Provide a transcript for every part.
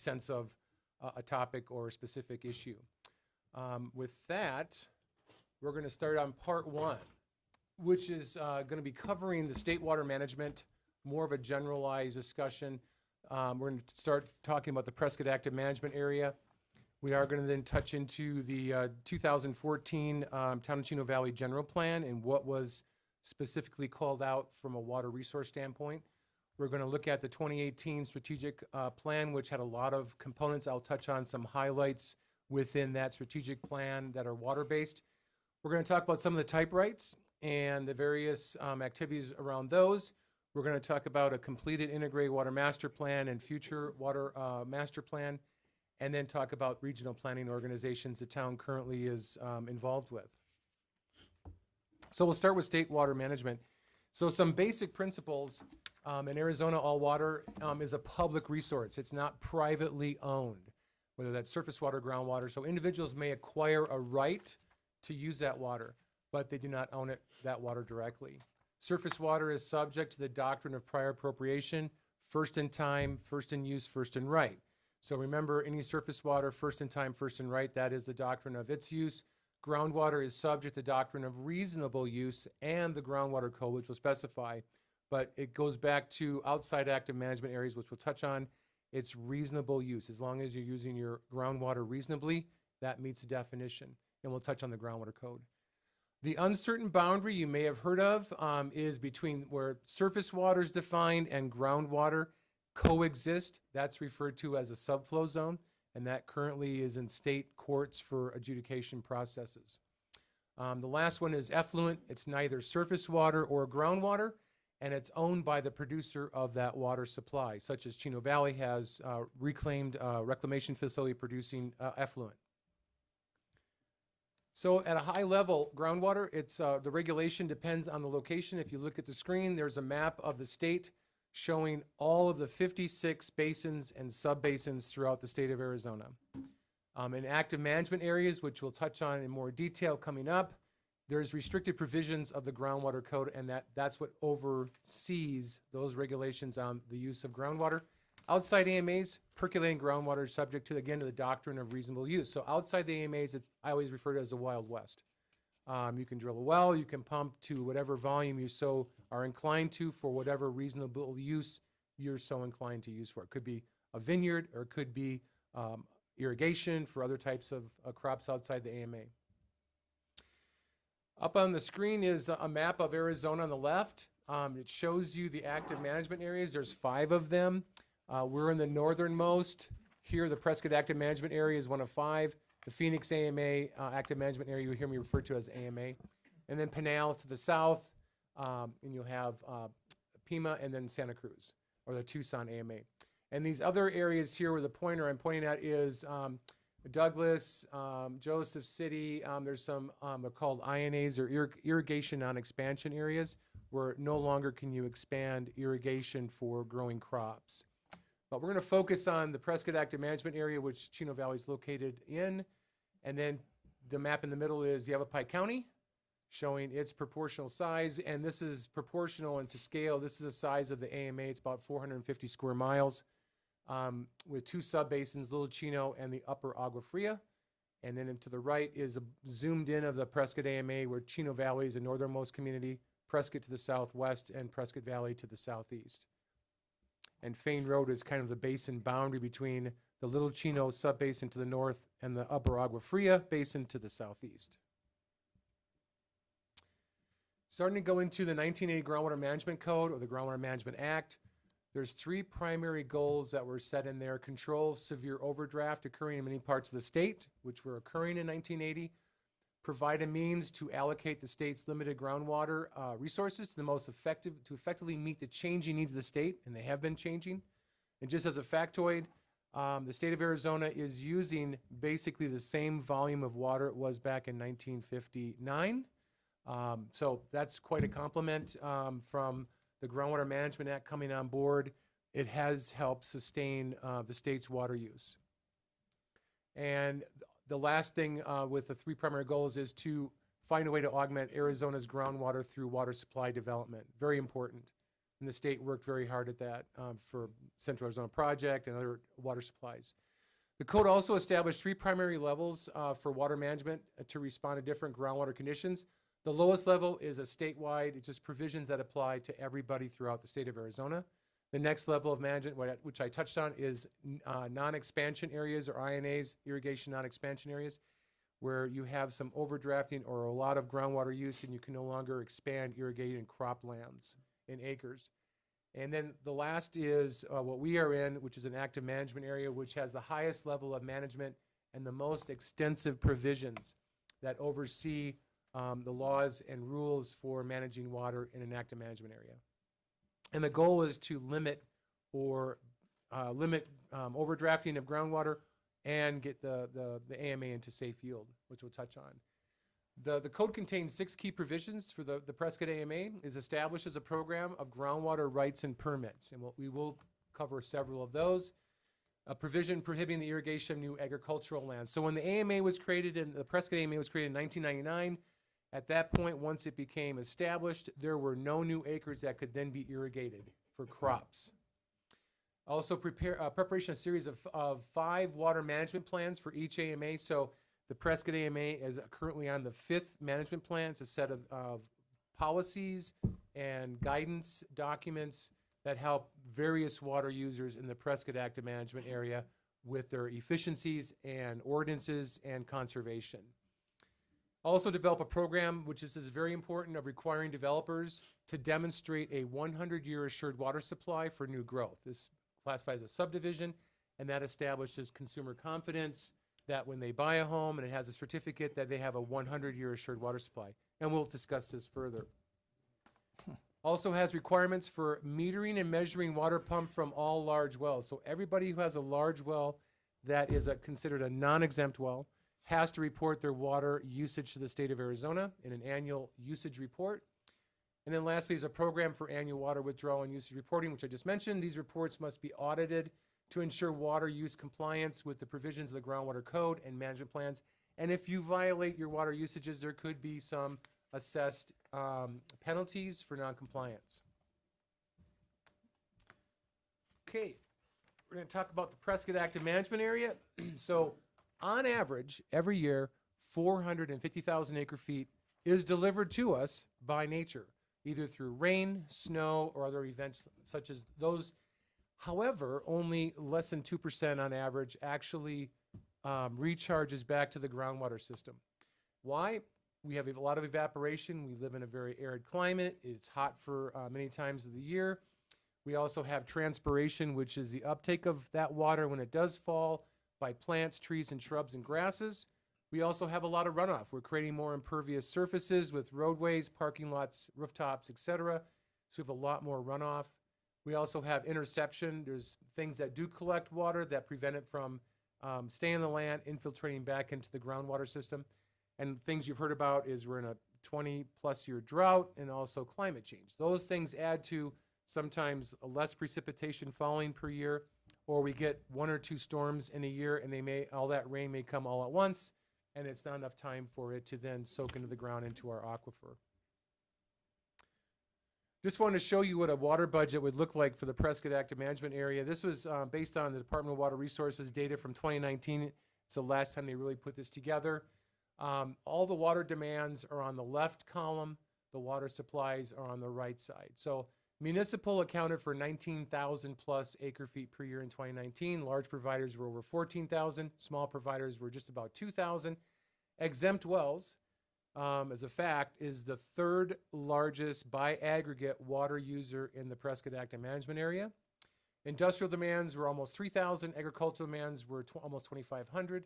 sense of a topic or a specific issue. With that, we're going to start on part one, which is going to be covering the state water management, more of a generalized discussion. We're going to start talking about the Prescott Active Management Area. We are going to then touch into the 2014 Town of Chino Valley General Plan and what was specifically called out from a water resource standpoint. We're going to look at the 2018 strategic plan, which had a lot of components. I'll touch on some highlights within that strategic plan that are water-based. We're going to talk about some of the type rights and the various activities around those. We're going to talk about a completed integrated water master plan and future water master plan, and then talk about regional planning organizations the town currently is involved with. So we'll start with state water management. So some basic principles. In Arizona, all water is a public resource. It's not privately owned, whether that's surface water, groundwater. So individuals may acquire a right to use that water, but they do not own that water directly. Surface water is subject to the doctrine of prior appropriation, first in time, first in use, first in right. So remember, any surface water, first in time, first in right, that is the doctrine of its use. Groundwater is subject to the doctrine of reasonable use and the groundwater code, which will specify, but it goes back to outside active management areas, which we'll touch on. It's reasonable use. As long as you're using your groundwater reasonably, that meets the definition, and we'll touch on the groundwater code. The uncertain boundary you may have heard of is between where surface water is defined and groundwater coexist. That's referred to as a subflow zone, and that currently is in state courts for adjudication processes. The last one is effluent. It's neither surface water or groundwater, and it's owned by the producer of that water supply, such as Chino Valley has reclaimed reclamation facility producing effluent. So at a high level, groundwater, it's the regulation depends on the location. If you look at the screen, there's a map of the state showing all of the 56 basins and sub-basins throughout the state of Arizona. In active management areas, which we'll touch on in more detail coming up, there's restricted provisions of the groundwater code, and that's what oversees those regulations on the use of groundwater. Outside AMAs, percolating groundwater is subject to, again, to the doctrine of reasonable use. So outside the AMAs, I always refer to it as the Wild West. You can drill a well, you can pump to whatever volume you so are inclined to for whatever reasonable use you're so inclined to use for. It could be a vineyard, or it could be irrigation for other types of crops outside the AMA. Up on the screen is a map of Arizona on the left. It shows you the active management areas. There's 5 of them. We're in the northernmost. Here, the Prescott Active Management Area is one of 5. The Phoenix AMA Active Management Area, you'll hear me refer to as AMA. And then Pinal to the south, and you'll have Pima and then Santa Cruz, or the Tucson AMA. And these other areas here where the pointer I'm pointing at is Douglas, Joseph City. There's some they're called INAs, or irrigation non-expansion areas, where no longer can you expand irrigation for growing crops. But we're going to focus on the Prescott Active Management Area, which Chino Valley is located in. And then the map in the middle is Yavapai County, showing its proportional size. And this is proportional and to scale. This is the size of the AMA. It's about 450 square miles with 2 subbasins, Little Chino and the Upper Agua Fria. And then to the right is a zoomed in of the Prescott AMA, where Chino Valley is the northernmost community, Prescott to the southwest, and Prescott Valley to the southeast. And Fain Road is kind of the basin boundary between the Little Chino subbasin to the north and the Upper Agua Fria basin to the southeast. Starting to go into the 1980 Groundwater Management Code, or the Groundwater Management Act, there's 3 primary goals that were set in there. Control severe overdraft occurring in many parts of the state, which were occurring in 1980. Provide a means to allocate the state's limited groundwater resources to the most effective, to effectively meet the changing needs of the state, and they have been changing. And just as a factoid, the state of Arizona is using basically the same volume of water it was back in 1959. So that's quite a compliment from the Groundwater Management Act coming on board. It has helped sustain the state's water use. And the last thing with the 3 primary goals is to find a way to augment Arizona's groundwater through water supply development. Very important. And the state worked very hard at that for Central Arizona Project and other water supplies. The code also established 3 primary levels for water management to respond to different groundwater conditions. The lowest level is a statewide, it's just provisions that apply to everybody throughout the state of Arizona. The next level of management, which I touched on, is non-expansion areas, or INAs, irrigation non-expansion areas, where you have some overdrafting or a lot of groundwater use and you can no longer expand irrigated croplands in acres. And then the last is what we are in, which is an active management area, which has the highest level of management and the most extensive provisions that oversee the laws and rules for managing water in an active management area. And the goal is to limit overdrafting of groundwater and get the AMA into safe yield, which we'll touch on. The code contains 6 key provisions for the Prescott AMA. Is establishes a program of groundwater rights and permits, and we will cover several of those. A provision prohibiting the irrigation of new agricultural lands. So when the AMA was created, and the Prescott AMA was created in 1999, at that point, once it became established, there were no new acres that could then be irrigated for crops. Also preparation of a series of 5 water management plans for each AMA. So the Prescott AMA is currently on the 5th management plan. It's a set of policies and guidance documents that help various water users in the Prescott Active Management area with their efficiencies and ordinances and conservation. Also develop a program, which is very important, of requiring developers to demonstrate a 100-year assured water supply for new growth. This classifies as a subdivision, and that establishes consumer confidence that when they buy a home and it has a certificate that they have a 100-year assured water supply. And we'll discuss this further. Also has requirements for metering and measuring water pumped from all large wells. So everybody who has a large well that is considered a non-exempt well has to report their water usage to the state of Arizona in an annual usage report. And then lastly is a program for annual water withdrawal and usage reporting, which I just mentioned. These reports must be audited to ensure water use compliance with the provisions of the groundwater code and management plans. And if you violate your water usages, there could be some assessed penalties for noncompliance. Okay, we're going to talk about the Prescott Active Management area. So on average, every year, 450,000 acre feet is delivered to us by nature, either through rain, snow, or other events such as those. However, only less than 2% on average actually recharges back to the groundwater system. Why? We have a lot of evaporation. We live in a very arid climate. It's hot for many times of the year. We also have transpiration, which is the uptake of that water when it does fall by plants, trees, and shrubs and grasses. We also have a lot of runoff. We're creating more impervious surfaces with roadways, parking lots, rooftops, etc. So we have a lot more runoff. We also have interception. There's things that do collect water that prevent it from staying in the land, infiltrating back into the groundwater system. And things you've heard about is we're in a 20-plus year drought and also climate change. Those things add to sometimes less precipitation falling per year, or we get 1 or 2 storms in a year and all that rain may come all at once, and it's not enough time for it to then soak into the ground into our aquifer. Just wanted to show you what a water budget would look like for the Prescott Active Management area. This was based on the Department of Water Resources data from 2019. It's the last time they really put this together. All the water demands are on the left column. The water supplies are on the right side. So municipal accounted for 19,000 plus acre feet per year in 2019. Large providers were over 14,000. Small providers were just about 2,000. Exempt wells, as a fact, is the 3rd largest by aggregate water user in the Prescott Active Management area. Industrial demands were almost 3,000. Agricultural demands were almost 2,500.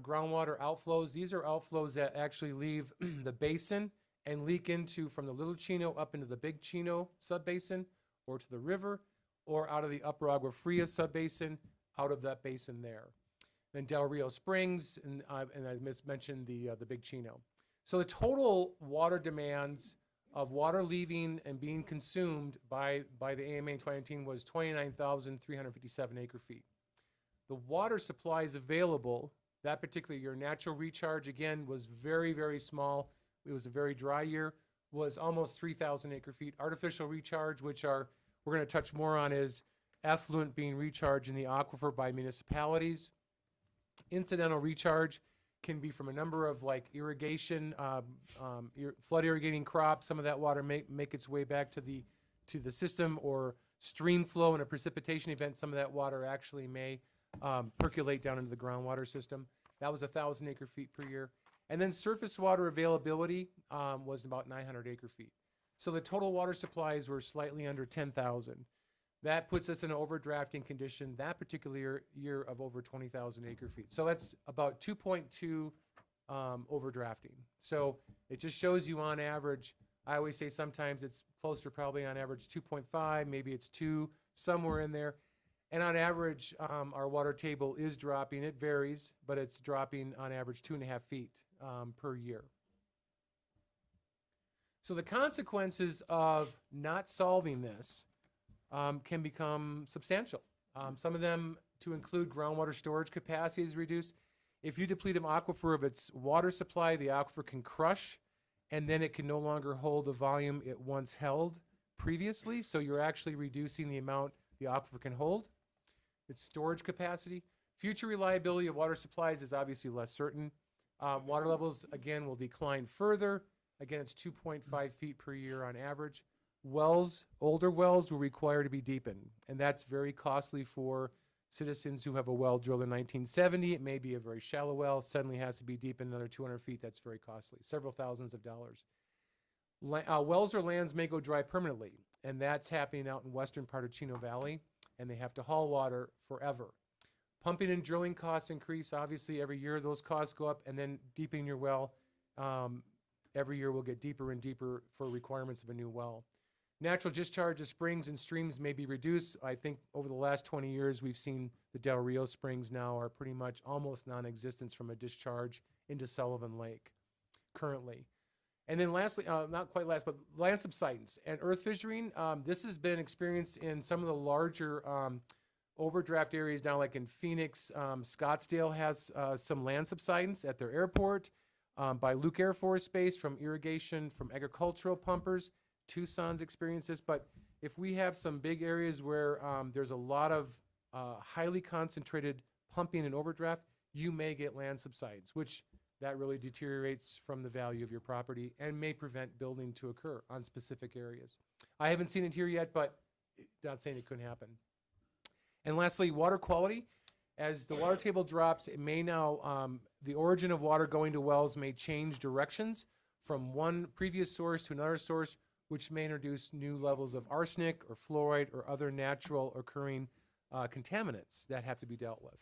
Groundwater outflows, these are outflows that actually leave the basin and leak into from the Little Chino up into the Big Chino subbasin or to the river or out of the Upper Agua Fria subbasin out of that basin there. Then Del Rio Springs and I mentioned the Big Chino. So the total water demands of water leaving and being consumed by the AMA in 2019 was 29,357 acre feet. The water supplies available that particular year, natural recharge, again, was very, very small. It was a very dry year, was almost 3,000 acre feet. Artificial recharge, which are we're going to touch more on is effluent being recharged in the aquifer by municipalities. Incidental recharge can be from a number of like irrigation, flood irrigating crops. Some of that water may make its way back to the system, or stream flow in a precipitation event. Some of that water actually may percolate down into the groundwater system. That was 1,000 acre-feet per year. And then surface water availability was about 900 acre-feet. So the total water supplies were slightly under 10,000. That puts us in an overdrafting condition that particular year of over 20,000 acre-feet. So that's about 2.2 overdrafting. So it just shows you on average, I always say sometimes it's closer, probably on average 2.5, maybe it's 2, somewhere in there. And on average, our water table is dropping. It varies, but it's dropping on average 2.5 feet per year. So the consequences of not solving this can become substantial. Some of them to include groundwater storage capacity is reduced. If you deplete an aquifer of its water supply, the aquifer can crush, and then it can no longer hold the volume it once held previously. So you're actually reducing the amount the aquifer can hold. Its storage capacity. Future reliability of water supplies is obviously less certain. Water levels, again, will decline further. Again, it's 2.5 feet per year on average. Wells, older wells will require to be deepened, and that's very costly for citizens who have a well drilled in 1970. It may be a very shallow well, suddenly has to be deepened another 200 feet. That's very costly, several thousands of dollars. Wells or lands may go dry permanently, and that's happening out in western part of Chino Valley, and they have to haul water forever. Pumping and drilling costs increase. Obviously, every year those costs go up, and then deepening your well, every year will get deeper and deeper for requirements of a new well. Natural discharge of springs and streams may be reduced. I think over the last 20 years, we've seen the Del Rio springs now are pretty much almost non-existent from a discharge into Sullivan Lake currently. And then lastly, not quite last, but land subsidence and earth fissuring. This has been experienced in some of the larger overdraft areas down like in Phoenix. Scottsdale has some land subsidence at their airport, by Luke Air Force Base from irrigation from agricultural pumpers. Tucson's experienced this, but if we have some big areas where there's a lot of highly concentrated pumping and overdraft, you may get land subsides, which that really deteriorates from the value of your property and may prevent building to occur on specific areas. I haven't seen it here yet, but not saying it couldn't happen. And lastly, water quality. As the water table drops, it may now, the origin of water going to wells may change directions from one previous source to another source, which may introduce new levels of arsenic or fluoride or other natural occurring contaminants that have to be dealt with.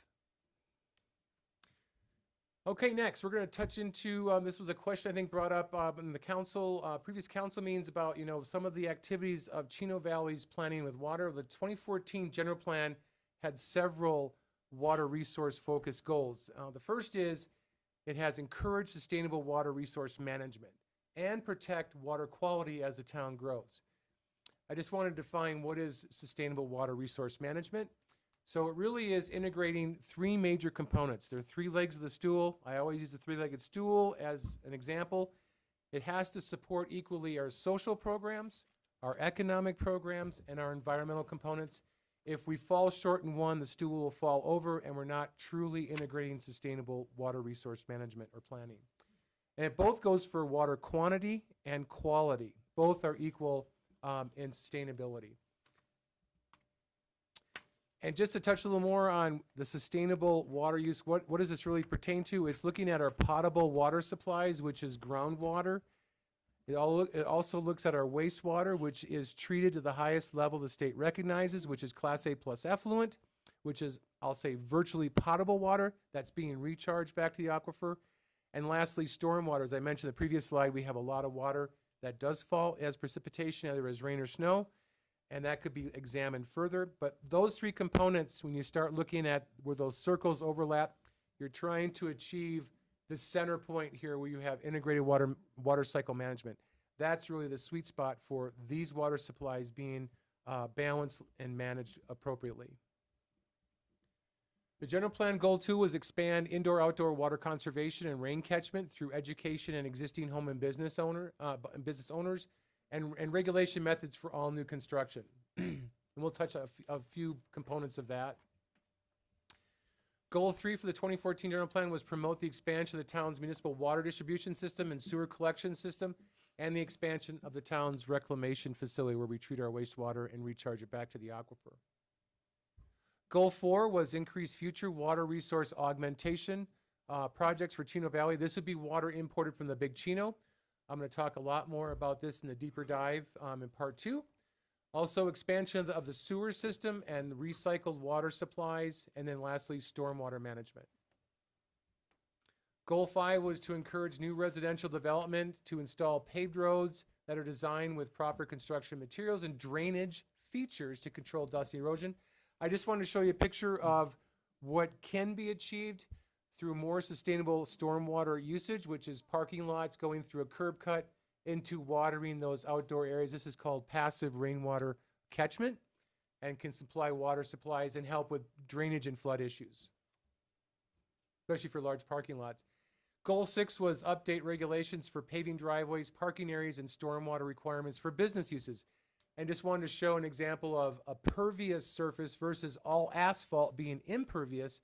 Okay, next we're going to touch into, this was a question I think brought up in the council, previous council meetings about, some of the activities of Chino Valley's planning with water. The 2014 general plan had several water resource focused goals. The first is it has encouraged sustainable water resource management and protect water quality as the town grows. I just want to define what is sustainable water resource management. So it really is integrating three major components. There are three legs of the stool. I always use the three-legged stool as an example. It has to support equally our social programs, our economic programs, and our environmental components. If we fall short in one, the stool will fall over, and we're not truly integrating sustainable water resource management or planning. And it both goes for water quantity and quality. Both are equal in sustainability. And just to touch a little more on the sustainable water use, what does this really pertain to? It's looking at our potable water supplies, which is groundwater. It also looks at our wastewater, which is treated to the highest level the state recognizes, which is Class A plus effluent, which is, I'll say, virtually potable water that's being recharged back to the aquifer. And lastly, stormwater. As I mentioned in the previous slide, we have a lot of water that does fall as precipitation, either as rain or snow, and that could be examined further. But those three components, when you start looking at where those circles overlap, you're trying to achieve the center point here where you have integrated water cycle management. That's really the sweet spot for these water supplies being balanced and managed appropriately. The general plan goal 2 was expand indoor-outdoor water conservation and rain catchment through education and existing home and business owners and regulation methods for all new construction. And we'll touch on a few components of that. Goal 3 for the 2014 general plan was promote the expansion of the town's municipal water distribution system and sewer collection system, and the expansion of the town's reclamation facility where we treat our wastewater and recharge it back to the aquifer. Goal 4 was increase future water resource augmentation projects for Chino Valley. This would be water imported from the Big Chino. I'm going to talk a lot more about this in the deeper dive in part 2. Also, expansion of the sewer system and recycled water supplies, and then lastly, stormwater management. Goal 5 was to encourage new residential development to install paved roads that are designed with proper construction materials and drainage features to control dust erosion. I just wanted to show you a picture of what can be achieved through more sustainable stormwater usage, which is parking lots going through a curb cut into watering those outdoor areas. This is called passive rainwater catchment and can supply water supplies and help with drainage and flood issues, especially for large parking lots. Goal 6 was update regulations for paving driveways, parking areas, and stormwater requirements for business uses. And just wanted to show an example of a pervious surface versus all asphalt being impervious.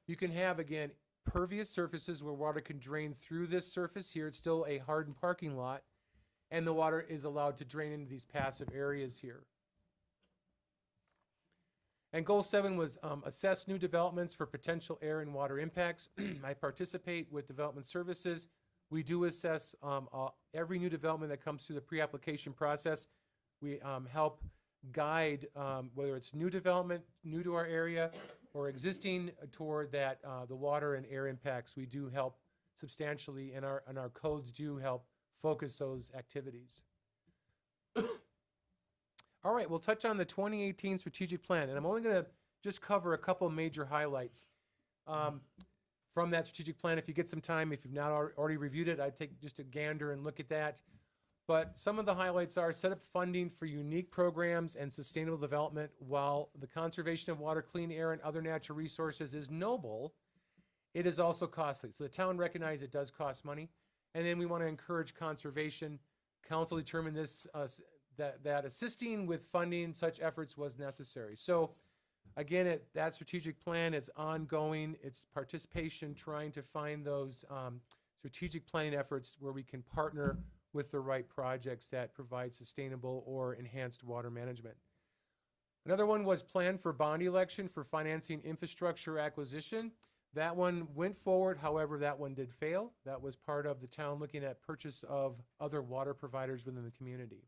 You can have, again, pervious surfaces where water can drain through this surface here. It's still a hardened parking lot, and the water is allowed to drain into these passive areas here. And goal 7 was assess new developments for potential air and water impacts. I participate with development services. We do assess every new development that comes through the pre-application process. We help guide whether it's new development, new to our area, or existing toward that, the water and air impacts. We do help substantially, and our codes do help focus those activities. All right, we'll touch on the 2018 strategic plan, and I'm only going to just cover a couple major highlights from that strategic plan. If you get some time, if you've not already reviewed it, I'd take just a gander and look at that. But some of the highlights are set up funding for unique programs and sustainable development. While the conservation of water, clean air, and other natural resources is noble, it is also costly. So the town recognizes it does cost money. And then we want to encourage conservation. Council determined this, that assisting with funding such efforts was necessary. So again, that strategic plan is ongoing. It's participation, trying to find those strategic planning efforts where we can partner with the right projects that provide sustainable or enhanced water management. Another one was plan for bond election for financing infrastructure acquisition. That one went forward, however, that one did fail. That was part of the town looking at purchase of other water providers within the community.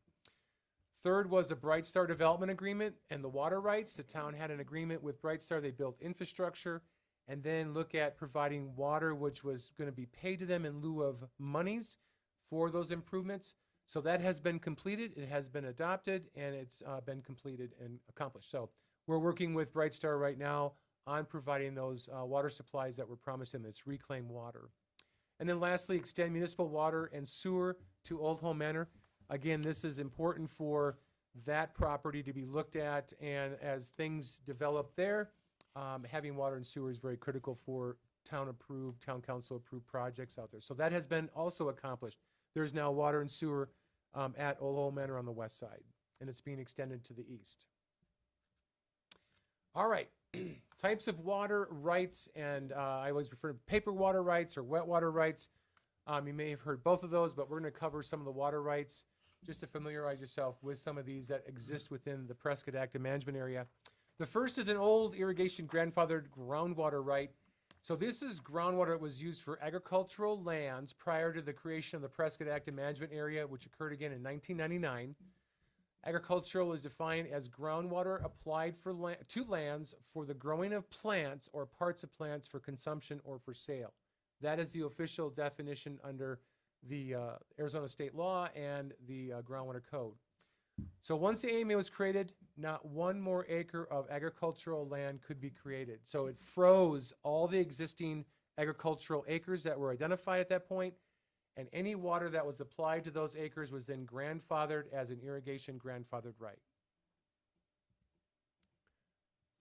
Third was a Bright Star development agreement and the water rights. The town had an agreement with Bright Star. They built infrastructure and then look at providing water, which was going to be paid to them in lieu of monies for those improvements. So that has been completed, it has been adopted, and it's been completed and accomplished. So we're working with Bright Star right now on providing those water supplies that were promised them. It's reclaimed water. And then lastly, extend municipal water and sewer to Old Home Manor. Again, this is important for that property to be looked at, and as things develop there, having water and sewer is very critical for town-approved, town council-approved projects out there. So that has been also accomplished. There's now water and sewer at Old Home Manor on the west side, and it's being extended to the east. All right, types of water rights, and I always refer to paper water rights or wet water rights. You may have heard both of those, but we're going to cover some of the water rights just to familiarize yourself with some of these that exist within the Prescott Active Management Area. The first is an old irrigation grandfathered groundwater right. So this is groundwater that was used for agricultural lands prior to the creation of the Prescott Active Management Area, which occurred again in 1999. Agricultural is defined as groundwater applied to lands for the growing of plants or parts of plants for consumption or for sale. That is the official definition under the Arizona state law and the groundwater code. So once the AMA was created, not one more acre of agricultural land could be created. So it froze all the existing agricultural acres that were identified at that point, and any water that was applied to those acres was then grandfathered as an irrigation grandfathered right.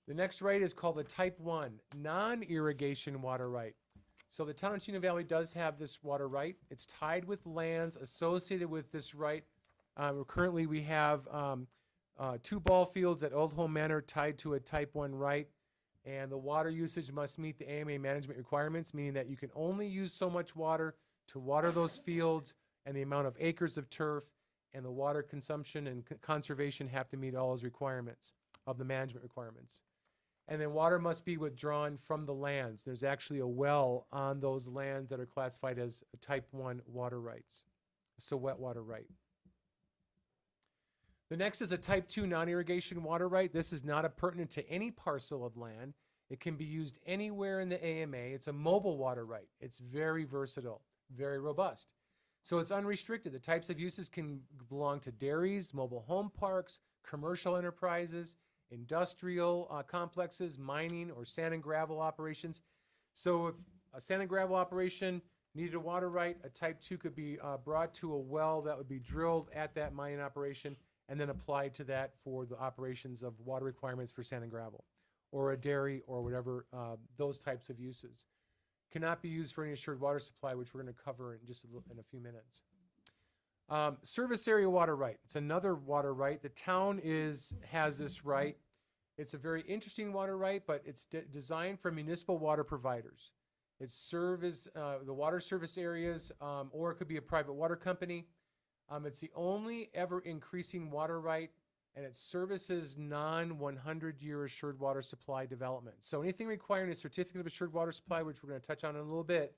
The next right is called a Type 1 non-irrigation water right. So the town of Chino Valley does have this water right. It's tied with lands associated with this right. Currently we have 2 ball fields at Old Home Manor tied to a type 1 right. And the water usage must meet the AMA management requirements, meaning that you can only use so much water to water those fields, and the amount of acres of turf and the water consumption and conservation have to meet all those requirements of the management requirements. And then water must be withdrawn from the lands. There's actually a well on those lands that are classified as type 1 water rights, so wet water right. The next is a type 2 non-irrigation water right. This is not pertinent to any parcel of land. It can be used anywhere in the AMA. It's a mobile water right. It's very versatile, very robust. So it's unrestricted. The types of uses can belong to dairies, mobile home parks, commercial enterprises, industrial complexes, mining, or sand and gravel operations. So if a sand and gravel operation needed a water right, a type 2 could be brought to a well that would be drilled at that mining operation and then applied to that for the operations of water requirements for sand and gravel, or a dairy, or whatever, those types of uses. Cannot be used for any assured water supply, which we're going to cover in just in a few minutes. Service area water right. It's another water right. The town has this right. It's a very interesting water right, but it's designed for municipal water providers. It serves the water service areas, or it could be a private water company. It's the only ever increasing water right, and it services non-100-year assured water supply development. So anything requiring a certificate of assured water supply, which we're going to touch on in a little bit,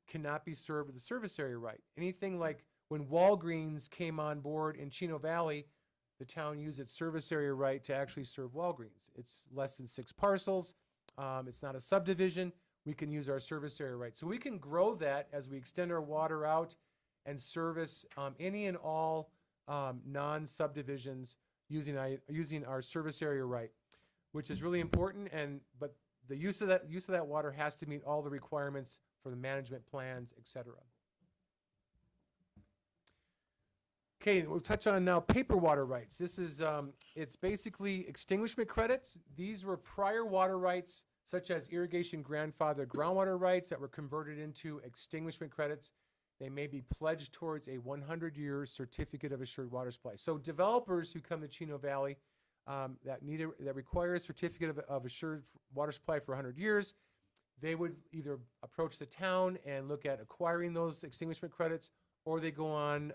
cannot be served with the service area right. Anything like when Walgreens came on board in Chino Valley, the town used its service area right to actually serve Walgreens. It's less than 6 parcels. It's not a subdivision. We can use our service area right. So we can grow that as we extend our water out and service any and all non-subdivisions using our service area right, which is really important. But the use of that water has to meet all the requirements for the management plans, etc. Okay, we'll touch on now paper water rights. This is it's basically extinguishment credits. These were prior water rights, such as irrigation grandfather groundwater rights, that were converted into extinguishment credits. They may be pledged towards a 100-year certificate of assured water supply. So developers who come to Chino Valley that require a certificate of assured water supply for 100 years, they would either approach the town and look at acquiring those extinguishment credits, or they go on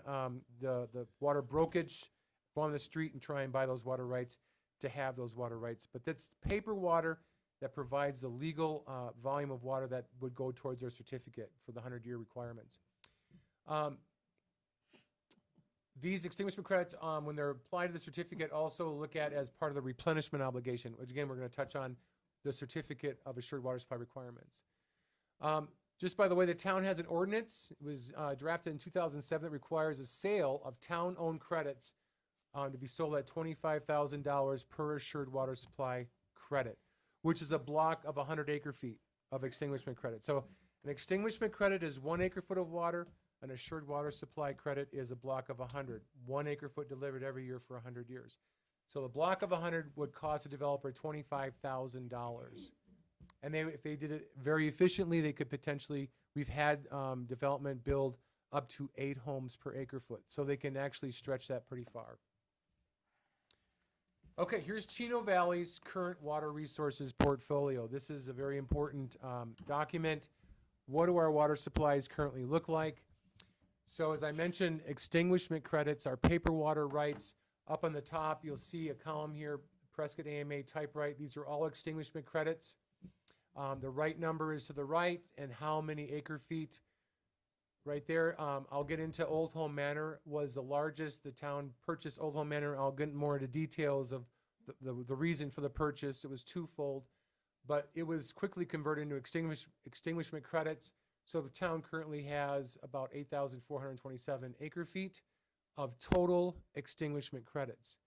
the water brokerage, go on the street and try and buy those water rights to have those water rights. But that's paper water that provides the legal volume of water that would go towards their certificate for the 100-year requirements. These extinguishment credits, when they're applied to the certificate, also look at as part of the replenishment obligation, which again, we're going to touch on the certificate of assured water supply requirements. Just by the way, the town has an ordinance. It was drafted in 2007 that requires a sale of town-owned credits to be sold at $25,000 per assured water supply credit, which is a block of 100 acre-feet of extinguishment credit. So an extinguishment credit is 1 acre-foot of water. An assured water supply credit is a block of 100, 1 acre-foot delivered every year for 100 years. So the block of 100 would cost a developer $25,000. And if they did it very efficiently, they could potentially, we've had development build up to 8 homes per acre-foot. So they can actually stretch that pretty far. Okay, here's Chino Valley's current water resources portfolio. This is a very important document. What do our water supplies currently look like? So as I mentioned, extinguishment credits are paper water rights. Up on the top, you'll see a column here, Prescott AMA type right. These are all extinguishment credits. The right number is to the right, and how many acre-feet right there. I'll get into Old Home Manor was the largest. The town purchased Old Home Manor. I'll get more into details of the reason for the purchase. It was twofold, but it was quickly converted into extinguishment credits. So the town currently has about 8,427 acre-feet of total extinguishment credits.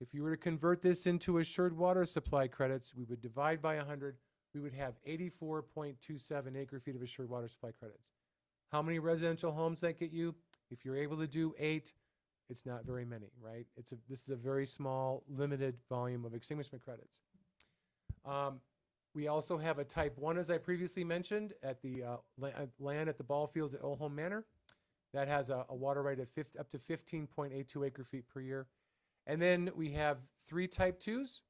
If you were to convert this into assured water supply credits, we would divide by 100. We would have 84.27 acre-feet of assured water supply credits. How many residential homes that get you? If you're able to do 8, it's not very many, right? This is a very small, limited volume of extinguishment credits. We also have a type 1, as I previously mentioned, at the land at the ball fields at Old Home Manor. That has a water right of up to 15.82 acre-feet per year. And then we have 3 type 2s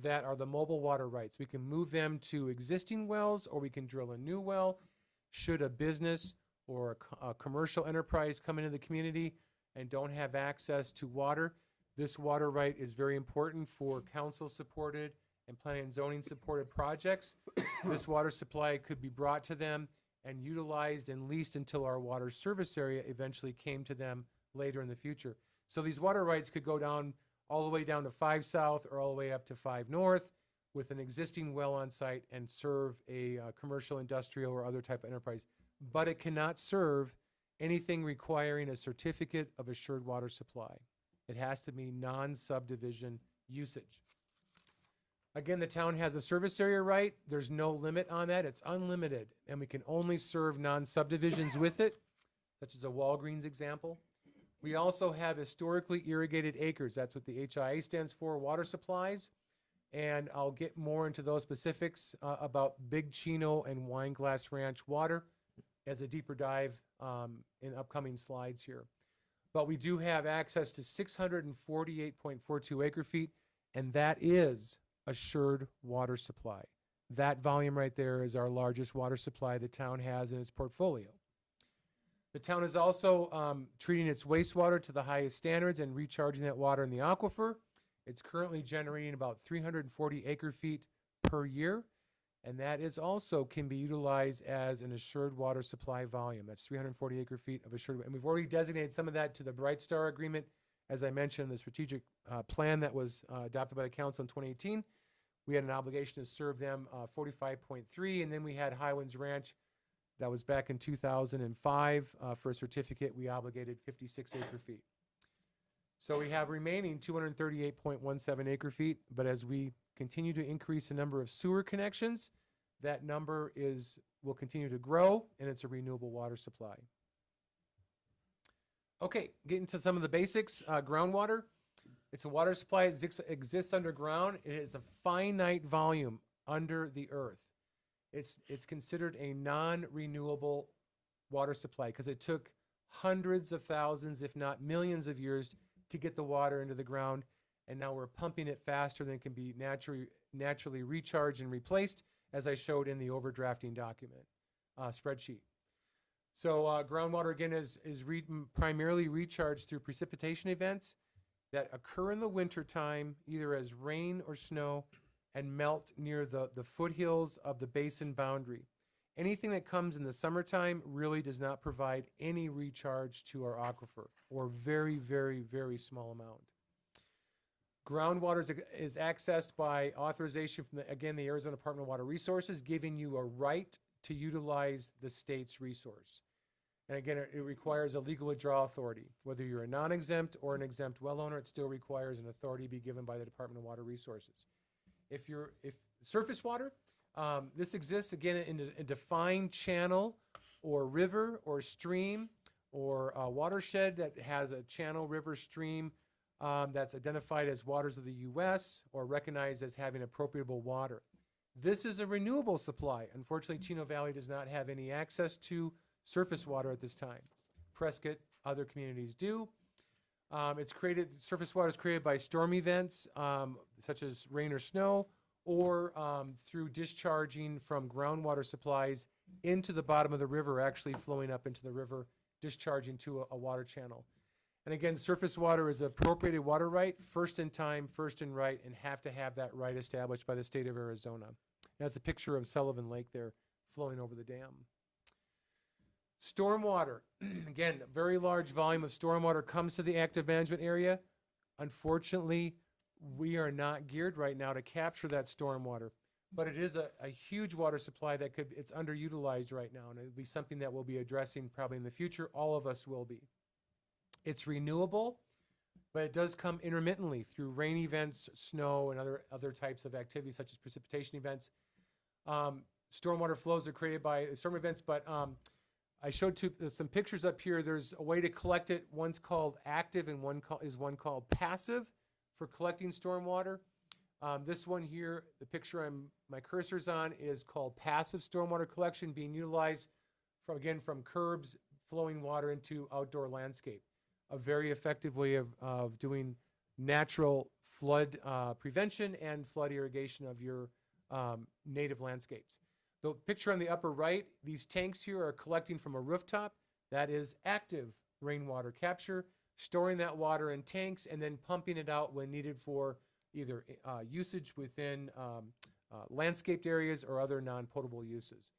that are the mobile water rights. We can move them to existing wells, or we can drill a new well. Should a business or a commercial enterprise come into the community and don't have access to water, this water right is very important for council-supported and planning and zoning-supported projects. This water supply could be brought to them and utilized and leased until our water service area eventually came to them later in the future. So these water rights could go down all the way down to 5 South or all the way up to 5 North with an existing well on site and serve a commercial, industrial, or other type of enterprise. But it cannot serve anything requiring a certificate of assured water supply. It has to be non-subdivision usage. Again, the town has a service area right. There's no limit on that. It's unlimited, and we can only serve non-subdivisions with it, such as a Walgreens example. We also have historically irrigated acres. That's what the HIA stands for, water supplies. And I'll get more into those specifics about Big Chino and Wineglass Ranch water as a deeper dive in upcoming slides here. But we do have access to 648.42 acre feet, and that is assured water supply. That volume right there is our largest water supply the town has in its portfolio. The town is also treating its wastewater to the highest standards and recharging that water in the aquifer. It's currently generating about 340 acre feet per year, and that is also can be utilized as an assured water supply volume. That's 340 acre feet of assured, and we've already designated some of that to the Bright Star Agreement, as I mentioned, the strategic plan that was adopted by the council in 2018. We had an obligation to serve them 45.3, and then we had Highlands Ranch. That was back in 2005. For a certificate, we obligated 56 acre feet. So we have remaining 238.17 acre feet, but as we continue to increase the number of sewer connections, that number will continue to grow, and it's a renewable water supply. Okay, getting to some of the basics. Groundwater. It's a water supply that exists underground. It is a finite volume under the earth. It's considered a non-renewable water supply because it took hundreds of thousands, if not millions of years to get the water into the ground, and now we're pumping it faster than it can be naturally recharged and replaced, as I showed in the overdrafting document spreadsheet. So groundwater, again, is primarily recharged through precipitation events that occur in the wintertime, either as rain or snow, and melt near the foothills of the basin boundary. Anything that comes in the summertime really does not provide any recharge to our aquifer, or very, very, very small amount. Groundwater is accessed by authorization from, the Arizona Department of Water Resources, giving you a right to utilize the state's resource. And again, it requires a legal withdrawal authority. Whether you're a non-exempt or an exempt well owner, it still requires an authority be given by the Department of Water Resources. If surface water, this exists again in a defined channel or river or stream or a watershed that has a channel, river, stream that's identified as waters of the U.S. or recognized as having appropriable water. This is a renewable supply. Unfortunately, Chino Valley does not have any access to surface water at this time. Prescott, other communities do. Surface water is created by storm events, such as rain or snow, or through discharging from groundwater supplies into the bottom of the river, actually flowing up into the river, discharging to a water channel. And again, surface water is appropriated water right, first in time, first in right, and have to have that right established by the state of Arizona. That's a picture of Sullivan Lake there flowing over the dam. Stormwater. Again, a very large volume of stormwater comes to the active management area. Unfortunately, we are not geared right now to capture that stormwater, but it is a huge water supply it's underutilized right now, and it'll be something that we'll be addressing probably in the future. All of us will be. It's renewable, but it does come intermittently through rain events, snow, and other types of activities such as precipitation events. Stormwater flows are created by storm events, but I showed some pictures up here. There's a way to collect it. One's called active and one called passive for collecting stormwater. This one here, the picture my cursor's on, is called passive stormwater collection, being utilized from curbs flowing water into outdoor landscape. A very effective way of doing natural flood prevention and flood irrigation of your native landscapes. The picture on the upper right, these tanks here are collecting from a rooftop. That is active rainwater capture, storing that water in tanks and then pumping it out when needed for either usage within landscaped areas or other non-potable uses.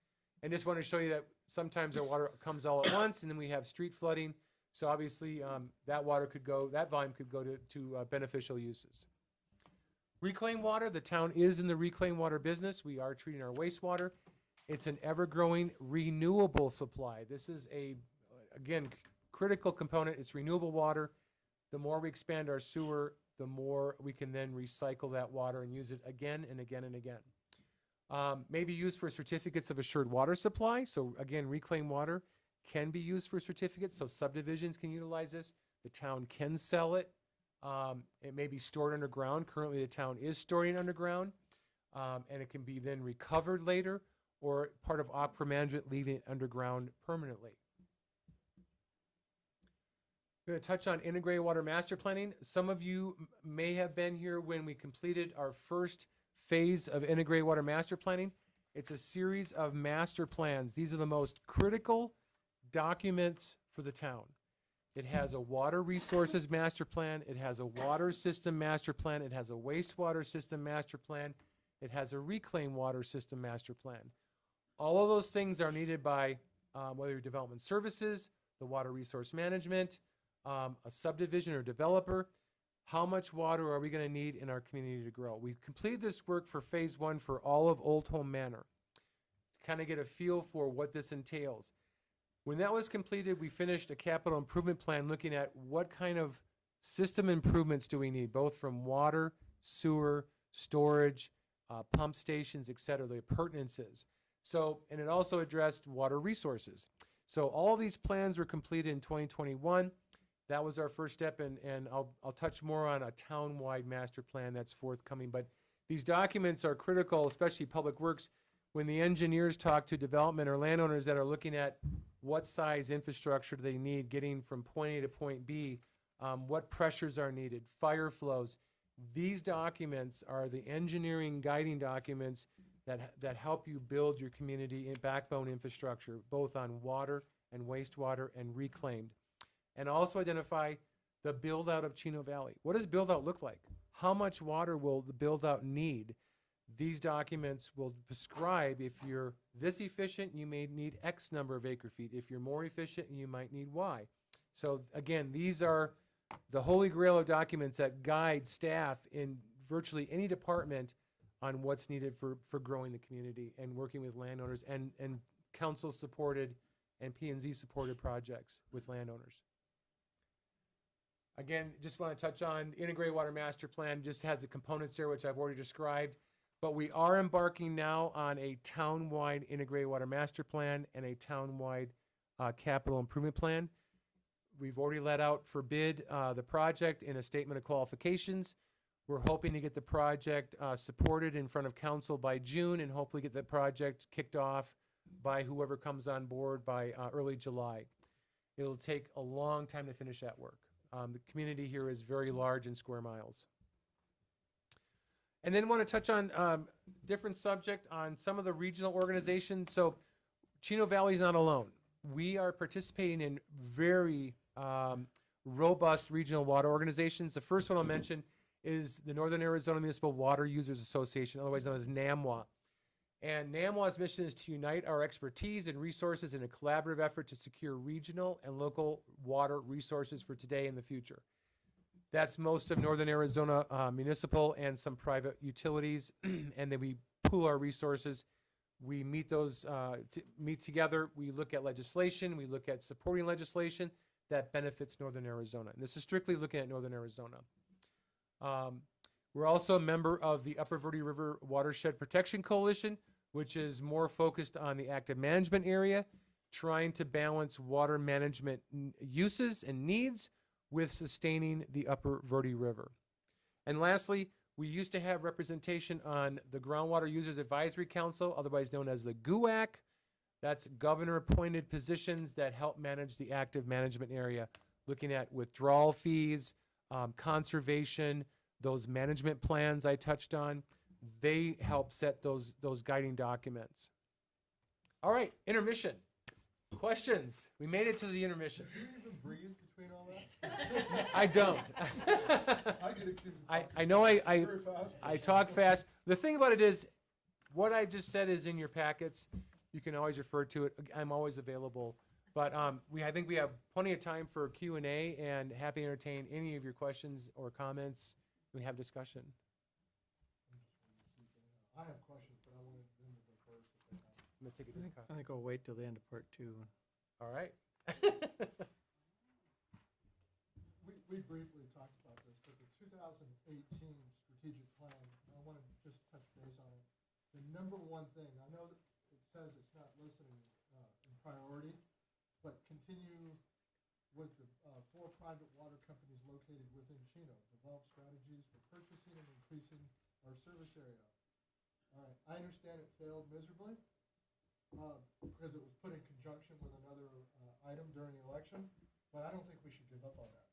And just want to show you that sometimes our water comes all at once, and then we have street flooding. So obviously that volume could go to beneficial uses. Reclaimed water, the town is in the reclaimed water business. We are treating our wastewater. It's an ever-growing renewable supply. This is again, critical component. It's renewable water. The more we expand our sewer, the more we can then recycle that water and use it again and again and again. Maybe used for certificates of assured water supply. So again, reclaimed water can be used for certificates. So subdivisions can utilize this. The town can sell it. It may be stored underground. Currently, the town is storing it underground. And it can be then recovered later or part of aquifer management, leaving it underground permanently. I'm going to touch on integrated water master planning. Some of you may have been here when we completed our first phase of integrated water master planning. It's a series of master plans. These are the most critical documents for the town. It has a water resources master plan. It has a water system master plan. It has a wastewater system master plan. It has a reclaimed water system master plan. All of those things are needed by whether you're development services, the water resource management, a subdivision or developer. How much water are we going to need in our community to grow? We've completed this work for phase one for all of Old Home Manor to kind of get a feel for what this entails. When that was completed, we finished a capital improvement plan looking at what kind of system improvements do we need, both from water, sewer, storage, pump stations, et cetera, the appurtenances. So, and it also addressed water resources. So all of these plans were completed in 2021. That was our first step, and I'll touch more on a town-wide master plan that's forthcoming. But these documents are critical, especially Public Works, when the engineers talk to development or landowners that are looking at what size infrastructure do they need getting from point A to point B, what pressures are needed, fire flows. These documents are the engineering guiding documents that help you build your community backbone infrastructure, both on water and wastewater and reclaimed. And also identify the build-out of Chino Valley. What does build-out look like? How much water will the build-out need? These documents will prescribe if you're this efficient, you may need X number of acre feet. If you're more efficient, you might need Y. So again, these are the holy grail of documents that guide staff in virtually any department on what's needed for growing the community and working with landowners and council-supported and P&Z supported projects with landowners. Again, just want to touch on the Integrated Water Master Plan, just has the components there, which I've already described. But we are embarking now on a town-wide Integrated Water Master Plan and a town-wide capital improvement plan. We've already let out for bid the project in a statement of qualifications. We're hoping to get the project supported in front of council by June and hopefully get the project kicked off by whoever comes on board by early July. It'll take a long time to finish that work. The community here is very large in square miles. And then want to touch on different subject on some of the regional organizations. So Chino Valley is not alone. We are participating in very robust regional water organizations. The first one I'll mention is the Northern Arizona Municipal Water Users Association, otherwise known as NAMWA. And NAMWA's mission is to unite our expertise and resources in a collaborative effort to secure regional and local water resources for today and the future. That's most of Northern Arizona municipal and some private utilities, and then we pool our resources. We meet those, meet together. We look at legislation. We look at supporting legislation that benefits Northern Arizona. And this is strictly looking at Northern Arizona. We're also a member of the Upper Verde River Watershed Protection Coalition, which is more focused on the active management area, trying to balance water management uses and needs with sustaining the Upper Verde River. And lastly, we used to have representation on the Groundwater Users Advisory Council, otherwise known as the GUAC. That's governor-appointed positions that help manage the active management area, looking at withdrawal fees, conservation, those management plans I touched on, they help set those guiding documents. All right, intermission. Questions? We made it to the intermission. Do you even breathe between all that? I don't. I get accused of I know very fast. I talk fast. The thing about it is, what I just said is in your packets. You can always refer to it. I'm always available. But I think we have plenty of time for Q&A, and happy to entertain any of your questions or comments. We have discussion. I have questions, but I wanted them to go first. If they have. I'm gonna take a different copy. I think I'll wait till the end of part 2. All right. We briefly talked about this, but the 2018 strategic plan, I want to just touch base on it. The number one thing, I know that it says it's not listed in priority, but continue with the 4 private water companies located within Chino. Develop strategies for purchasing and increasing our service area. All right, I understand it failed miserably because it was put in conjunction with another item during the election, but I don't think we should give up on that.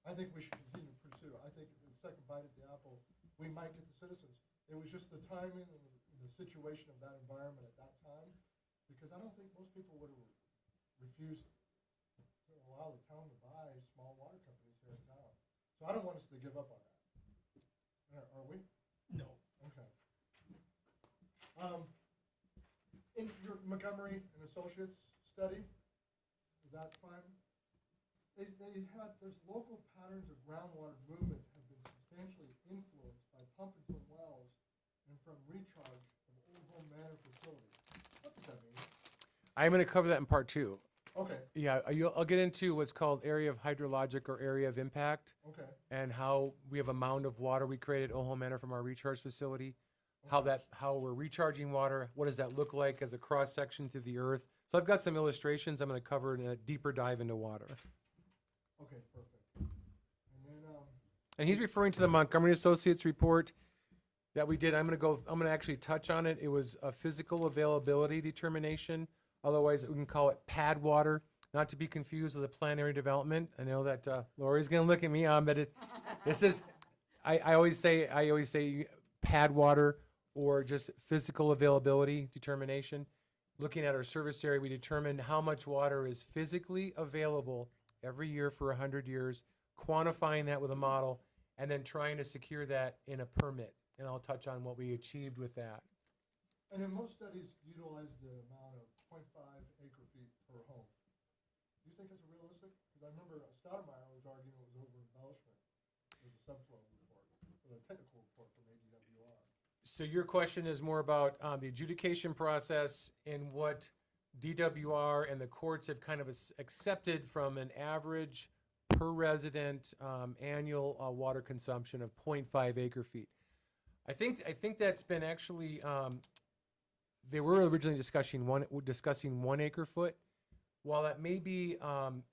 I think we should continue to pursue. I think the second bite at the apple, we might get the citizens. It was just the timing and the situation of that environment at that time, because I don't think most people would have refused to allow the town to buy small water companies here in town. So I don't want us to give up on that. Are we? No. Okay. In your Montgomery and Associates study, is that fine? There's local patterns of groundwater movement have been substantially influenced by pumping from wells and from recharge of Old Home Manor facility. What does that mean? I'm going to cover that in part 2. Okay, Yeah, I'll get into what's called area of hydrologic or area of impact, okay. and how we have a mound of water we created at Old Home Manor from our recharge facility. How we're recharging water. What does that look like as a cross section through the earth? So I've got some illustrations I'm going to cover in a deeper dive into water. Okay, perfect. And then, And he's referring to the Montgomery Associates report that we did. I'm going to actually touch on it. It was a physical availability determination. Otherwise, we can call it pad water, not to be confused with a plan area development. I know that Lori's going to look at me, but this is, I always say pad water or just physical availability determination. Looking at our service area, we determined how much water is physically available every year for 100 years, quantifying that with a model, and then trying to secure that in a permit. And I'll touch on what we achieved with that. and then most studies utilize the amount of 0.5 acre feet per home. Do you think it's realistic? Because I remember Stoudemire was arguing it was over embellishment with the subflow report, or the technical report from ADWR. So your question is more about the adjudication process and what DWR and the courts have kind of accepted from an average per resident annual water consumption of 0.5 acre feet. I think that's been actually they were originally discussing 1 acre foot. While that may be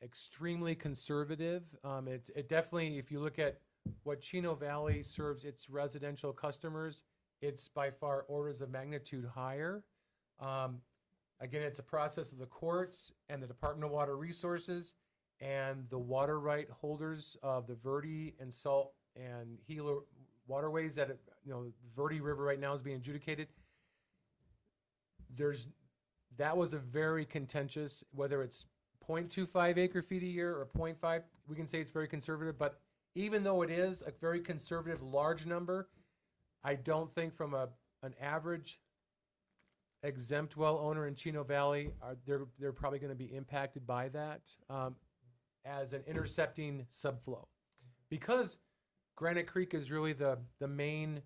extremely conservative, it definitely, if you look at what Chino Valley serves its residential customers, it's by far orders of magnitude higher. Again, it's a process of the courts and the Department of Water Resources and the water right holders of the Verde and Salt and Gila waterways that, the Verde River right now is being adjudicated. That was a very contentious, whether it's 0.25 acre feet a year or 0.5, we can say it's very conservative, but even though it is a very conservative large number, I don't think from an average exempt well owner in Chino Valley, they're probably going to be impacted by that as an intercepting subflow. Because Granite Creek is really the main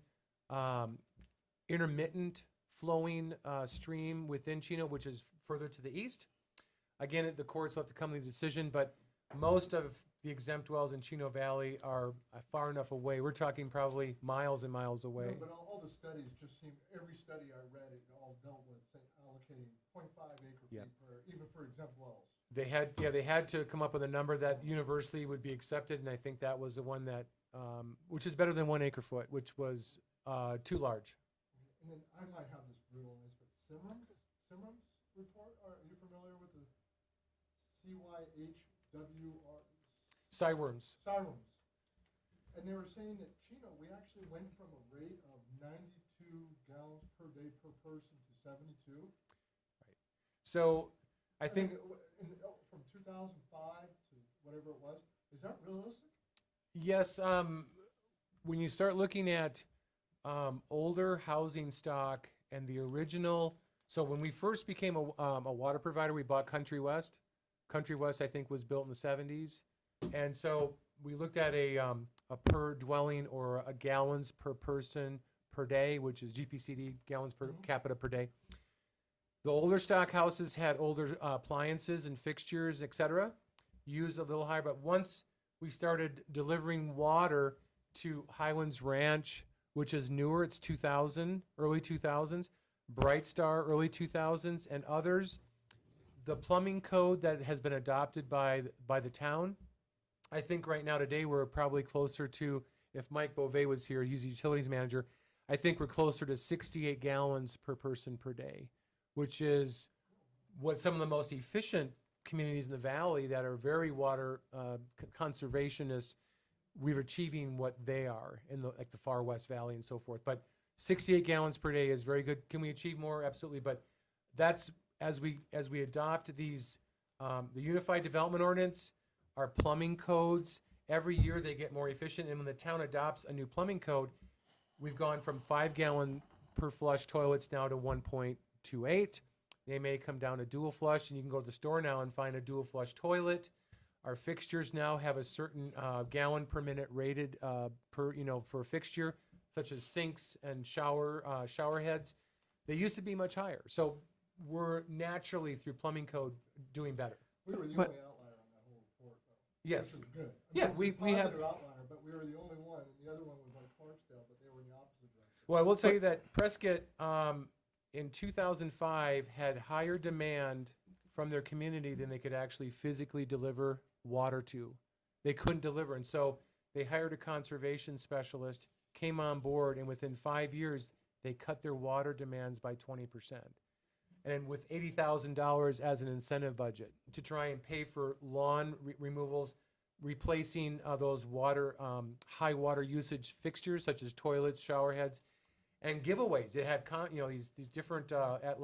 intermittent flowing stream within Chino, which is further to the east. Again, the courts will have to come to the decision, but most of the exempt wells in Chino Valley are far enough away. We're talking probably miles and miles away. No, but all the studies just seem, every study I read, it all dealt with, say, allocating 0.5 acre feet even for exempt wells. They had to come up with a number that universally would be accepted, and I think that was the one that, which is better than 1 acre foot, which was too large. And then I might have this brutalized, but Simram's report, are you familiar with the CYHWR? Cyworms. Sirens. And they were saying that Chino, we actually went from a rate of 92 gallons per day per person to 72. So I think, From 2005 to whatever it was, is that realistic? yes, when you start looking at older housing stock and the original, so when we first became a water provider, we bought Country West. Country West, I think, was built in the 70s. And so we looked at a per dwelling or a gallons per person per day, which is GPCD, gallons per capita per day. The older stock houses had older appliances and fixtures, et cetera, used a little higher. But once we started delivering water to Highlands Ranch, which is newer, it's 2000, early 2000s, Bright Star, early 2000s, and others, the plumbing code that has been adopted by the town, I think right now today we're probably closer to, if Mike Beauvais was here, he's a utilities manager, I think we're closer to 68 gallons per person per day, which is what some of the most efficient communities in the valley that are very water conservationists, we're achieving what they are in like the far west valley and so forth. But 68 gallons per day is very good. Can we achieve more? Absolutely. But that's as we adopt these, the Unified Development Ordinance, our plumbing codes, every year they get more efficient. And when the town adopts a new plumbing code, we've gone from 5 gallon per flush toilets now to 1.28. They may come down to dual flush, and you can go to the store now and find a dual flush toilet. Our fixtures now have a certain gallon per minute rated for a fixture, such as sinks and shower heads. They used to be much higher. So we're naturally, through plumbing code, doing better. We were the But- only outlier on that whole report, though. Yes. Which was good. Yeah, it was we a have- positive outlier, but we were the only one, and the other one was like Clarksdale, but they were in the opposite direction. Well, I will tell you that Prescott, in 2005, had higher demand from their community than they could actually physically deliver water to. They couldn't deliver, and so they hired a conservation specialist, came on board, and within 5 years, they cut their water demands by 20%. And with $80,000 as an incentive budget to try and pay for lawn removals, replacing those high water usage fixtures such as toilets, shower heads, and giveaways. It had these different at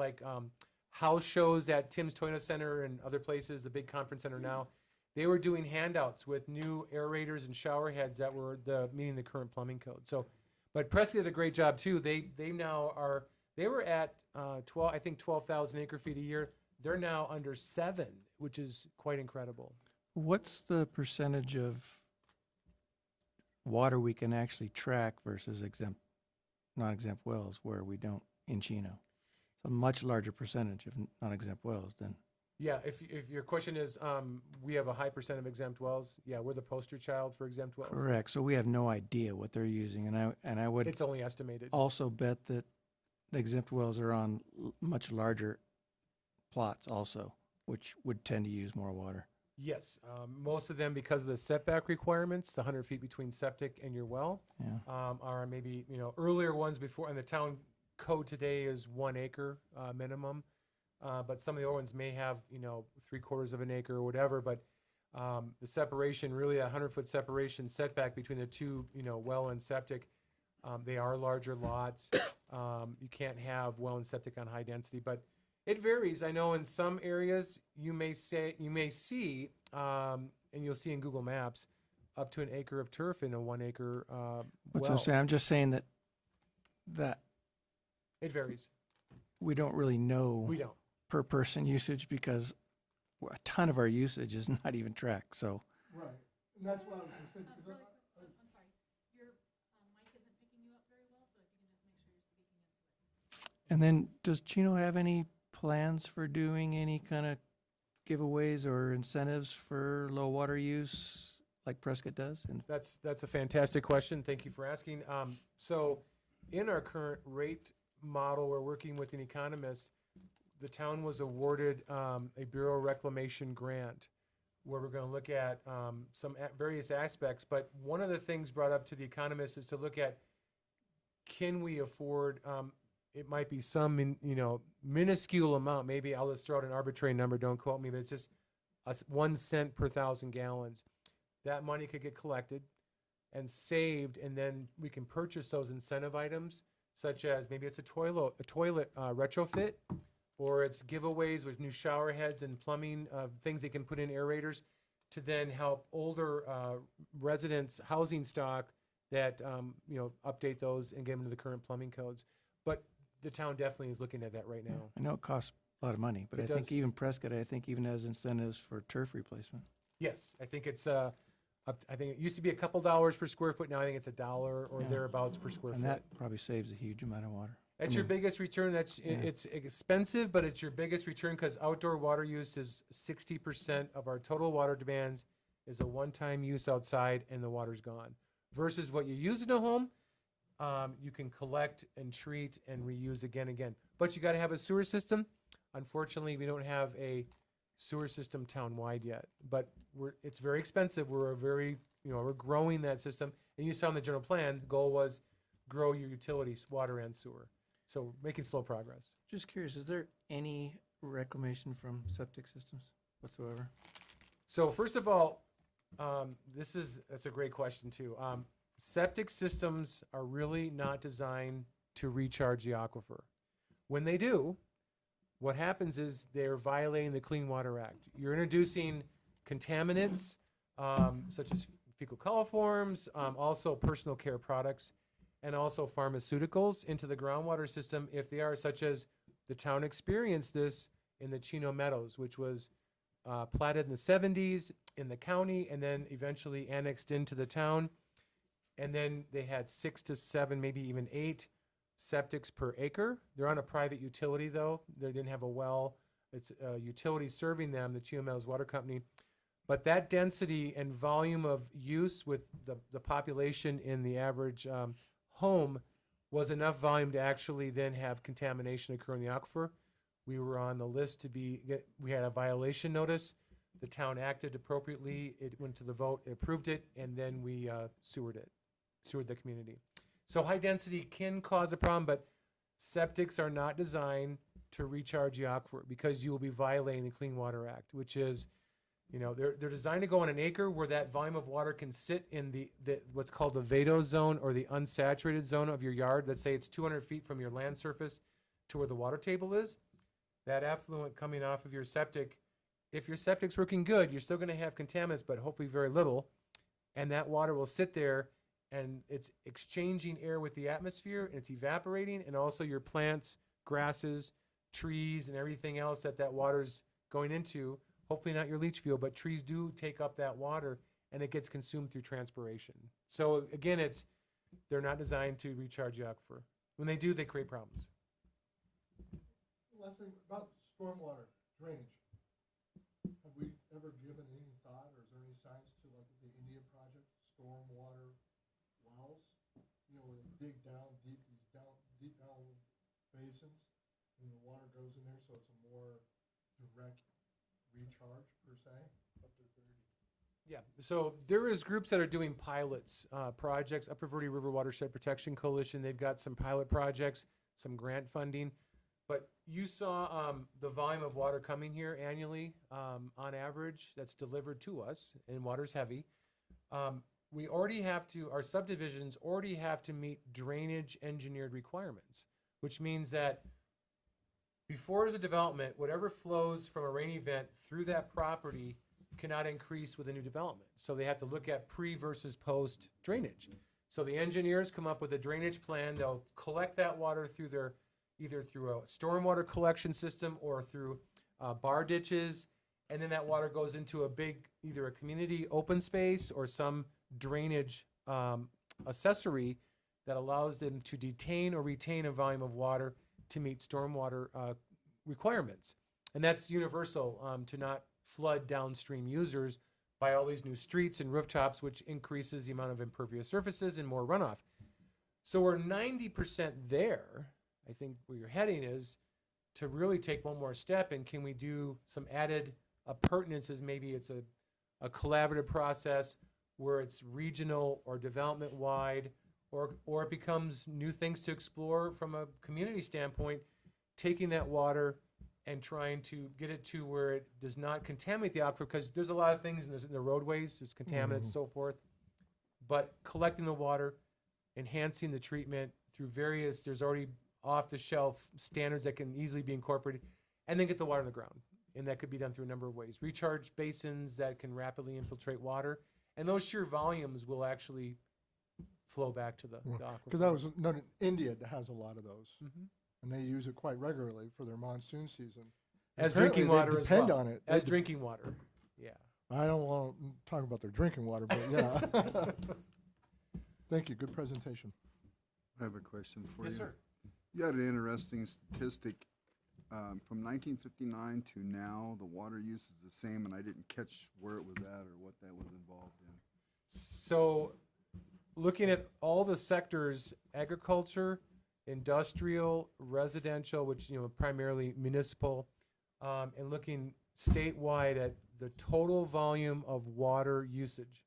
house shows at Tim's Toyota Center and other places, the big conference center now. They were doing handouts with new aerators and shower heads that were meeting the current plumbing code. So, but Prescott did a great job too. They were at 12,000 acre feet a year. They're now under 7, which is quite incredible. What's the percentage of water we can actually track versus non-exempt wells where we don't in Chino? It's a much larger percentage of non-exempt wells than. Yeah, if your question is, we have a high percent of exempt wells. Yeah, we're the poster child for exempt wells. Correct. So we have no idea what they're using, and I would It's only estimated. also bet that the exempt wells are on much larger plots also, which would tend to use more water. Yes, most of them, because of the setback requirements, the 100 feet between septic and your well, Yeah. are maybe earlier ones before. And the town code today is 1 acre minimum, but some of the other ones may have 3/4 of an acre or whatever. But the separation, really, a 100-foot separation setback between the two, well and septic, they are larger lots. You can't have well and septic on high density, but it varies. I know in some areas you may see, and you'll see in Google Maps, up to an acre of turf in a 1 acre What's well. I'm saying? I'm just saying that It varies. we don't really know We don't. per person usage because a ton of our usage is not even tracked. So Right, and that's what I was gonna say, because Really, I'm sorry, your mic isn't picking you up very well, so if you can just make sure you're speaking into it. and then does Chino have any plans for doing any kind of giveaways or incentives for low water use like Prescott does? And That's a fantastic question. Thank you for asking. So in our current rate model, we're working with an economist. The town was awarded a Bureau Reclamation grant where we're going to look at some various aspects. But one of the things brought up to the economist is to look at, can we afford, it might be some minuscule amount. Maybe I'll just throw out an arbitrary number. Don't quote me, but it's just 1 cent per 1,000 gallons. That money could get collected. and saved, and then we can purchase those incentive items, such as maybe it's a toilet retrofit, or it's giveaways with new shower heads and plumbing, things they can put in aerators to then help older residents' housing stock that, update those and get them to the current plumbing codes. But the town definitely is looking at that right now. I know it costs a lot of money, but It I think does. even Prescott, I think even has incentives for turf replacement. Yes, I think it's, I think it used to be a couple dollars per square foot. Now I think it's $1 or Yeah. thereabouts per square And foot. that probably saves a huge amount of water. That's your biggest return. Yeah. It's expensive, but it's your biggest return because outdoor water use is 60% of our total water demands is a one-time use outside and the water's gone. Versus what you use in a home, you can collect and treat and reuse again and again. But you got to have a sewer system. Unfortunately, we don't have a sewer system town-wide yet, but it's very expensive. We're growing that system. And you saw in the general plan, the goal was grow your utilities, water and sewer. So making slow progress. Just curious, is there any reclamation from septic systems whatsoever? So first of all, that's a great question too. Septic systems are really not designed to recharge the aquifer. When they do, what happens is they're violating the Clean Water Act. You're introducing contaminants such as fecal coliforms, also personal care products, and also pharmaceuticals into the groundwater system if they are, such as the town experienced this in the Chino Meadows, which was platted in the 70s in the county and then eventually annexed into the town. And then they had 6 to 7, maybe even 8 septics per acre. They're on a private utility though. They didn't have a well. It's a utility serving them, the Chino Meadows Water Company. But that density and volume of use with the population in the average home was enough volume to actually then have contamination occur in the aquifer. We were on the list we had a violation notice. The town acted appropriately. It went to the vote, it approved it, and then we sewered the community. So high density can cause a problem, but septics are not designed to recharge the aquifer because you will be violating the Clean Water Act, which is, they're designed to go on an acre where that volume of water can sit in the what's called the VADO zone or the unsaturated zone of your yard. Let's say it's 200 feet from your land surface to where the water table is. That effluent coming off of your septic, if your septic's working good, you're still going to have contaminants, but hopefully very little. And that water will sit there and it's exchanging air with the atmosphere and it's evaporating, and also your plants, grasses, trees, and everything else that water's going into. Hopefully not your leach field, but trees do take up that water and it gets consumed through transpiration. So again, they're not designed to recharge the aquifer. When they do, they create problems. Last thing about stormwater drainage. Have we ever given any thought, or is there any science to like the India project, stormwater wells? Where they dig down deep down basins, and the water goes in there, so it's a more direct recharge per se. Yeah, so there is groups that are doing pilots, projects. Upper Verde River Watershed Protection Coalition, they've got some pilot projects, some grant funding. But you saw the volume of water coming here annually, on average, that's delivered to us, and water's heavy. We already our subdivisions already have to meet drainage engineered requirements, which means that before there's a development, whatever flows from a rain event through that property cannot increase with a new development. So they have to look at pre versus post drainage. So the engineers come up with a drainage plan. They'll collect that water either through a stormwater collection system or through bar ditches. And then that water goes into either a community open space or some drainage accessory that allows them to detain or retain a volume of water to meet stormwater requirements. And that's universal, to not flood downstream users by all these new streets and rooftops, which increases the amount of impervious surfaces and more runoff. So we're 90% there. I think where you're heading is to really take one more step, and can we do some added appurtenances? Maybe it's a collaborative process where it's regional or development wide, or it becomes new things to explore from a community standpoint, taking that water and trying to get it to where it does not contaminate the aquifer, because there's a lot of things in the roadways, there's contaminants, so forth. but collecting the water, enhancing the treatment through there's already off-the-shelf standards that can easily be incorporated, and then get the water in the ground. And that could be done through a number of ways. Recharge basins that can rapidly infiltrate water, and those sheer volumes will actually flow back to the aquifer. Because I was noting India has a lot of those, Mhm. and they use it quite regularly for their monsoon season. As Apparently drinking they water as depend well. on it. As They de- drinking water, yeah. I don't want to talk about their drinking water, but yeah. Thank you. Good presentation. I have a question for you. Yes, sir. You had an interesting statistic. From 1959 to now, the water use is the same, and I didn't catch where it was at or what that was involved in. So, looking at all the sectors, agriculture, industrial, residential, which, primarily municipal, and looking statewide at the total volume of water usage.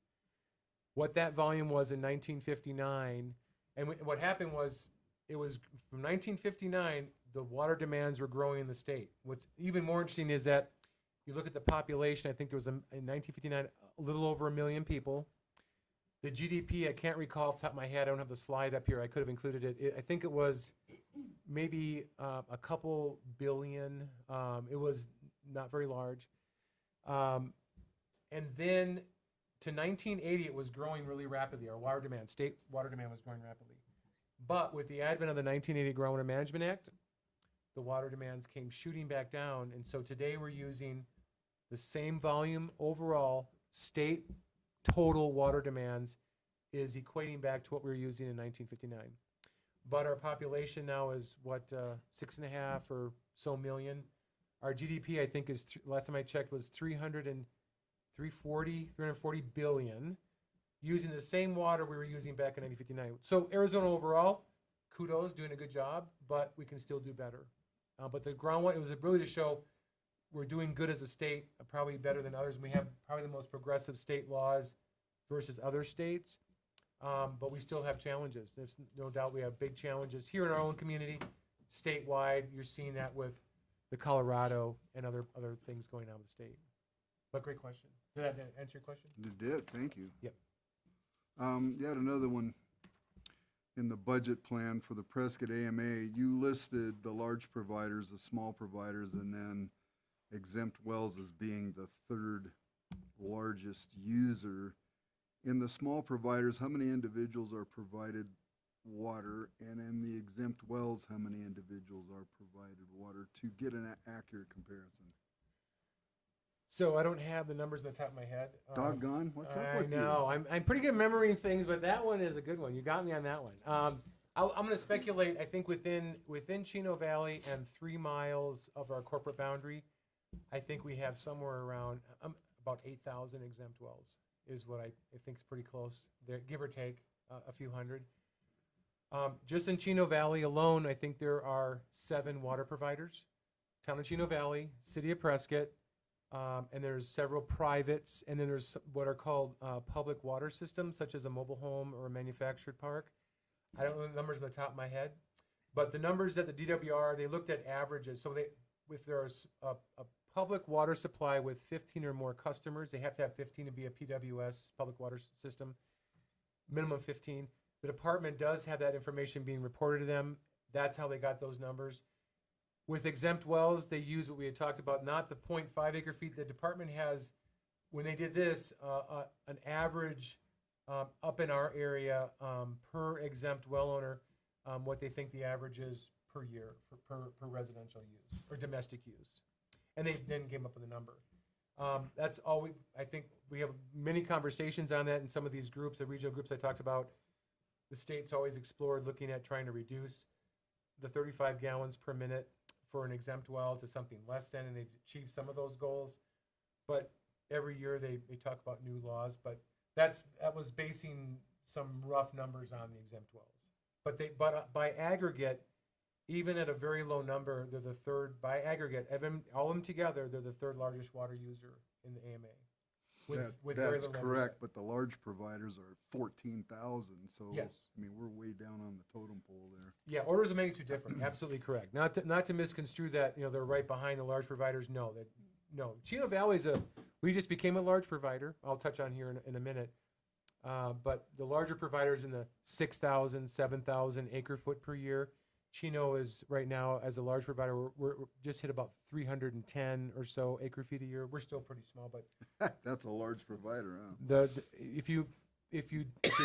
What that volume was in 1959, and what happened was, it was from 1959, the water demands were growing in the state. What's even more interesting is that you look at the population, I think there was in 1959, a little over 1 million people. The GDP, I can't recall off the top of my head, I don't have the slide up here, I could have included it. I think it was maybe a couple billion. It was not very large. And then to 1980, it was growing really rapidly. Our water demand, state water demand was growing rapidly. But with the advent of the 1980 Groundwater Management Act, the water demands came shooting back down. And so today we're using the same volume overall, state total water demands is equating back to what we were using in 1959. But our population now is what, 6.5 or so million. Our GDP, I think, is last time I checked, was 340 billion, using the same water we were using back in 1959. So Arizona overall, kudos, doing a good job, but we can still do better. But the groundwater, it was really to show we're doing good as a state, probably better than others. We have probably the most progressive state laws versus other states, but we still have challenges. There's no doubt we have big challenges here in our own community, statewide. You're seeing that with the Colorado and other things going on with the state. But great question. Did that answer your question? It did, thank you. Yep. You had another one in the budget plan for the Prescott AMA. You listed the large providers, the small providers, and then exempt wells as being the third largest user. In the small providers, how many individuals are provided water? And in the exempt wells, how many individuals are provided water, to get an accurate comparison? So I don't have the numbers on the top of my head. Doggone, what's up with I know. I'm pretty good at remembering things, but that one is a good one. You got me on that one. I'm going to speculate. I think within Chino Valley and 3 miles of our corporate boundary, I think we have somewhere around about 8,000 exempt wells is what I think is pretty close there, give or take a few hundred. Just in Chino Valley alone, I think there are 7 water providers. Town of Chino Valley, City of Prescott, and there's several privates, and then there's what are called public water systems, such as a mobile home or a manufactured park. I don't know the numbers on the top of my head, but the numbers at the DWR, they looked at averages. So if there's a public water supply with 15 or more customers, they have to have 15 to be a PWS, public water system, minimum 15. The department does have that information being reported to them. That's how they got those numbers. With exempt wells, they use what we had talked about, not the 0.5 acre feet. The department has, when they did this, an average up in our area per exempt well owner, what they think the average is per year per residential use or domestic use. And they then came up with a number. That's all I think we have many conversations on that in some of these groups, the regional groups I talked about. The state's always explored looking at trying to reduce the 35 gallons per minute for an exempt well to something less than, and they've achieved some of those goals. But every year they talk about new laws, but that was basing some rough numbers on the exempt wells. But by aggregate, even at a very low number, they're the third, by aggregate, all of them together, they're the third largest water user in the AMA. With very That's little correct, oversight. but the large providers are 14,000, so, Yes. I mean, we're way down on the totem pole there. Yeah, orders of magnitude different. Absolutely correct. Not to misconstrue that they're right behind the large providers. No, Chino Valley we just became a large provider. I'll touch on here in a minute. But the larger providers in the 6,000, 7,000 acre foot per year. Chino is right now, as a large provider, we're just hit about 310 or so acre feet a year. We're still pretty small, but That's a large provider, huh? if your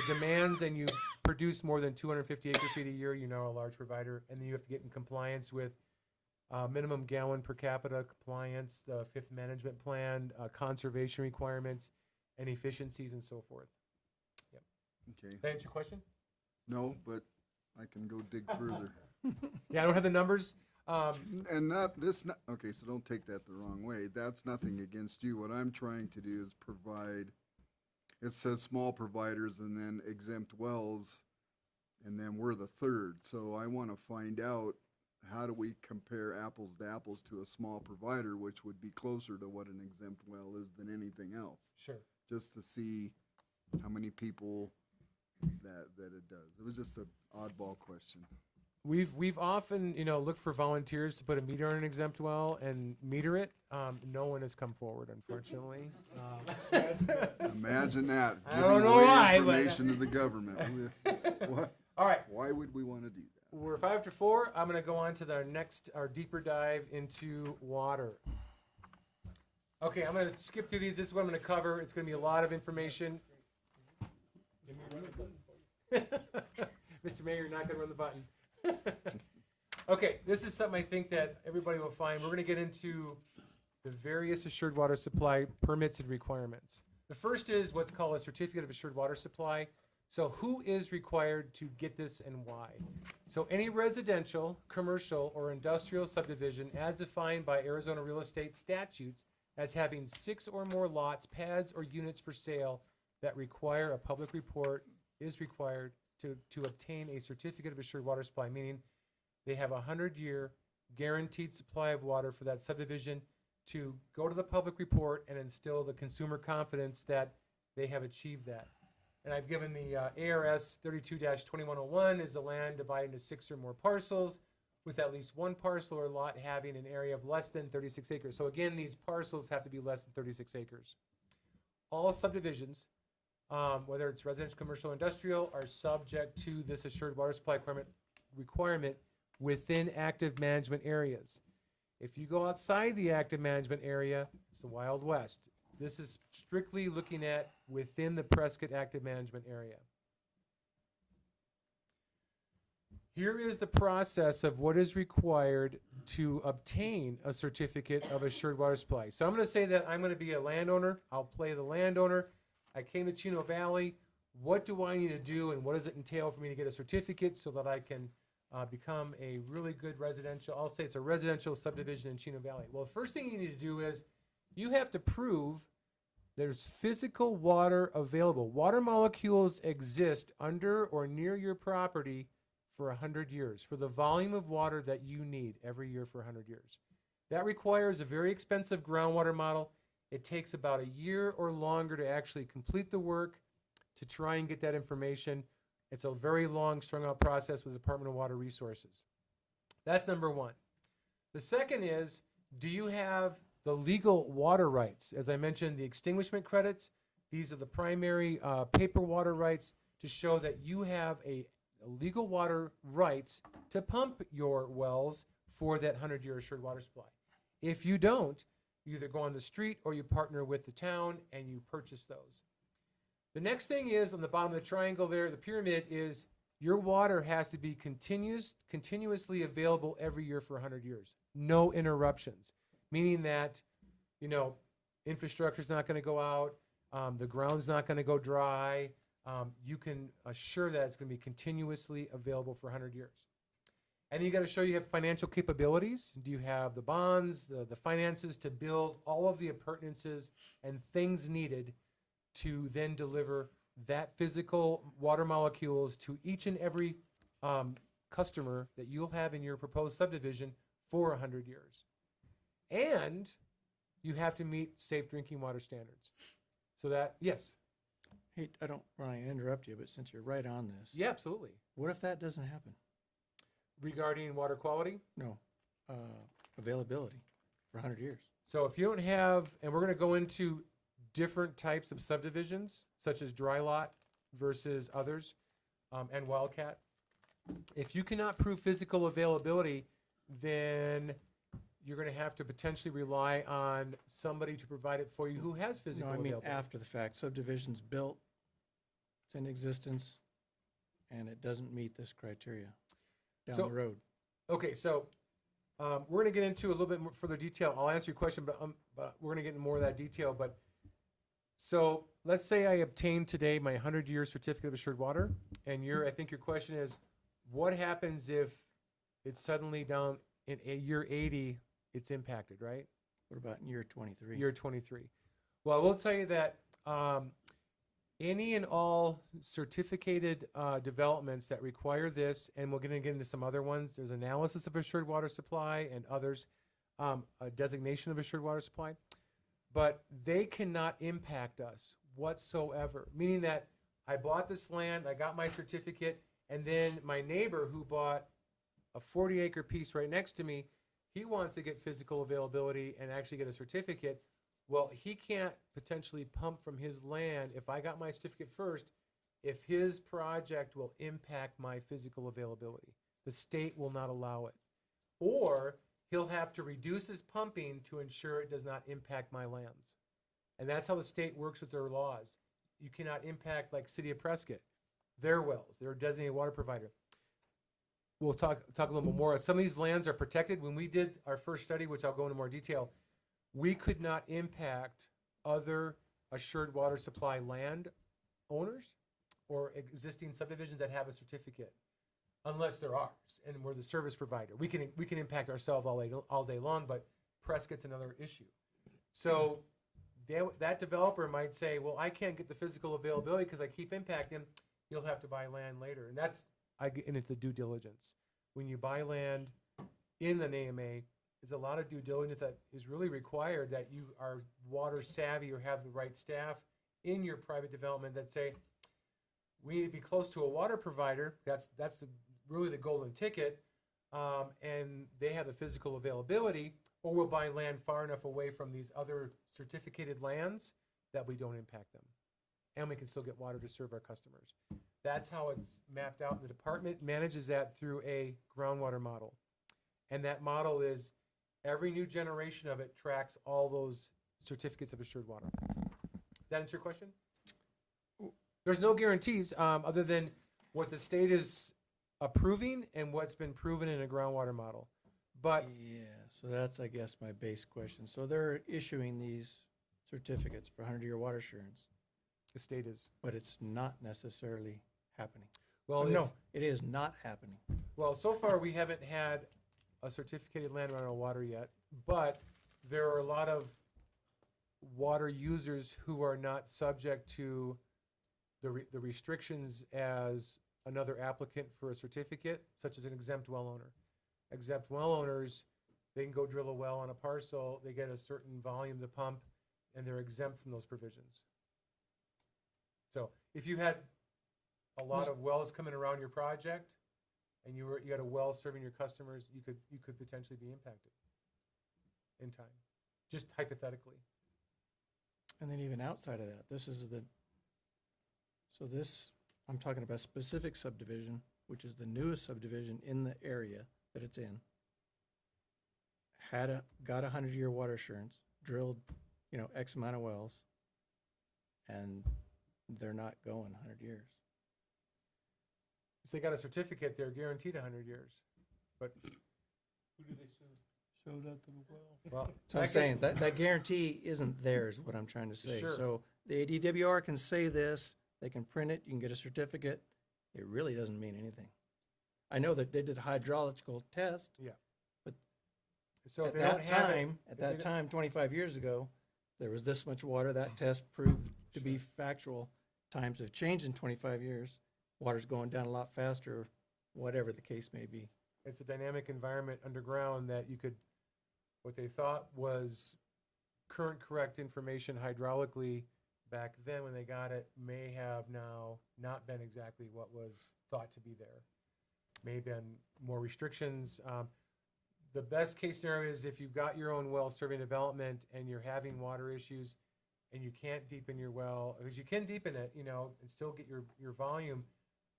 demands and you produce more than 250 acre feet a year, you know a large provider, and then you have to get in compliance with minimum gallon per capita compliance, the fifth management plan, conservation requirements, and efficiencies and so forth. Okay. That answer your question? No, but I can go dig further. Yeah, I don't have the numbers. And not this, okay, so don't take that the wrong way. That's nothing against you. What I'm trying to do is provide, it says small providers and then exempt wells, and then we're the third. So I want to find out, how do we compare apples to apples to a small provider, which would be closer to what an exempt well is than anything else? Sure. Just to see how many people that it does. It was just an oddball question. We've often, looked for volunteers to put a meter on an exempt well and meter it. No one has come forward, unfortunately. Imagine that. I don't know giving away why, but- information to the government. What? All right, Why would we want to do that? we're 5 to 4. I'm going to go on to our deeper dive into water. Okay, I'm going to skip through these. This is what I'm going to cover. It's going to be a lot of information. Mr. Mayor, you're not going to run the button. Okay, this is something I think that everybody will find. We're going to get into the various assured water supply permits and requirements. The first is what's called a certificate of assured water supply. So who is required to get this and why? So any residential, commercial, or industrial subdivision as defined by Arizona real estate statutes as having 6 or more lots, pads, or units for sale that require a public report is required to obtain a certificate of assured water supply, meaning they have a 100-year guaranteed supply of water for that subdivision to go to the public report and instill the consumer confidence that they have achieved that. And I've given the ARS 32-2101 is the land divided into 6 or more parcels with at least one parcel or lot having an area of less than 36 acres. So again, these parcels have to be less than 36 acres. All subdivisions, whether it's residential, commercial, industrial, are subject to this assured water supply requirement within active management areas. If you go outside the active management area, it's the Wild West. This is strictly looking at within the Prescott active management area. Here is the process of what is required to obtain a certificate of assured water supply. So I'm going to say that I'm going to be a landowner. I'll play the landowner. I came to Chino Valley. What do I need to do, and what does it entail for me to get a certificate so that I can become a really good residential, I'll say it's a residential subdivision in Chino Valley? Well, the first thing you need to do is you have to prove there's physical water available. Water molecules exist under or near your property for 100 years, for the volume of water that you need every year for 100 years. That requires a very expensive groundwater model. It takes about a year or longer to actually complete the work to try and get that information. It's a very long, strung-out process with the Department of Water Resources. That's number one. The second is, do you have the legal water rights? As I mentioned, the extinguishment credits, these are the primary paper water rights to show that you have a legal water rights to pump your wells for that 100-year assured water supply. If you don't, you either go on the street or you partner with the town and you purchase those. The next thing is on the bottom of the triangle there, the pyramid, is your water has to be continuously available every year for 100 years. No interruptions, meaning that, infrastructure's not going to go out, the ground's not going to go dry. You can assure that it's going to be continuously available for 100 years. And you got to show you have financial capabilities. Do you have the bonds, the finances to build all of the appurtenances and things needed to then deliver that physical water molecules to each and every customer that you'll have in your proposed subdivision for 100 years. And you have to meet safe drinking water standards. So that, yes. Hey, I don't want to interrupt you, but since you're right on this, Yeah, absolutely. what if that doesn't happen? Regarding water quality. No, availability for 100 years. So if you don't have, and we're going to go into different types of subdivisions, such as dry lot, versus others, and Wildcat. If you cannot prove physical availability, then you're going to have to potentially rely on somebody to provide it for you who has No, physical I mean availability. after the fact, subdivision's built, it's in existence, and it doesn't meet this criteria down So- the road. Okay, so we're going to get into a little bit more further detail. I'll answer your question, but we're going to get into more of that detail. But so let's say I obtained today my 100-year certificate of assured water, and I think your question is, what happens if it's suddenly down in year 80, it's impacted, right? What about in year 23? Year 23. Well, I will tell you that any and all certificated developments that require this, and we're going to get into some other ones. There's analysis of assured water supply and others, a designation of assured water supply, but they cannot impact us whatsoever. Meaning that I bought this land, I got my certificate, and then my neighbor who bought a 40-acre piece right next to me, he wants to get physical availability and actually get a certificate. Well, he can't potentially pump from his land if I got my certificate first, if his project will impact my physical availability. The state will not allow it. Or he'll have to reduce his pumping to ensure it does not impact my lands. And that's how the state works with their laws. You cannot impact, like City of Prescott, their wells. They're a designated water provider. We'll talk a little bit more. Some of these lands are protected. When we did our first study, which I'll go into more detail, we could not impact other assured water supply land owners or existing subdivisions that have a certificate, unless they're ours and we're the service provider. We can impact ourselves all day long, but Prescott's another issue. So that developer might say, well, I can't get the physical availability because I keep impacting him. You'll have to buy land later. And that's, I get into the due diligence. When you buy land in an AMA, there's a lot of due diligence that is really required, that you are water savvy or have the right staff in your private development that say, we need to be close to a water provider. That's really the golden ticket. And they have the physical availability, or we'll buy land far enough away from these other certificated lands that we don't impact them. And we can still get water to serve our customers. That's how it's mapped out. The department manages that through a groundwater model. And that model is every new generation of it tracks all those certificates of assured water. That answer your question? There's no guarantees other than what the state is approving and what's been proven in a groundwater model. But Yeah, so that's, I guess, my base question. So they're issuing these certificates for 100-year water assurance, the state is. but it's not necessarily happening. Well, No, it is not happening. Well, so far we haven't had a certificated land run on water yet, but there are a lot of water users who are not subject to the restrictions as another applicant for a certificate, such as an exempt well owner. Exempt well owners, they can go drill a well on a parcel, they get a certain volume to pump, and they're exempt from those provisions. So if you had a lot of wells coming around your project, and you had a well serving your customers, you could potentially be impacted in time, just hypothetically. And then even outside of that, I'm talking about specific subdivision, which is the newest subdivision in the area that it's in. Got 100-year water assurance, drilled, X amount of wells, and they're not going 100 years. If they got a certificate, they're guaranteed 100 years. But who do they sue? Showed up to the well. Well, So I'm that saying gets- that guarantee isn't theirs, what I'm trying to say. Sure. So the ADWR can say this, they can print it, you can get a certificate. It really doesn't mean anything. I know that they did a hydraulical test. So if At they don't that have it, time, if they don't- 25 years ago, there was this much water. That test proved to be factual. Times have changed in 25 years. Water's going down a lot faster, whatever the case may be. it's a dynamic environment underground that what they thought was current correct information hydraulically back then when they got it may have now not been exactly what was thought to be there. May have been more restrictions. The best case scenario is if you've got your own well serving development and you're having water issues, and you can't deepen your well, because you can deepen it, you know, and still get your volume.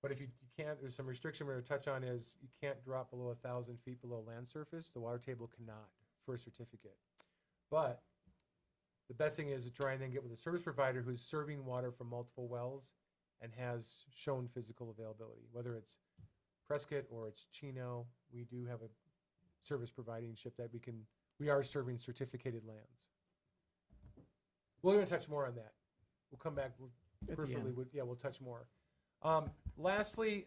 But if you can't, there's some restriction we're going to touch on is you can't drop below 1,000 feet below land surface. The water table cannot for a certificate. But the best thing is to try and then get with a service provider who's serving water from multiple wells and has shown physical availability. Whether it's Prescott or it's Chino, we do have a service providing ship that we are serving certificated lands. We're going to touch more on that. We'll come back At the peripherally. end. We'll touch more. Lastly,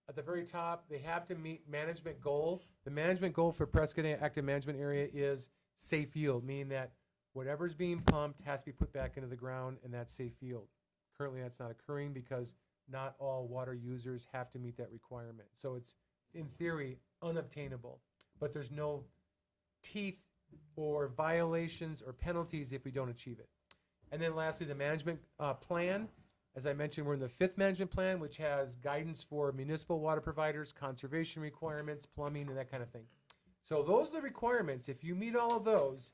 at the very top, they have to meet management goal. The management goal for Prescott Active Management Area is safe yield, meaning that whatever's being pumped has to be put back into the ground, and that's safe yield. Currently, that's not occurring because not all water users have to meet that requirement. So it's, in theory, unobtainable. But there's no teeth or violations or penalties if we don't achieve it. And then lastly, the management plan. As I mentioned, we're in the 5th management plan, which has guidance for municipal water providers, conservation requirements, plumbing, and that kind of thing. So those are the requirements. If you meet all of those,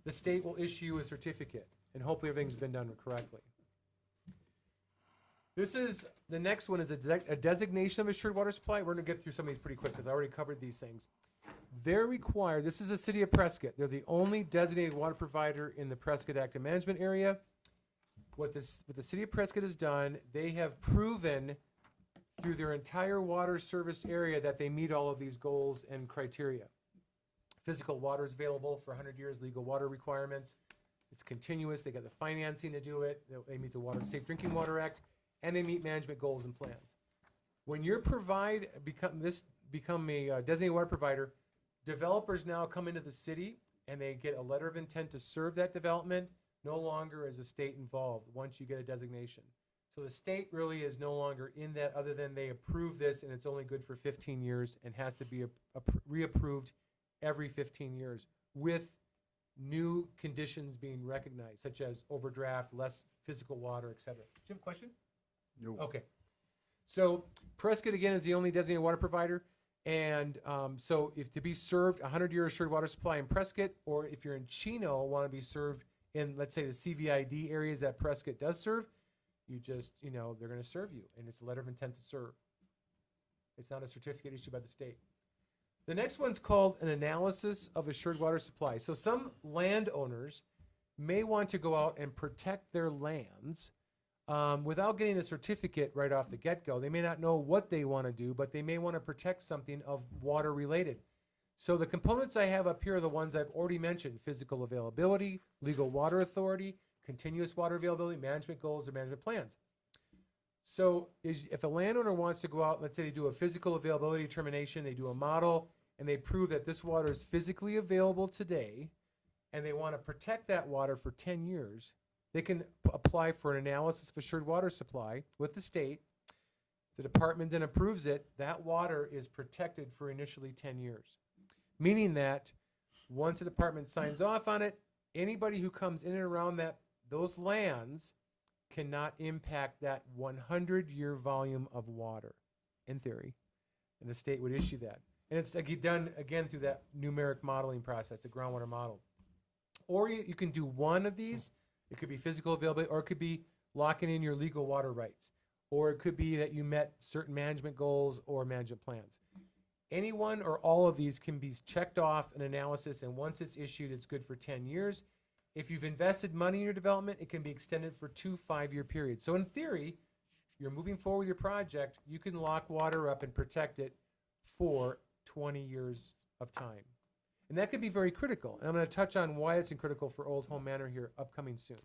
the state will issue a certificate, and hopefully everything's been done correctly. The next one is a designation of assured water supply. We're going to get through some of these pretty quick because I already covered these things. They're required, this is the city of Prescott. They're the only designated water provider in the Prescott Active Management Area. What the city of Prescott has done, they have proven through their entire water service area that they meet all of these goals and criteria. Physical water is available for 100 years, legal water requirements. It's continuous. They got the financing to do it. They meet the Safe Drinking Water Act, and they meet management goals and plans. When you're become a designated water provider, developers now come into the city and they get a letter of intent to serve that development. No longer is the state involved once you get a designation. So the state really is no longer in that, other than they approve this and it's only good for 15 years and has to be reapproved every 15 years with new conditions being recognized, such as overdraft, less physical water, et cetera. Do you have a question? No. Okay. So Prescott, again, is the only designated water provider. And so if to be served 100-year assured water supply in Prescott, or if you're in Chino, want to be served in, let's say, the CVID areas that Prescott does serve, you just, they're going to serve you. And it's a letter of intent to serve. It's not a certificate issued by the state. The next one's called an analysis of assured water supply. So some landowners may want to go out and protect their lands without getting a certificate right off the get-go. They may not know what they want to do, but they may want to protect something of water related. So the components I have up here are the ones I've already mentioned: physical availability, legal water authority, continuous water availability, management goals, or management plans. So if a landowner wants to go out, let's say they do a physical availability determination, they do a model, and they prove that this water is physically available today, and they want to protect that water for 10 years, they can apply for an analysis of assured water supply with the state. The department then approves it. That water is protected for initially 10 years, meaning that once the department signs off on it, anybody who comes in and around those lands cannot impact that 100-year volume of water, in theory, and the state would issue that. And it's done, again, through that numeric modeling process, the groundwater model. Or you can do one of these. It could be physical availability, or it could be locking in your legal water rights, or it could be that you met certain management goals or management plans. Any one or all of these can be checked off an analysis, and once it's issued, it's good for 10 years. If you've invested money in your development, it can be extended for 2 5-year periods. So in theory, you're moving forward with your project, you can lock water up and protect it for 20 years of time. And that could be very critical. And I'm going to touch on why it's critical for Old Home Manor here upcoming soon.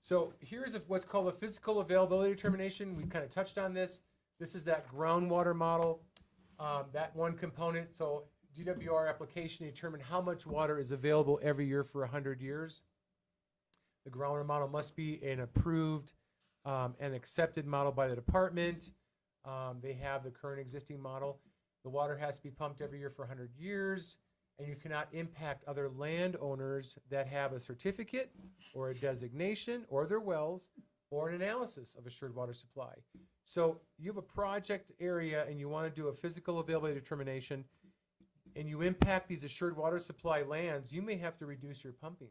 So here's what's called a physical availability determination. We kind of touched on this. This is that groundwater model, that one component. So DWR application to determine how much water is available every year for 100 years. The groundwater model must be an approved and accepted model by the department. They have the current existing model. The water has to be pumped every year for 100 years, and you cannot impact other landowners that have a certificate or a designation or their wells or an analysis of assured water supply. So you have a project area and you want to do a physical availability determination, and you impact these assured water supply lands, you may have to reduce your pumping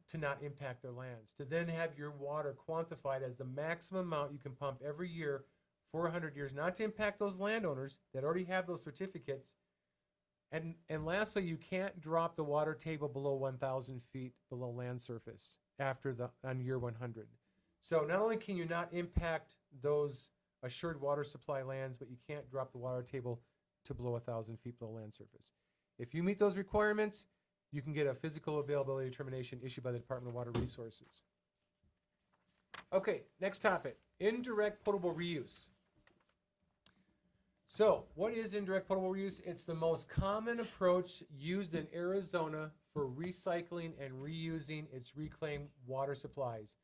to not impact their lands, to then have your water quantified as the maximum amount you can pump every year for 100 years, not to impact those landowners that already have those certificates. And lastly, you can't drop the water table below 1,000 feet below land surface on year 100. So not only can you not impact those assured water supply lands, but you can't drop the water table to below 1,000 feet below land surface. If you meet those requirements, you can get a physical availability determination issued by the Department of Water Resources. Okay, next topic, indirect potable reuse. So, what is indirect potable reuse? It's the most common approach used in Arizona for recycling and reusing its reclaimed water supplies.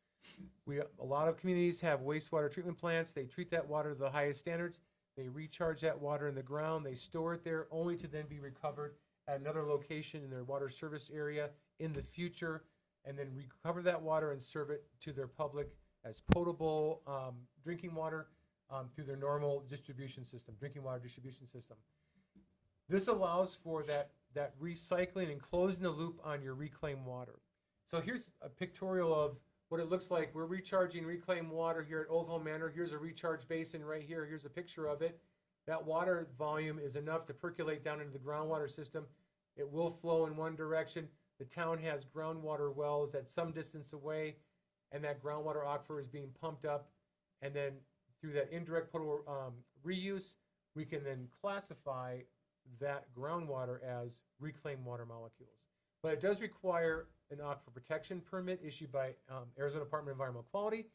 A lot of communities have wastewater treatment plants. They treat that water to the highest standards. They recharge that water in the ground. They store it there only to then be recovered at another location in their water service area in the future, and then recover that water and serve it to their public as potable drinking water through their normal distribution system, drinking water distribution system. This allows for that recycling and closing the loop on your reclaimed water. So here's a pictorial of what it looks like. We're recharging reclaimed water here at Old Home Manor. Here's a recharge basin right here. Here's a picture of it. That water volume is enough to percolate down into the groundwater system. It will flow in one direction. The town has groundwater wells at some distance away, and that groundwater aquifer is being pumped up. And then through that indirect potable reuse, we can then classify that groundwater as reclaimed water molecules. But it does require an aquifer protection permit issued by Arizona Department of Environmental Quality.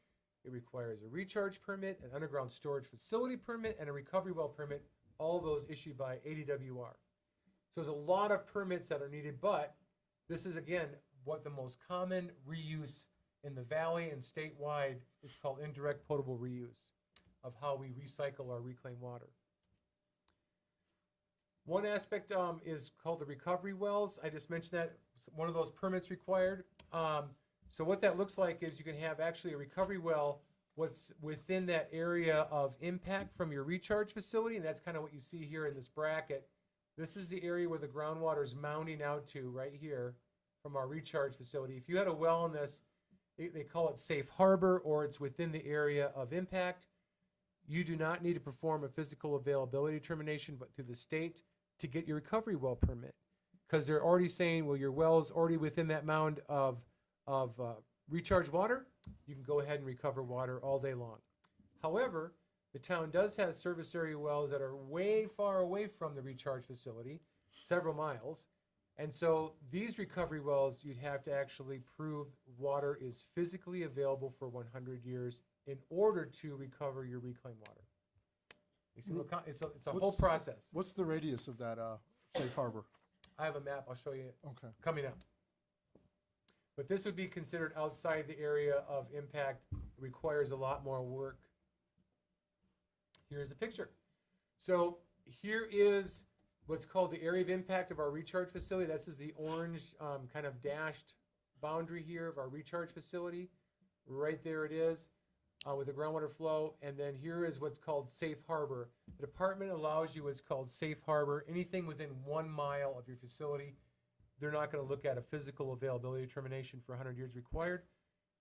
It requires a recharge permit, an underground storage facility permit, and a recovery well permit, all those issued by ADWR. So there's a lot of permits that are needed, but this is, again, what the most common reuse in the valley and statewide. It's called indirect potable reuse of how we recycle our reclaimed water. One aspect is called the recovery wells. I just mentioned that one of those permits required. So what that looks like is you can have actually a recovery well what's within that area of impact from your recharge facility, and that's kind of what you see here in this bracket. This is the area where the groundwater is mounting out to right here from our recharge facility. If you had a well in this, they call it safe harbor, or it's within the area of impact. You do not need to perform a physical availability determination, but through the state to get your recovery well permit, because they're already saying, well, your well is already within that mound of recharge water. You can go ahead and recover water all day long. However, the town does have service area wells that are way far away from the recharge facility, several miles. And so these recovery wells, you'd have to actually prove water is physically available for 100 years in order to recover your reclaimed water. You see, it's a whole process. What's the radius of that safe harbor? I have a map. I'll show you it Okay. coming up. But this would be considered outside the area of impact. It requires a lot more work. Here's the picture. So here is what's called the area of impact of our recharge facility. This is the orange kind of dashed boundary here of our recharge facility. Right there it is with the groundwater flow. And then here is what's called safe harbor. The department allows you what's called safe harbor. Anything within 1 mile of your facility, they're not going to look at a physical availability determination for 100 years required.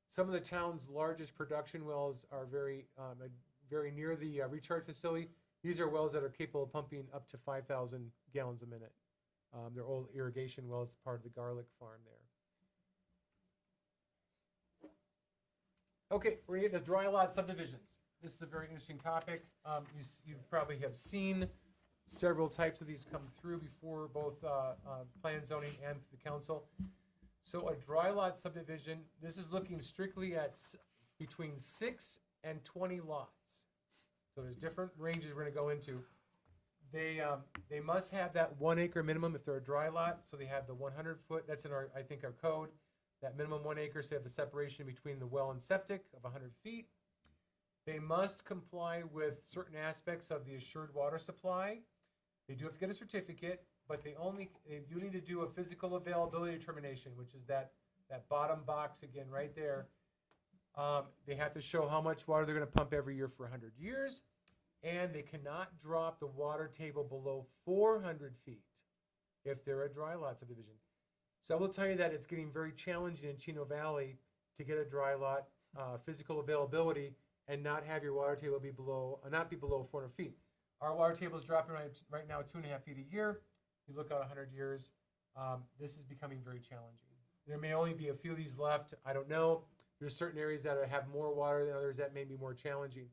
Some of the town's largest production wells are very near the recharge facility. These are wells that are capable of pumping up to 5,000 gallons a minute. They're old irrigation wells, part of the garlic farm there. Okay, we're going to get to dry lot subdivisions. This is a very interesting topic. You probably have seen several types of these come through before both plan zoning and the council. So a dry lot subdivision, this is looking strictly at between 6 and 20 lots. So there's different ranges we're going to go into. They must have that 1 acre minimum if they're a dry lot. So they have the 100 foot. That's in our code. That minimum 1 acre. So they have the separation between the well and septic of 100 feet. They must comply with certain aspects of the assured water supply. They do have to get a certificate, but they do need to do a physical availability determination, which is that bottom box again right there. They have to show how much water they're going to pump every year for 100 years, and they cannot drop the water table below 400 feet if they're a dry lot subdivision. So I will tell you that it's getting very challenging in Chino Valley to get a dry lot physical availability and not have your water table be below, not be below 400 feet. Our water table is dropping right now 2.5 feet a year. You look out 100 years, this is becoming very challenging. There may only be a few of these left. I don't know. There's certain areas that have more water than others that may be more challenging.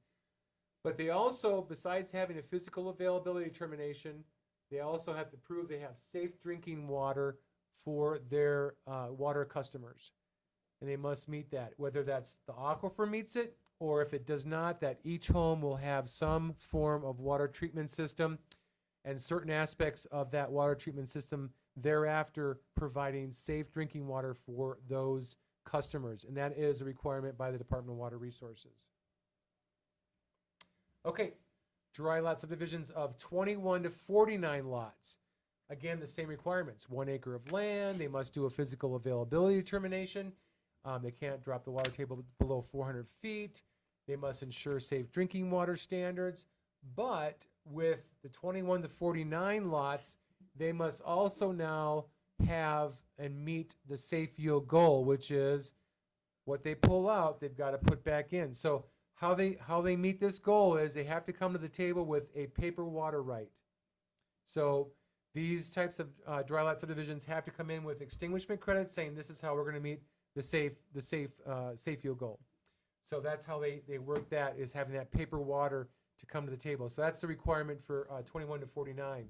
But they also, besides having a physical availability determination, they also have to prove they have safe drinking water for their water customers. And they must meet that, whether that's the aquifer meets it, or if it does not, that each home will have some form of water treatment system and certain aspects of that water treatment system thereafter providing safe drinking water for those customers. And that is a requirement by the Department of Water Resources. Okay, dry lot subdivisions of 21 to 49 lots. Again, the same requirements. 1 acre of land, they must do a physical availability determination. They can't drop the water table below 400 feet. They must ensure safe drinking water standards. But with the 21 to 49 lots, they must also now have and meet the safe yield goal, which is what they pull out, they've got to put back in. So how they meet this goal is they have to come to the table with a paper water right. So these types of dry lot subdivisions have to come in with extinguishment credits saying this is how we're going to meet the safe yield goal. So that's how they work that, is having that paper water to come to the table. So that's the requirement for 21 to 49.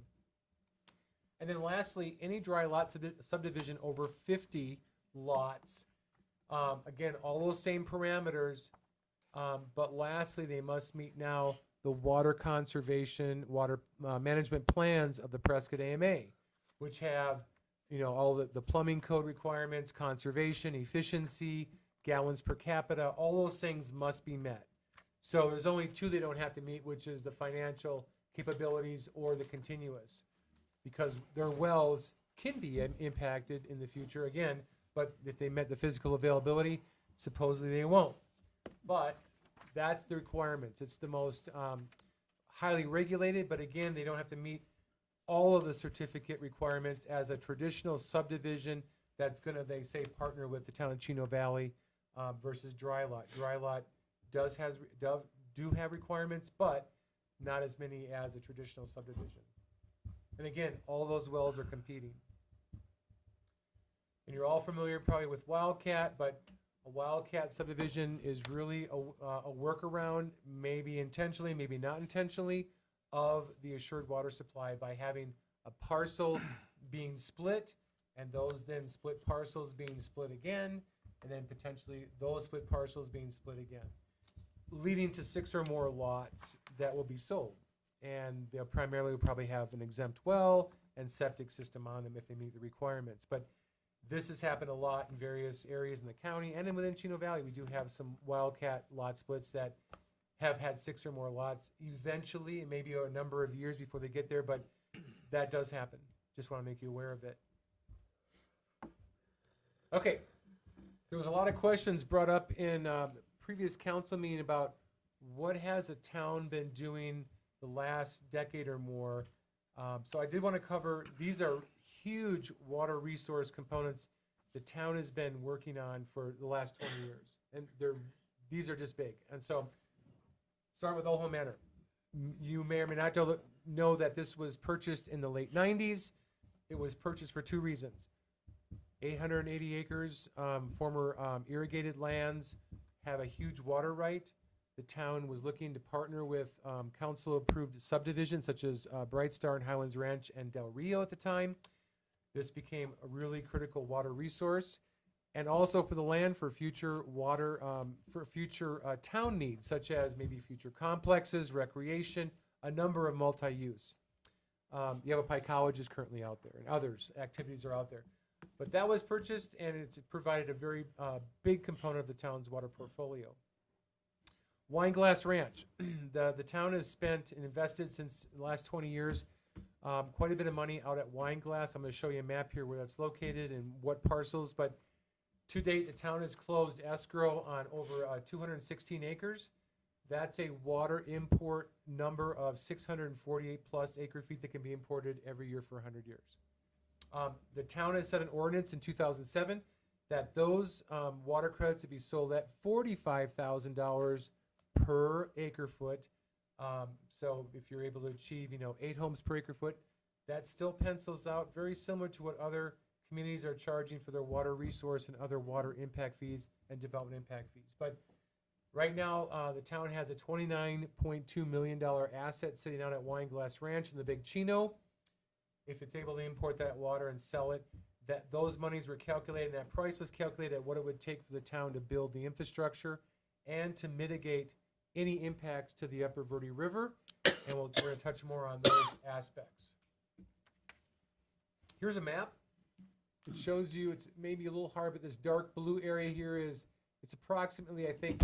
And then lastly, any dry lot subdivision over 50 lots, again, all those same parameters, but lastly, they must meet now the water conservation, water management plans of the Prescott AMA, which have, all the plumbing code requirements, conservation, efficiency, gallons per capita, all those things must be met. So there's only two they don't have to meet, which is the financial capabilities or the continuous, because their wells can be impacted in the future again, but if they met the physical availability, supposedly they won't. But that's the requirements. It's the most highly regulated, but again, they don't have to meet all of the certificate requirements as a traditional subdivision that's going to, they say, partner with the town of Chino Valley versus dry lot. Dry lot do have requirements, but not as many as a traditional subdivision. And again, all those wells are competing. And you're all familiar probably with Wildcat, but a Wildcat subdivision is really a workaround, maybe intentionally, maybe not intentionally, of the assured water supply by having a parcel being split, and those then split parcels being split again, and then potentially those split parcels being split again, leading to 6 or more lots that will be sold. And they'll primarily probably have an exempt well and septic system on them if they meet the requirements. But this has happened a lot in various areas in the county, and then within Chino Valley, we do have some Wildcat lot splits that have had 6 or more lots. Eventually, it may be a number of years before they get there, but that does happen. Just want to make you aware of it. Okay, there was a lot of questions brought up in previous council meeting about what has a town been doing the last decade or more. So I did want to cover, these are huge water resource components the town has been working on for the last 20 years. And these are just big. And so, start with Old Home Manor. You may or may not know that this was purchased in the late 90s. It was purchased for 2 reasons. 880 acres, former irrigated lands, have a huge water right. The town was looking to partner with council-approved subdivisions such as Bright Star and Highlands Ranch and Del Rio at the time. This became a really critical water resource, and also for the land for future water, for future town needs, such as maybe future complexes, recreation, a number of multi-use. Yavapai College is currently out there, and others activities are out there. But that was purchased, and it's provided a very big component of the town's water portfolio. Wineglass Ranch. The town has spent and invested since the last 20 years quite a bit of money out at Wineglass. I'm going to show you a map here where that's located and what parcels. But to date, the town has closed escrow on over 216 acres. That's a water import number of 648 plus acre feet that can be imported every year for 100 years. The town has set an ordinance in 2007 that those water credits would be sold at $45,000 per acre foot. So if you're able to achieve, 8 homes per acre foot, that still pencils out very similar to what other communities are charging for their water resource and other water impact fees and development impact fees. But right now, the town has a $29.2 million asset sitting out at Wine Glass Ranch in the Big Chino. If it's able to import that water and sell it, those monies were calculated, and that price was calculated at what it would take for the town to build the infrastructure and to mitigate any impacts to the Upper Verde River. And we're going to touch more on those aspects. Here's a map. It shows you, it's maybe a little hard, but this dark blue area here it's approximately, I think,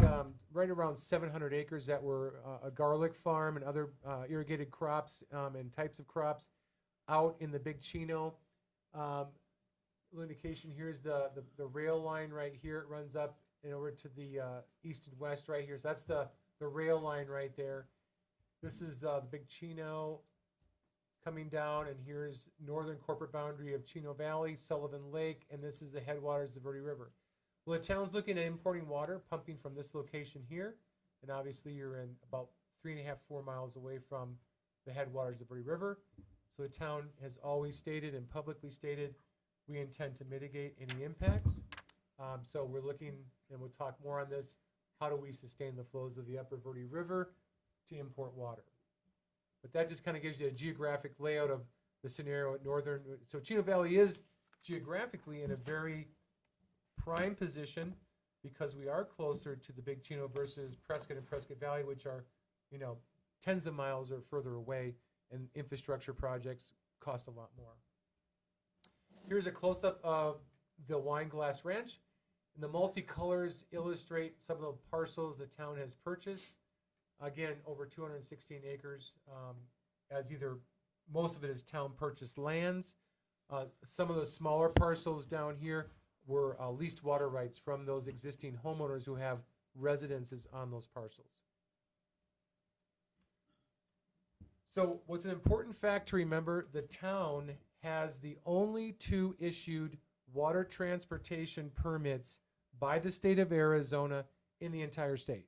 right around 700 acres that were a garlic farm and other irrigated crops and types of crops out in the Big Chino. Little indication, here's the rail line right here. It runs up and over to the east and west right here. So that's the rail line right there. This is the Big Chino coming down, and here's northern corporate boundary of Chino Valley, Sullivan Lake, and this is the headwaters of the Verde River. Well, the town's looking at importing water, pumping from this location here, and obviously you're in about 3.5, 4 miles away from the headwaters of the Verde River. So the town has always stated and publicly stated we intend to mitigate any impacts. So we're looking, and we'll talk more on this, how do we sustain the flows of the Upper Verde River to import water? But that just kind of gives you a geographic layout of the scenario at northern. So Chino Valley is geographically in a very prime position because we are closer to the Big Chino versus Prescott and Prescott Valley, which are, tens of miles or further away, and infrastructure projects cost a lot more. Here's a close-up of the Wine Glass Ranch. And the multicolors illustrate some of the parcels the town has purchased. Again, over 216 acres, as either most of it is town purchased lands. Some of the smaller parcels down here were leased water rights from those existing homeowners who have residences on those parcels. So what's an important fact to remember, the town has the only 2 issued water transportation permits by the state of Arizona in the entire state.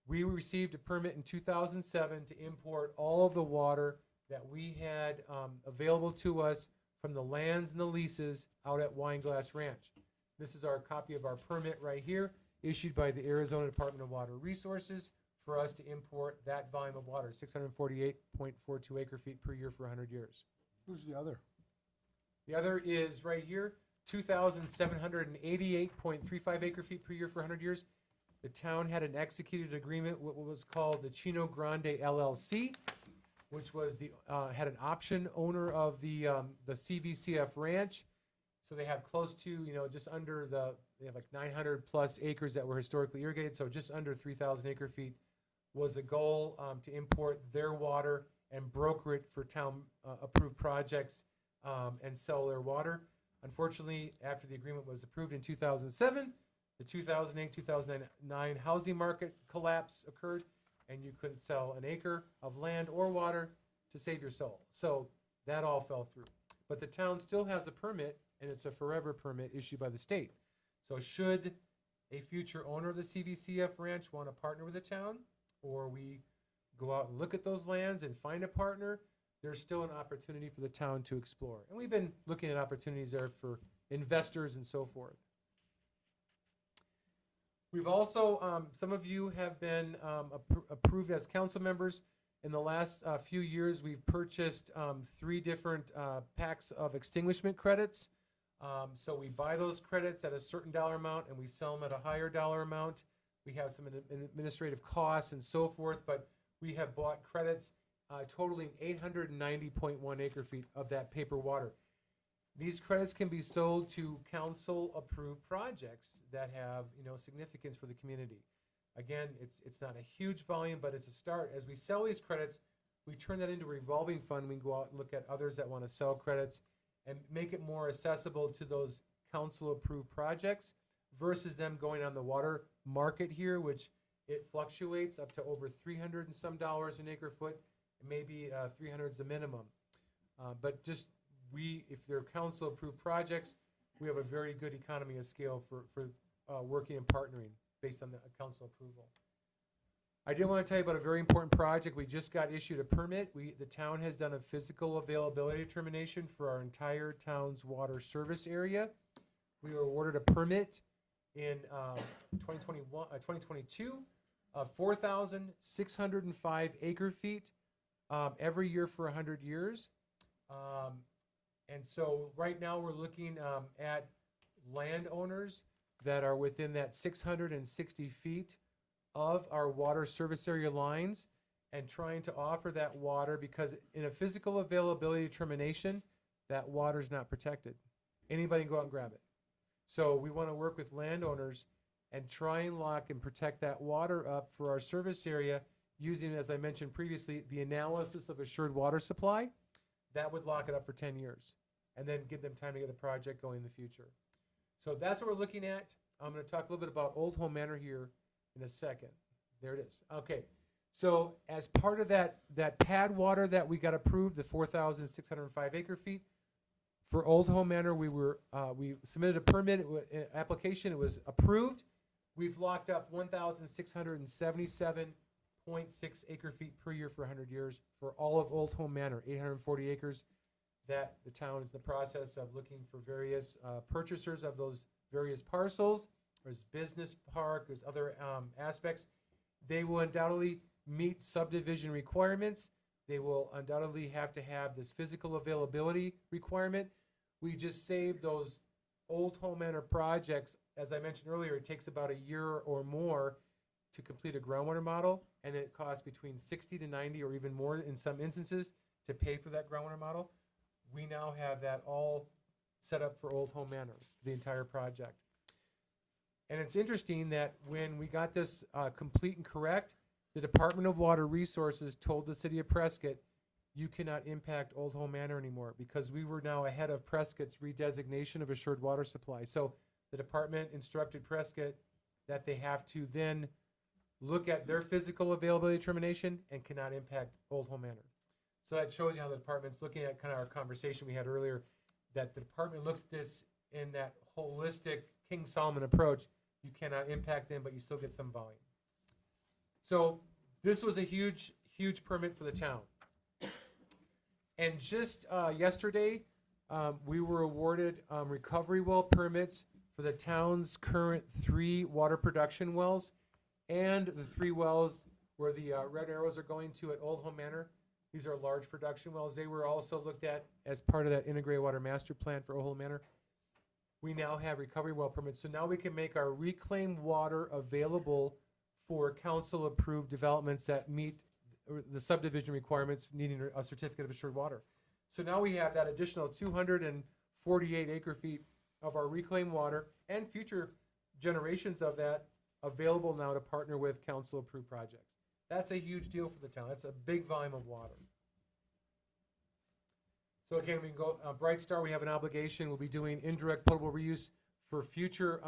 We received a permit in 2007 to import all of the water that we had available to us from the lands and the leases out at Wine Glass Ranch. This is our copy of our permit right here, issued by the Arizona Department of Water Resources for us to import that volume of water, 648.42 acre feet per year for 100 years. Who's the other? The other is right here, 2,788.35 acre feet per year for 100 years. The town had an executed agreement, what was called the Chino Grande LLC, which was had an option owner of the CVCF ranch. So they have close to, just under they have like 900 plus acres that were historically irrigated. So just under 3,000 acre feet was the goal to import their water and broker it for town approved projects and sell their water. Unfortunately, after the agreement was approved in 2007, the 2008-2009 housing market collapse occurred, and you couldn't sell an acre of land or water to save your soul. So that all fell through. But the town still has a permit, and it's a forever permit issued by the state. So should a future owner of the CVCF ranch want to partner with the town, or we go out and look at those lands and find a partner, there's still an opportunity for the town to explore. And we've been looking at opportunities there for investors and so forth. We've also, some of you have been approved as council members. In the last few years, we've purchased 3 different packs of extinguishment credits. So we buy those credits at a certain dollar amount and we sell them at a higher dollar amount. We have some administrative costs and so forth, but we have bought credits totaling 890.1 acre feet of that paper water. These credits can be sold to council-approved projects that have, significance for the community. Again, it's not a huge volume, but it's a start. As we sell these credits, we turn that into a revolving fund. We can go out and look at others that want to sell credits and make it more accessible to those council-approved projects versus them going on the water market here, which it fluctuates up to over $300 and some an acre foot. Maybe 300 is the minimum. But just if they're council-approved projects, we have a very good economy of scale for working and partnering based on the council approval. I did want to tell you about a very important project. We just got issued a permit. The town has done a physical availability determination for our entire town's water service area. We were awarded a permit in 2022 of 4,605 acre feet every year for 100 years. And so right now we're looking at landowners that are within that 660 feet of our water service area lines and trying to offer that water, because in a physical availability determination, that water is not protected. Anybody can go out and grab it. So we want to work with landowners and try and lock and protect that water up for our service area using, as I mentioned previously, the analysis of assured water supply. That would lock it up for 10 years and then give them time to get the project going in the future. So that's what we're looking at. I'm going to talk a little bit about Old Home Manor here in a second. There it is. Okay. So as part of that pad water that we got approved, the 4,605 acre feet, for Old Home Manor, we submitted a permit application. It was approved. We've locked up 1,677.6 acre feet per year for 100 years for all of Old Home Manor, 840 acres that the town is in the process of looking for various purchasers of those various parcels. There's business park, there's other aspects. They will undoubtedly meet subdivision requirements. They will undoubtedly have to have this physical availability requirement. We just saved those Old Home Manor projects. As I mentioned earlier, it takes about a year or more to complete a groundwater model, and it costs between 60 to 90 or even more in some instances to pay for that groundwater model. We now have that all set up for Old Home Manor, the entire project. And it's interesting that when we got this complete and correct, the Department of Water Resources told the city of Prescott, you cannot impact Old Home Manor anymore, because we were now ahead of Prescott's redesignation of assured water supply. So the department instructed Prescott that they have to then look at their physical availability determination and cannot impact Old Home Manor. So that shows you how the department's looking at kind of our conversation we had earlier, that the department looks at this in that holistic King Solomon approach. You cannot impact them, but you still get some volume. So this was a huge, huge permit for the town. And just yesterday, we were awarded recovery well permits for the town's current 3 water production wells and the 3 wells where the red arrows are going to at Old Home Manor. These are large production wells. They were also looked at as part of that integrated water master plan for Old Home Manor. We now have recovery well permits. So now we can make our reclaimed water available for council-approved developments that meet the subdivision requirements needing a certificate of assured water. So now we have that additional 248 acre feet of our reclaimed water and future generations of that available now to partner with council-approved projects. That's a huge deal for the town. That's a big volume of water. So again, we can go, Bright Star, we have an obligation. We'll be doing indirect potable reuse for future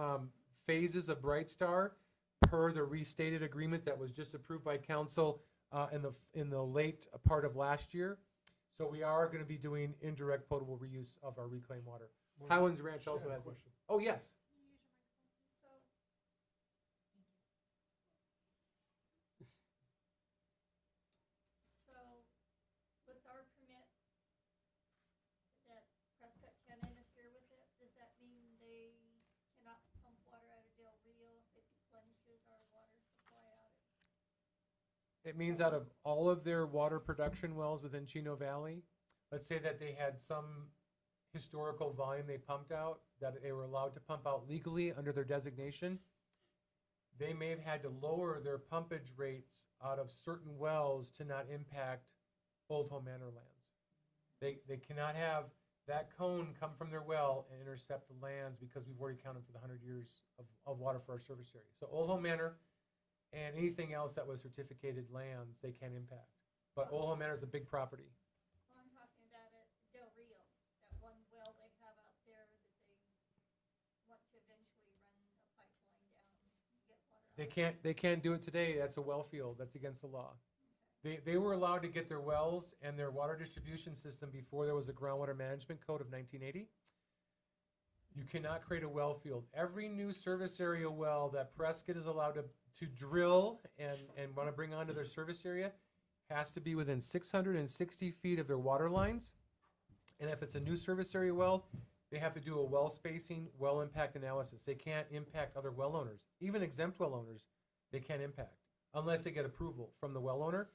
phases of Bright Star per the restated agreement that was just approved by council in the late part of last year. So we are going to be doing indirect potable reuse of our reclaimed water. Highlands Ranch also has a question. Oh, yes. So, with our permit, that Prescott can interfere with it, does that mean they cannot pump water out of Del Rio if it replenishes our water supply out of? It means out of all of their water production wells within Chino Valley, let's say that they had some historical volume they pumped out, that they were allowed to pump out legally under their designation, they may have had to lower their pumpage rates out of certain wells to not impact Old Home Manor lands. They cannot have that cone come from their well and intercept the lands because we've already counted for the 100 years of water for our service area. So Old Home Manor and anything else that was certificated lands, they can impact. But Old Home Manor is a big property. Well, I'm talking about at Del Rio, that one well they have out there that they want to eventually run a pipeline down and get water out. They can't do it today. That's a well field. That's against the law. They were allowed to get their wells and their water distribution system before there was a groundwater management code of 1980. You cannot create a well field. Every new service area well that Prescott is allowed to drill and want to bring onto their service area has to be within 660 feet of their water lines. And if it's a new service area well, they have to do a well spacing, well impact analysis. They can't impact other well owners. Even exempt well owners, they can't impact unless they get approval from the well owner.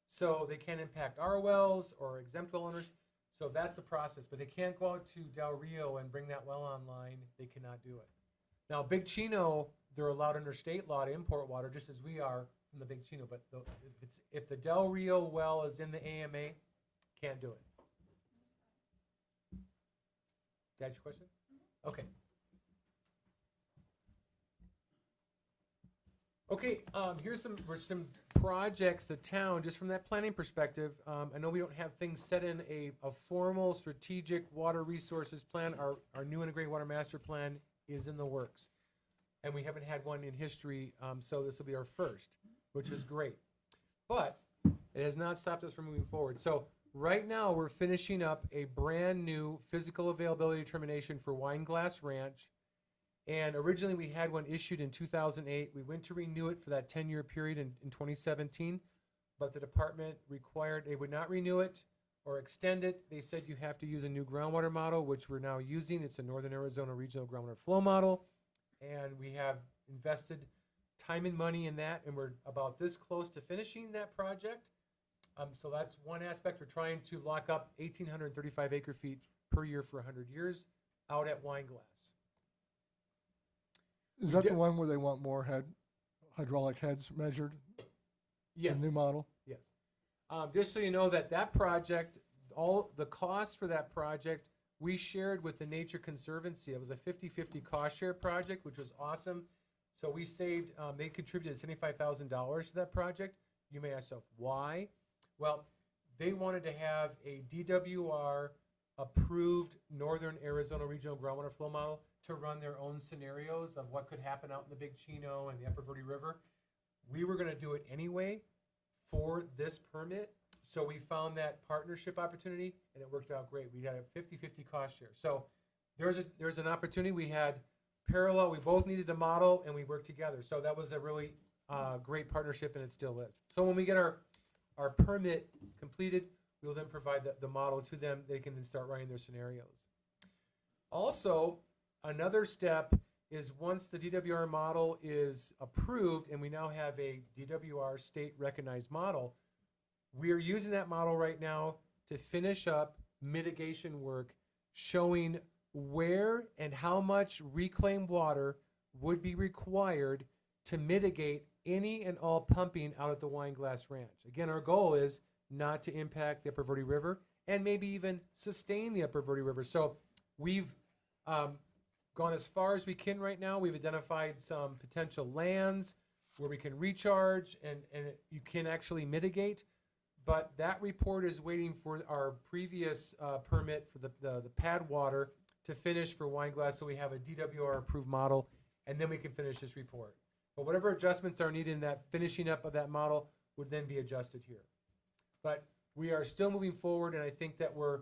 So they can't impact our wells or exempt well owners. So that's the process. But they can't go out to Del Rio and bring that well online. They cannot do it. Now, Big Chino, they're allowed under state law to import water just as we are from the Big Chino. But if the Del Rio well is in the AMA, can't do it. Did I answer your question? Okay. Okay, here's some projects the town, just from that planning perspective. I know we don't have things set in a formal strategic water resources plan. Our new integrated water master plan is in the works. And we haven't had one in history, so this will be our first, which is great. But it has not stopped us from moving forward. So right now, we're finishing up a brand new physical availability determination for Wineglass Ranch. And originally, we had one issued in 2008. We went to renew it for that 10-year period in 2017, but the department required they would not renew it or extend it. They said you have to use a new groundwater model, which we're now using. It's a Northern Arizona Regional Groundwater Flow Model, and we have invested time and money in that, and we're about this close to finishing that project. So that's one aspect. We're trying to lock up 1,835 acre-feet per year for 100 years out at Wineglass. Is that the one where they want more hydraulic heads measured? Yes. The new model? Yes. Just so you know that project, all the costs for that project, we shared with the Nature Conservancy. It was a 50-50 cost share project, which was awesome. So we saved, they contributed $75,000 to that project. You may ask yourself, why? Well, they wanted to have a DWR approved Northern Arizona Regional Groundwater Flow Model to run their own scenarios of what could happen out in the Big Chino and the Upper Verde River. We were going to do it anyway for this permit, so we found that partnership opportunity, and it worked out great. We had a 50-50 cost share. So there's an opportunity. We had parallel. We both needed a model, and we worked together. So that was a really great partnership, and it still is. So when we get our permit completed, we'll then provide the model to them. They can then start writing their scenarios. Also, another step is once the DWR model is approved and we now have a DWR state recognized model, we are using that model right now to finish up mitigation work showing where and how much reclaimed water would be required to mitigate any and all pumping out at the Wineglass Ranch. Again, our goal is not to impact the Upper Verde River and maybe even sustain the Upper Verde River. So we've gone as far as we can right now. We've identified some potential lands where we can recharge and you can actually mitigate. But that report is waiting for our previous permit for the pad water to finish for Wineglass, so we have a DWR approved model, and then we can finish this report. But whatever adjustments are needed in that finishing up of that model would then be adjusted here. But we are still moving forward, and I think that we're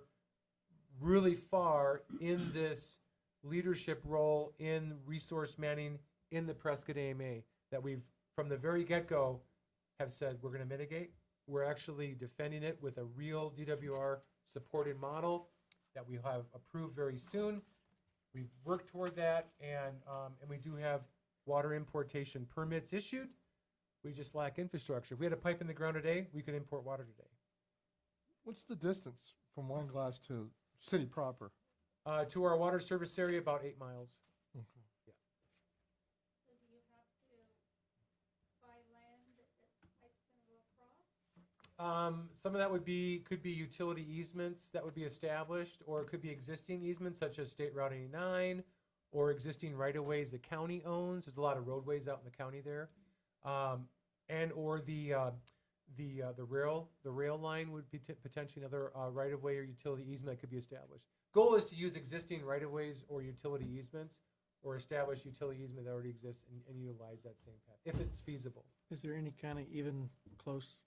really far in this leadership role in resource manning in the Prescott AMA that we've, from the very get-go, have said we're going to mitigate. We're actually defending it with a real DWR supported model that we have approved very soon. We've worked toward that, and we do have water importation permits issued. We just lack infrastructure. If we had a pipe in the ground today, we could import water today. What's the distance from Wineglass to city proper? To our water service area, about 8 miles. Okay. So do you have to buy land that the pipe's gonna go across? Some of that could be utility easements that would be established, or it could be existing easements such as State Route 89, or existing right-of-ways the county owns. There's a lot of roadways out in the county there, and or the rail line would be potentially another right-of-way or utility easement that could be established. Goal is to use existing right-of-ways or utility easements, or establish utility easement that already exists and utilize that same path if it's feasible. Is there any kind of even close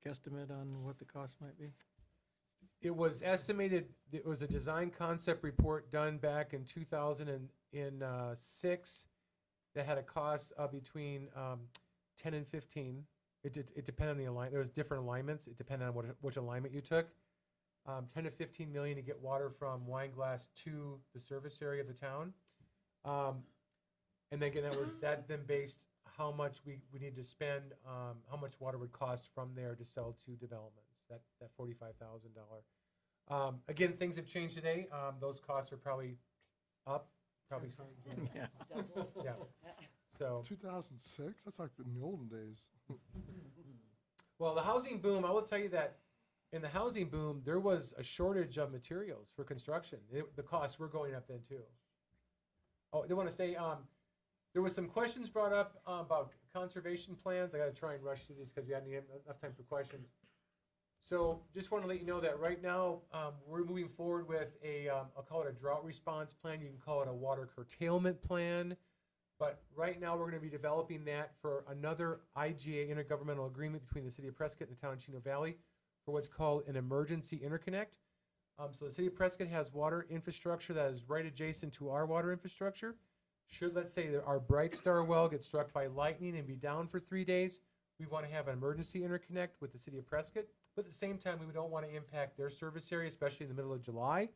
guesstimate on what the cost might be? It was estimated, it was a design concept report done back in 2006 that had a cost of between 10 and 15. It depended on the alignment. There was different alignments. It depended on which alignment you took. 10 to 15 million to get water from Wineglass to the surface area of the town. And then again, that then based how much we need to spend, how much water would cost from there to sell to developments, that $45,000. Again, things have changed today. Those costs are probably up, probably. Yeah. Yeah. So, 2006? That's like in the olden days. well, the housing boom, I will tell you that in the housing boom, there was a shortage of materials for construction. The costs were going up then too. Oh, I want to say, there was some questions brought up about conservation plans. I got to try and rush through these because we hadn't had enough time for questions. So just want to let you know that right now we're moving forward with I'll call it a drought response plan. You can call it a water curtailment plan. But right now we're going to be developing that for another IGA, intergovernmental agreement between the city of Prescott and the town of Chino Valley for what's called an emergency interconnect. So the city of Prescott has water infrastructure that is right adjacent to our water infrastructure. Should, let's say, that our Bright Star well gets struck by lightning and be down for 3 days, we want to have an emergency interconnect with the city of Prescott. But at the same time, we don't want to impact their service area, especially in the middle of July.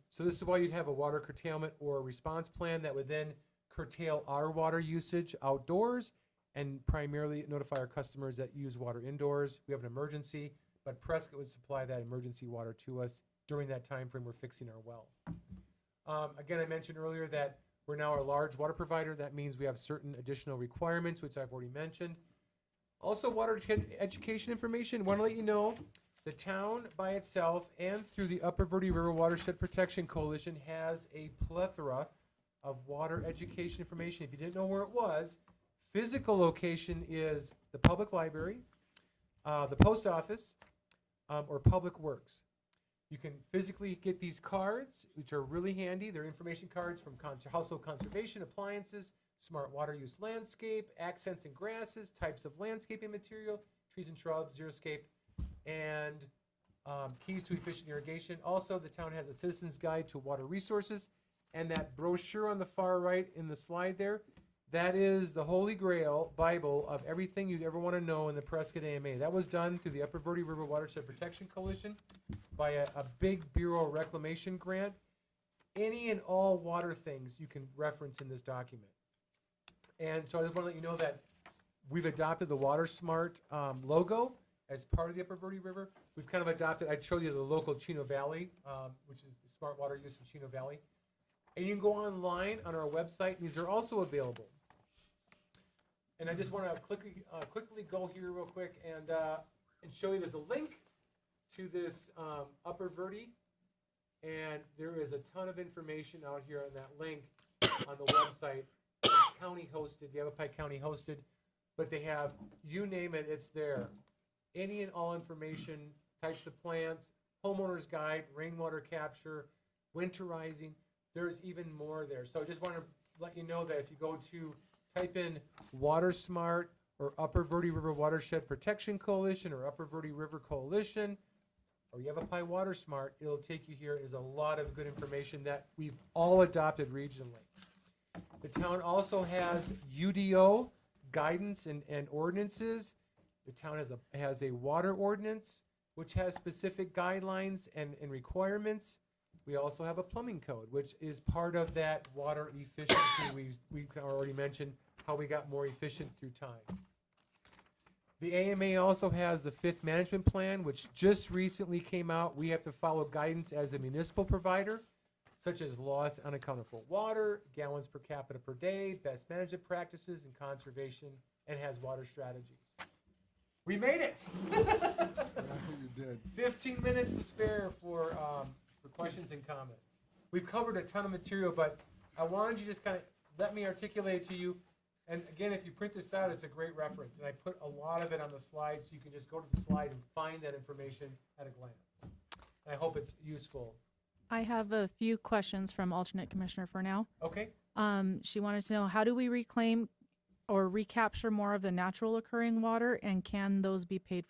So this is why you'd have a water curtailment or a response plan that would then curtail our water usage outdoors and primarily notify our customers that use water indoors. We have an emergency, but Prescott would supply that emergency water to us during that time frame we're fixing our well. Again, I mentioned earlier that we're now a large water provider. That means we have certain additional requirements, which I've already mentioned. Also, water education information. Want to let you know the town by itself and through the Upper Verde River Watershed Protection Coalition has a plethora of water education information. If you didn't know where it was, physical location is the public library, the post office, or public works. You can physically get these cards, which are really handy. They're information cards from household conservation, appliances, smart water use landscape, accents and grasses, types of landscaping material, trees and shrubs, xeriscape, and keys to efficient irrigation. Also, the town has a citizen's guide to water resources, and that brochure on the far right in the slide there, that is the Holy Grail Bible of everything you'd ever want to know in the Prescott AMA. That was done through the Upper Verde River Watershed Protection Coalition by a big Bureau of Reclamation grant. Any and all water things you can reference in this document. And so I just want to let you know that we've adopted the Water Smart logo as part of the Upper Verde River. We've kind of adopted, I showed you the local Chino Valley, which is the smart water use in Chino Valley. And you can go online on our website. These are also available. And I just want to quickly go here real quick and show you there's a link to this Upper Verde. And there is a ton of information out here on that link on the website. It's county hosted, Yavapai County hosted, but they have, you name it, it's there. Any and all information, types of plants, homeowner's guide, rainwater capture, winterizing. There's even more there. So I just want to let you know that if you go to type in Water Smart or Upper Verde River Watershed Protection Coalition or Upper Verde River Coalition or Yavapai Water Smart, it'll take you here. There's a lot of good information that we've all adopted regionally. The town also has UDO guidance and ordinances. The town has a water ordinance, which has specific guidelines and requirements. We also have a plumbing code, which is part of that water efficiency. We already mentioned how we got more efficient through time. The AMA also has the 5th management plan, which just recently came out. We have to follow guidance as a municipal provider, such as loss unaccounted for water, gallons per capita per day, best management practices, and conservation, and has water strategies. We made it. You did. 15 minutes to spare for questions and comments. We've covered a ton of material, but I wanted you to just kind of let me articulate it to you. And again, if you print this out, it's a great reference. And I put a lot of it on the slide, so you can just go to the slide and find that information at a glance. And I hope it's useful. I have a few questions from alternate commissioner for now. Okay? She wanted to know, how do we reclaim or recapture more of the natural occurring water, and can those be paid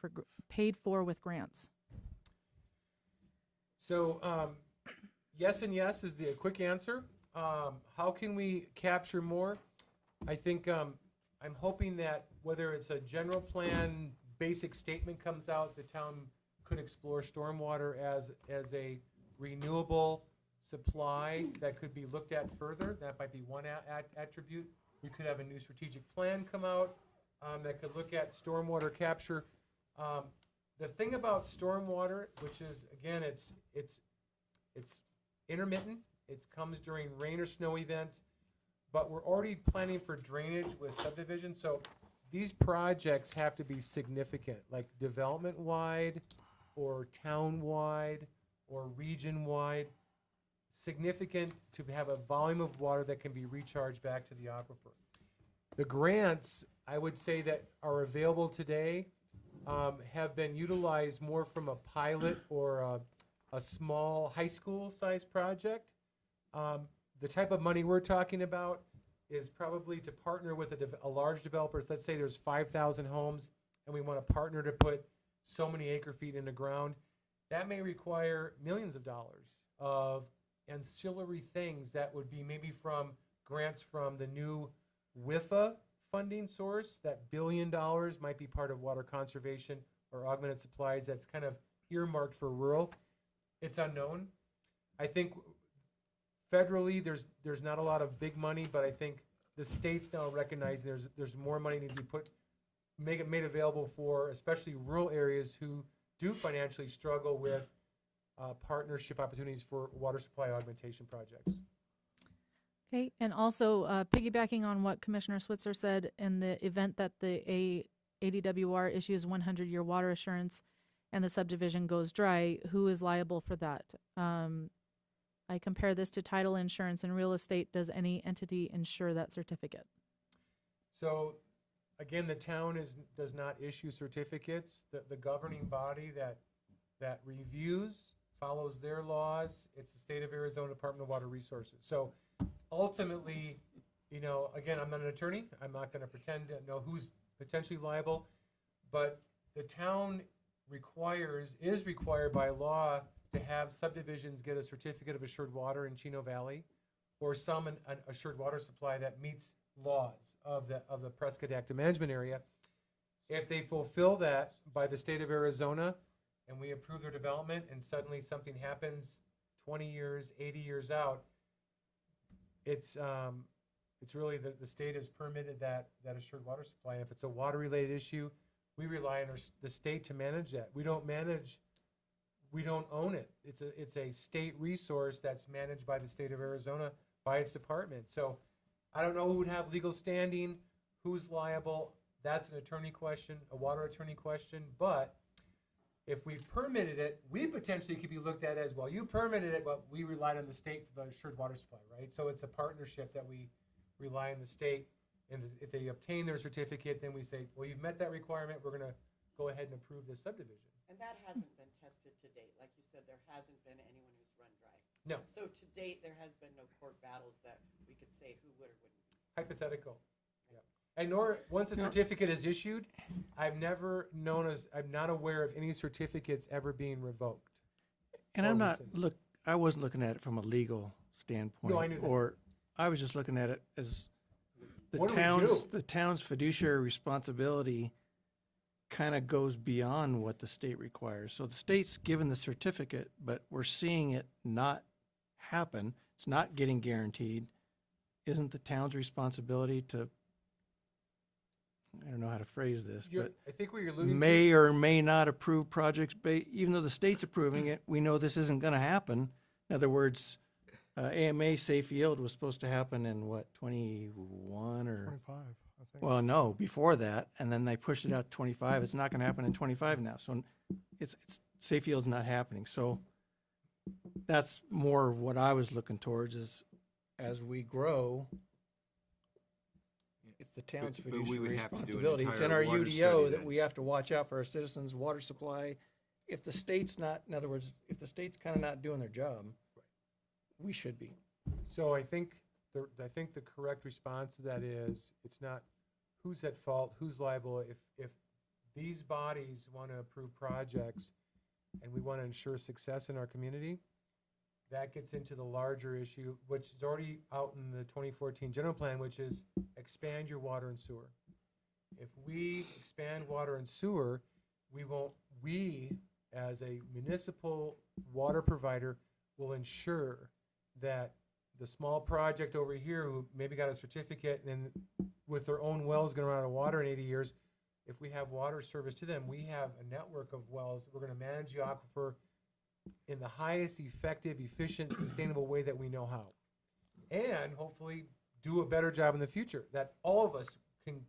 for with grants? So, yes and yes is the quick answer. How can we capture more? I think I'm hoping that whether it's a general plan, basic statement comes out, the town could explore stormwater as a renewable supply that could be looked at further. That might be one attribute. We could have a new strategic plan come out that could look at stormwater capture. The thing about stormwater, which is, again, it's intermittent. It comes during rain or snow events, but we're already planning for drainage with subdivision. So these projects have to be significant, like development-wide or town-wide or region-wide, significant to have a volume of water that can be recharged back to the aquifer. The grants, I would say, that are available today have been utilized more from a pilot or a small high school-sized project. The type of money we're talking about is probably to partner with a large developer. Let's say there's 5,000 homes and we want to partner to put so many acre feet in the ground. That may require millions of dollars of ancillary things that would be maybe from grants from the new WIFA funding source. That $1 billion might be part of water conservation or augmented supplies that's kind of earmarked for rural. It's unknown. I think federally there's not a lot of big money, but I think the states now recognize there's more money needs to be made available for especially rural areas who do financially struggle with partnership opportunities for water supply augmentation projects. Okay, and also piggybacking on what Commissioner Switzer said, in the event that the ADWR issues 100-year water assurance and the subdivision goes dry, who is liable for that? I compare this to title insurance in real estate. Does any entity insure that certificate? So, again, the town does not issue certificates. The governing body that reviews follows their laws. It's the state of Arizona Department of Water Resources. So, ultimately, again, I'm not an attorney. I'm not going to pretend to know who's potentially liable, but the town is required by law to have subdivisions get a certificate of assured water in Chino Valley, or an assured water supply that meets laws of the Prescott Active Management Area. If they fulfill that by the state of Arizona, and we approve their development, and suddenly something happens 20 years, 80 years out, it's really the state has permitted that assured water supply. And if it's a water-related issue, we rely on the state to manage that. We don't own it. It's a state resource that's managed by the state of Arizona, by its department. So I don't know who would have legal standing, who's liable. That's an attorney question, a water attorney question. But if we permitted it, we potentially could be looked at as, well, you permitted it, but we relied on the state for the assured water supply, right? So it's a partnership that we rely on the state. And if they obtain their certificate, then we say, well, you've met that requirement. We're going to go ahead and approve this subdivision. And that hasn't been tested to date. Like you said, there hasn't been anyone who's run dry. No. So to date, there has been no court battles that we could say who would or wouldn't. Hypothetical. Yeah. And nor, once a certificate is issued, I'm not aware of any certificates ever being revoked. And or I'm not, rescinded. I wasn't looking at it from a legal standpoint. No, I knew that. Or I was just looking at it as What do we do? the town's fiduciary responsibility kind of goes beyond what the state requires. So the state's given the certificate, but we're seeing it not happen. It's not getting guaranteed. Isn't the town's responsibility to, I don't know how to phrase this, but I think what you're alluding may or may not approve projects, even though the state's approving it, we know this isn't going to happen. In other words, AMA Safe Yield was supposed to happen in what, 21 or? 25, I think. Well, no, before that, and then they pushed it out to 25. It's not going to happen in 25 now. So it's Safe Yield's not happening. So that's more what I was looking towards is as we grow, it's the town's But we would fiduciary have to do an responsibility. It's in entire our water UDO study that then. we have to watch out for our citizens' water supply. If the state's not, in other words, if the state's kind of not doing their job, we should be. So I think the correct response to that is, it's not who's at fault, who's liable. If these bodies want to approve projects and we want to ensure success in our community, that gets into the larger issue, which is already out in the 2014 general plan, which is expand your water and sewer. If we expand water and sewer, we as a municipal water provider will ensure that the small project over here who maybe got a certificate and with their own well is going to run out of water in 80 years, if we have water service to them, we have a network of wells. We're going to manage the aquifer in the highest effective, efficient, sustainable way that we know how. And hopefully do a better job in the future that all of us can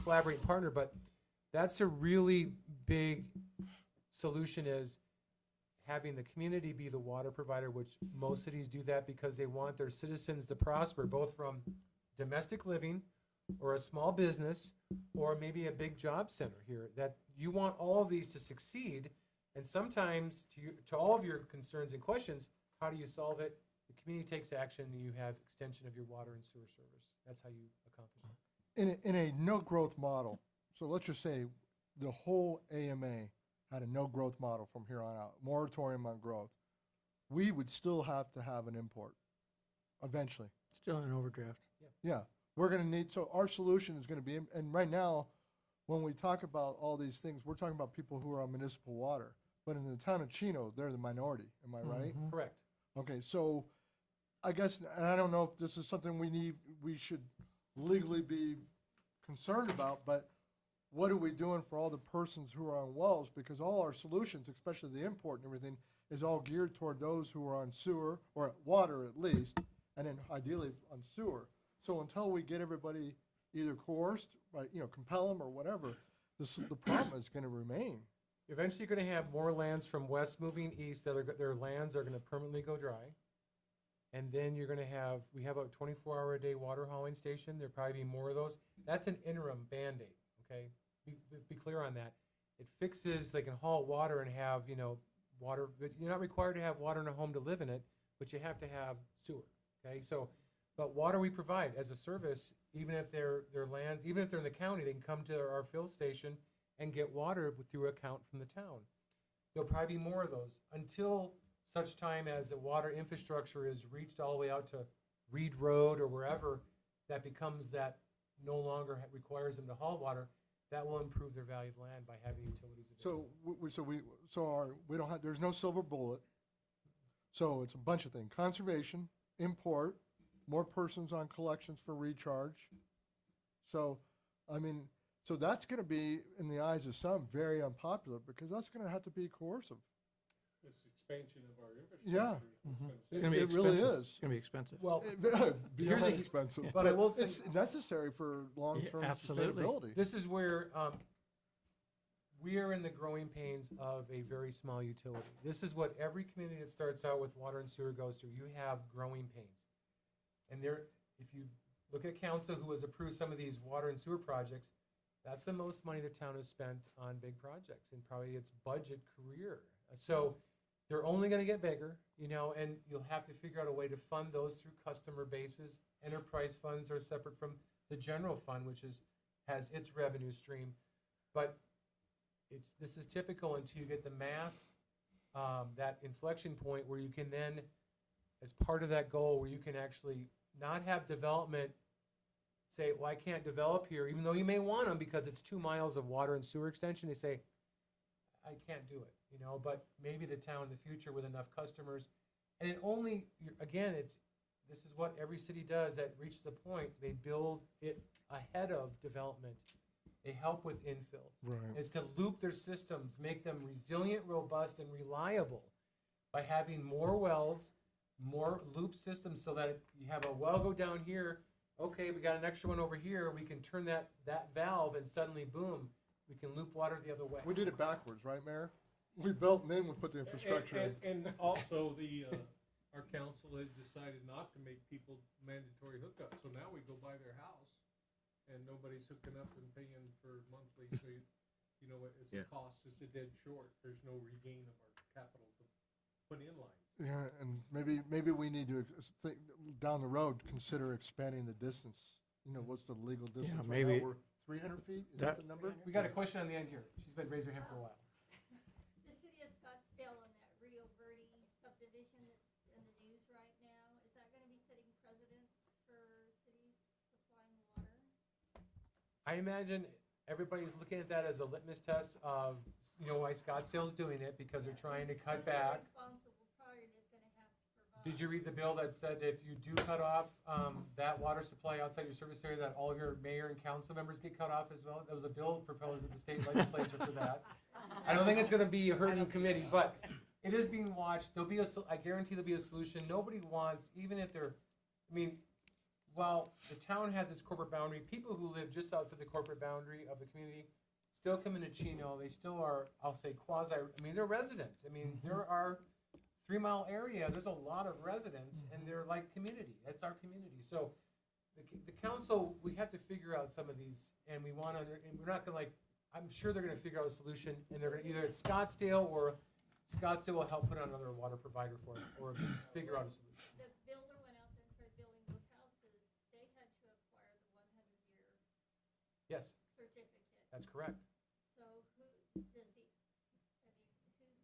collaborate and partner. But that's a really big solution, is having the community be the water provider, which most cities do that because they want their citizens to prosper, both from domestic living or a small business or maybe a big job center here, that you want all of these to succeed. And sometimes to all of your concerns and questions, how do you solve it? The community takes action and you have extension of your water and sewer service. That's how you accomplish it. In a no growth model, so let's just say the whole AMA had a no growth model from here on out, moratorium on growth, we would still have to have an import eventually. Still in overdraft. Yeah, we're gonna need, so our solution is gonna be, and right now, when we talk about all these things, we're talking about people who are on municipal water. But in the town of Chino, they're the minority, am I right? Correct. Okay, so I guess, and I don't know if this is something we should legally be concerned about, but what are we doing for all the persons who are on wells? Because all our solutions, especially the import and everything, is all geared toward those who are on sewer, or water at least, and then ideally on sewer. So until we get everybody either coerced, by, compel them or whatever, the problem is gonna remain. Eventually, you're going to have more lands from west moving east that their lands are going to permanently go dry. And then you're going to have, we have a 24-hour-a-day water hauling station. There'll probably be more of those. That's an interim Band-Aid, okay? Be clear on that. It fixes, they can haul water and have, water, but you're not required to have water in a home to live in it, but you have to have sewer, okay? So, but water we provide as a service, even if their lands, even if they're in the county, they can come to our fill station and get water through account from the town. There'll probably be more of those until such time as the water infrastructure is reached all the way out to Reed Road or wherever, that becomes that no longer requires them to haul water. That will improve their value of land by having utilities available. We don't have, there's no silver bullet. So it's a bunch of things: conservation, import, more persons on collections for recharge. So, so that's going to be, in the eyes of some, very unpopular because that's going to have to be coercive. This expansion of our Yeah. infrastructure. It's going to be It really expensive. is. It's going to be expensive. Well, Beyond a- expensive. but I will say- it's necessary for long-term absolutely. sustainability. This is where we are in the growing pains of a very small utility. This is what every community that starts out with water and sewer goes through. You have growing pains. And if you look at council who has approved some of these water and sewer projects, that's the most money the town has spent on big projects in probably its budget career. So they're only going to get bigger, and you'll have to figure out a way to fund those through customer bases. Enterprise funds are separate from the general fund, which has its revenue stream. But this is typical until you get the mass, that inflection point where you can then, as part of that goal, where you can actually not have development say, well, I can't develop here, even though you may want them because it's 2 miles of water and sewer extension. They say, I can't do it, but maybe the town in the future with enough customers. And it only, again, this is what every city does that reaches a point. They build it ahead of development. They help with infill. Right. It's to loop their systems, make them resilient, robust, and reliable by having more wells, more loop systems so that you have a well go down here. Okay, we got an extra one over here. We can turn that valve and suddenly, boom, we can loop water the other way. We did it backwards, right, Mayor? We built and then we put the infrastructure in. And also our council has decided not to make people mandatory hookups. So now we go by their house and nobody's hooking up and paying for monthly. So, it's a cost. It's a dead short. There's no regain of our capital to put in lines. Yeah, and maybe we need to think down the road, consider expanding the distance. What's the legal distance? Right now maybe- we're 300 feet? Is that the number? We got a question on the end here. She's been raising her hand for a while. The city of Scottsdale and that Rio Verde subdivision that's in the news right now, is that gonna be setting precedents for cities supplying water? I imagine everybody's looking at that as a litmus test of, why Scottsdale's doing it, because they're trying to cut Who's the back. responsible party that's gonna have to provide? Did you read the bill that said if you do cut off that water supply outside your service area, that all of your mayor and council members get cut off as well? There was a bill proposed at the state legislature for that. I don't think it's gonna be heard in committee, but it is being watched. There'll be I guarantee there'll be a solution. Nobody wants, even if they're, while the town has its corporate boundary, people who live just outside the corporate boundary of the community still come into Chino. They still are, I'll say they're residents. There are 3 Mile area, there's a lot of residents, and they're like community. That's our community. So the council, we have to figure out some of these, and we're not gonna I'm sure they're gonna figure out a solution, and they're gonna either at Scottsdale, or Scottsdale will help put on another water provider for it, or figure out a solution. The builder went out there and started building those houses, they had to acquire the 100-year Yes, certificate. that's correct. So who's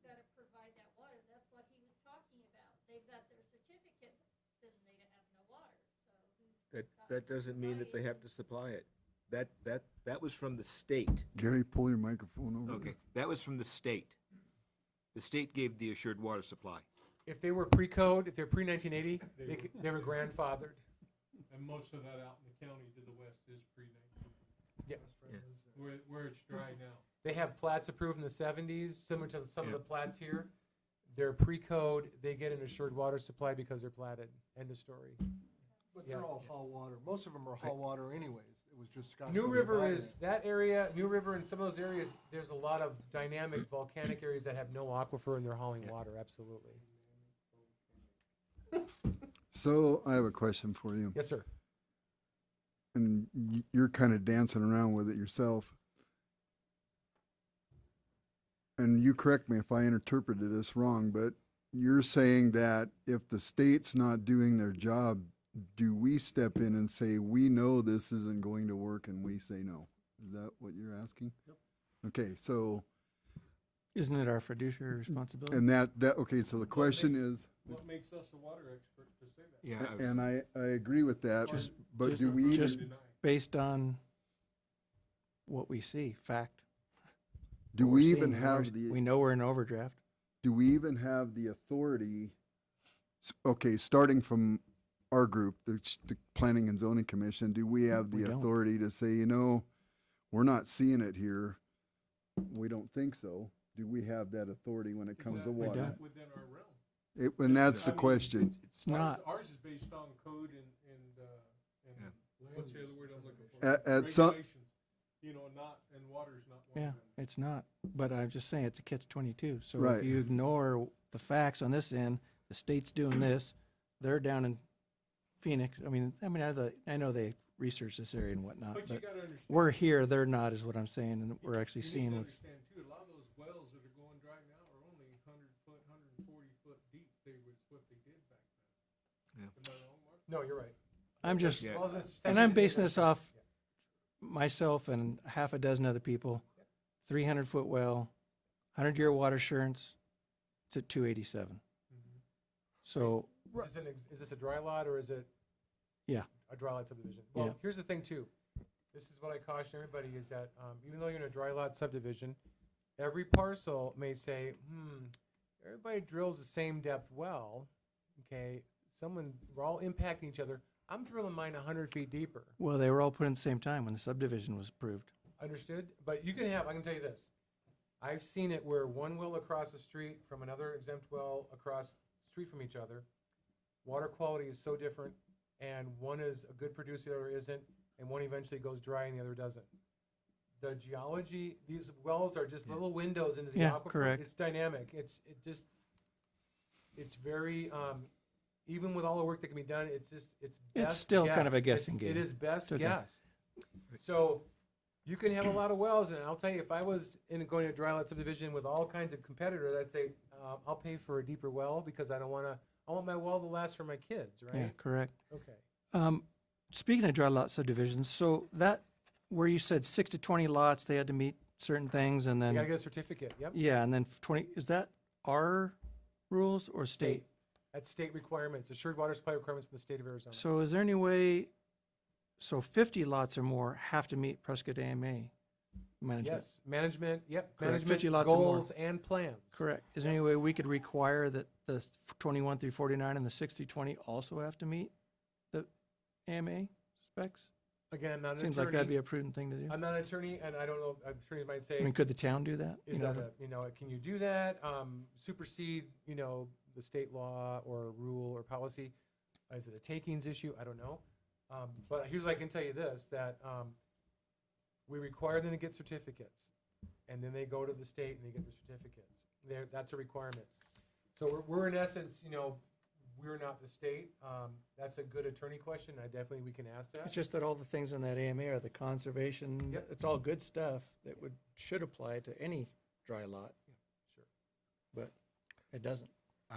gotta provide that water? That's what he was talking about. They've got their certificate, then they have no water, so who's? That doesn't mean that they have to supply it. That was from the state. Gary, pull your microphone over Okay, that was from the state. The state gave the assured water supply. If they were pre-code, if they're pre-1980, they were grandfathered. And most of that out in the county to the west is pre-19, Yeah. where it's dry now. They have plats approved in the 70s, similar to some of the plats here. They're pre-code, they get an assured water supply because they're platted. End of story. But Yeah. they're all haul water. Most of them are haul water anyways. It was just Scottsdale. New River divided is, it. that area, New River and some of those areas, there's a lot of dynamic volcanic areas that have no aquifer and they're hauling water, absolutely. So I have a question for you. Yes, sir. And you're kind of dancing around with it yourself. And you correct me if I interpreted this wrong, but you're saying that if the state's not doing their job, do we step in and say, we know this isn't going to work, and we say no? Is that what you're asking? Yep. Okay, so, Isn't it our fiduciary responsibility? and okay, so the question is, What makes us a water expert to say that? Yeah, and I agree with that, but just- do we just- even, Based on what we see, fact. do What we're we seeing even in have ours. the? We know we're in overdraft. Do we even have the authority, okay, starting from our group, the Planning and Zoning Commission, do we have We the don't. authority to say, we're not seeing it here, we don't think so? Do we have that authority when it comes to Is that water? don't. within our realm? And that's the I mean, question. It's not. Ours is based on code and what's the other word I'm looking for? At some- Regulations, and water's not one Yeah, of them. it's not. But I'm just saying, it's a catch-22. So Right. if you ignore the facts on this end, the state's doing this, they're down in Phoenix. I know they research this area and whatnot, But you but gotta understand. we're here, they're not, is what I'm saying, and we're actually You need seeing to what's. understand too, a lot of those wells that are going dry now are only 100-foot, 140-foot deep. They was what they did back then. Yeah. Am I wrong, Mark? No, you're right. I'm just, Yeah. Well, this and I'm second- basing this off myself and half a dozen other people. 300-foot well, 100-year water assurance, it's at 287. Mhm. So Is this a dry lot or is it? Yeah. A dry lot subdivision? Well, Yeah. here's the thing too. This is what I caution everybody is that even though you're in a dry lot subdivision, every parcel may say, everybody drills the same depth well. Okay, we're all impacting each other. I'm drilling mine 100 feet deeper. well, they were all put in the same time when the subdivision was approved. Understood? But I can tell you this. I've seen it where one well across the street from another exempt well across the street from each other, water quality is so different, and one is a good producer, the other isn't, and one eventually goes dry and the other doesn't. The geology, these wells are just little windows into the Yeah, aquifer. correct. It's dynamic. It's very, even with all the work that can be done, it's best still kind of a guess. guessing It game. is best It's okay. guess. So you can have a lot of wells, and I'll tell you, if I was going to a dry lot subdivision with all kinds of competitors, I'd say, I'll pay for a deeper well because I want my well to last for my kids, right? Yeah, correct. Okay. Speaking of dry lot subdivisions, so that where you said 6 to 20 lots, they had to meet certain things, and You then gotta get a certificate, yep. yeah, and then 20. Is that our rules or state? That's state requirements, assured water supply requirements from the state of Arizona. So is there any way? So 50 lots or more have to meet Prescott AMA management. Yes, management, yep, Correct, management 50 lots or more. goals and plans. Correct. Is there any way we could require that the 21 through 49 and the 60 20 also have to meet the AMA specs? Again, I'm not an Seems like that'd be attorney. a prudent thing to do. I'm not an attorney, and I don't know, attorneys might I say, mean, could the town do that? is that can you do that? Supersede, the state law or rule or policy? Is it a takings issue? I don't know. But here's what I can tell you this, that we require them to get certificates, and then they go to the state and they get the certificates. That's a requirement. So we're in essence, we're not the state. That's a good attorney question. We can ask that. It's just that all the things in that AMA are the conservation. Yep. It's all good stuff that should apply to any dry lot, Sure. but it doesn't.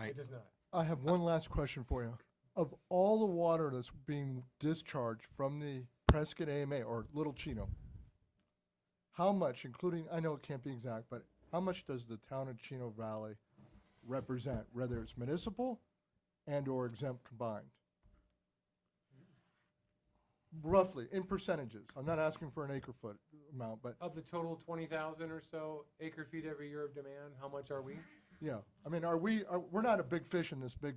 It does not. I have one last question for you. Of all the water that's being discharged from the Prescott AMA or Little Chino, how much, including, I know it can't be exact, but how much does the town of Chino Valley represent, whether it's municipal and or exempt combined? Roughly, in percentages. I'm not asking for an acre foot amount, but Of the total 20,000 or so acre feet every year of demand, how much are we? yeah. I mean, we're not a big fish in this big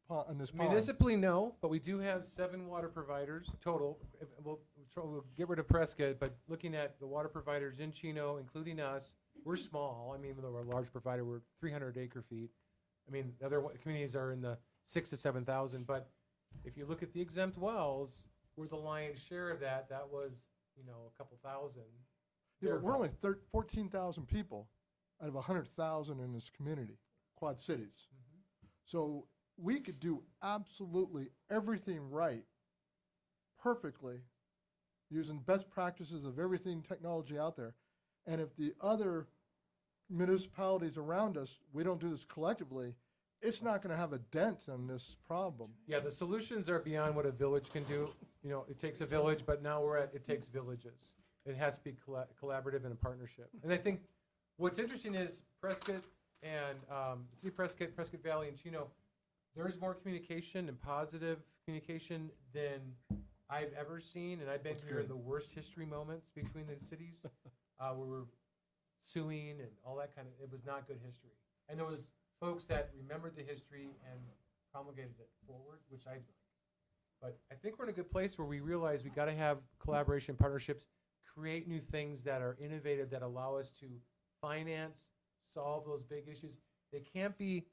pond, in this pond. Municipally, no, but we do have 7 water providers total. We'll get rid of Prescott, but looking at the water providers in Chino, including us, we're small. I mean, even though we're a large provider, we're 300 acre feet. I mean, the other communities are in the 6,000 to 7,000. But if you look at the exempt wells, we're the lion's share of that. That was, a couple thousand. Yeah, but we're only 14,000 people out of 100,000 in this community, Quad Cities. So we could do absolutely everything right, perfectly, using best practices of everything technology out there. And if the other municipalities around us, we don't do this collectively, it's not going to have a dent on this problem. Yeah, the solutions are beyond what a village can do. It takes a village, but now it takes villages. It has to be collaborative and a partnership. And I think what's interesting is Prescott and City of Prescott Valley and Chino, there's more communication and positive communication than I've ever seen. And I've been here in the worst history moments between the cities where we're suing and all that kind of, it was not good history. And there was folks that remembered the history and promulgated it forward, which I like. But I think we're in a good place where we realize we got to have collaboration, partnerships, create new things that are innovative, that allow us to finance, solve those big issues. They can't be,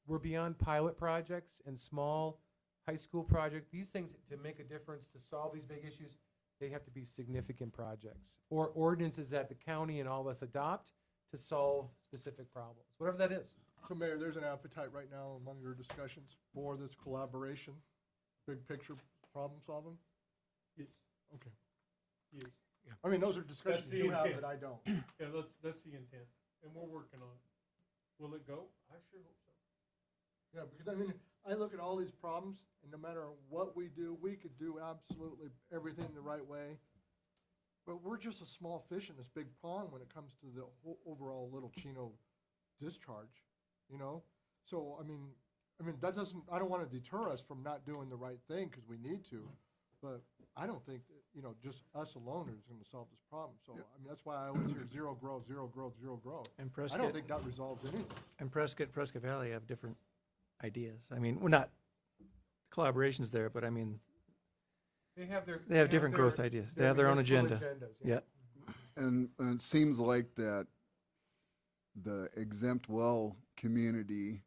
we're beyond pilot projects and small high school projects. These things, to make a difference, to solve these big issues, they have to be significant projects or ordinances that the county and all of us adopt to solve specific problems, whatever that is. So Mayor, there's an appetite right now among your discussions for this collaboration, big picture problem solving? Yes, Okay. yes. I mean, those are discussions the you have intent. that I don't. Yeah, that's the intent, and we're working on it. Will it go? I sure hope so. Yeah, because I mean, I look at all these problems, and no matter what we do, we could do absolutely everything the right way. But we're just a small fish in this big pond when it comes to the overall Little Chino discharge, So, I mean, that doesn't, I don't want to deter us from not doing the right thing because we need to. But I don't think that, just us alone is going to solve this problem. So, I mean, that's why I always hear zero growth, zero growth, zero growth. And I Prescott don't think that resolves anything. and Prescott Valley have different ideas. I mean, we're not collaborations there, but I mean, They have different growth ideas. They have their own municipal agenda. agendas, Yeah. And it seems like that the exempt well community,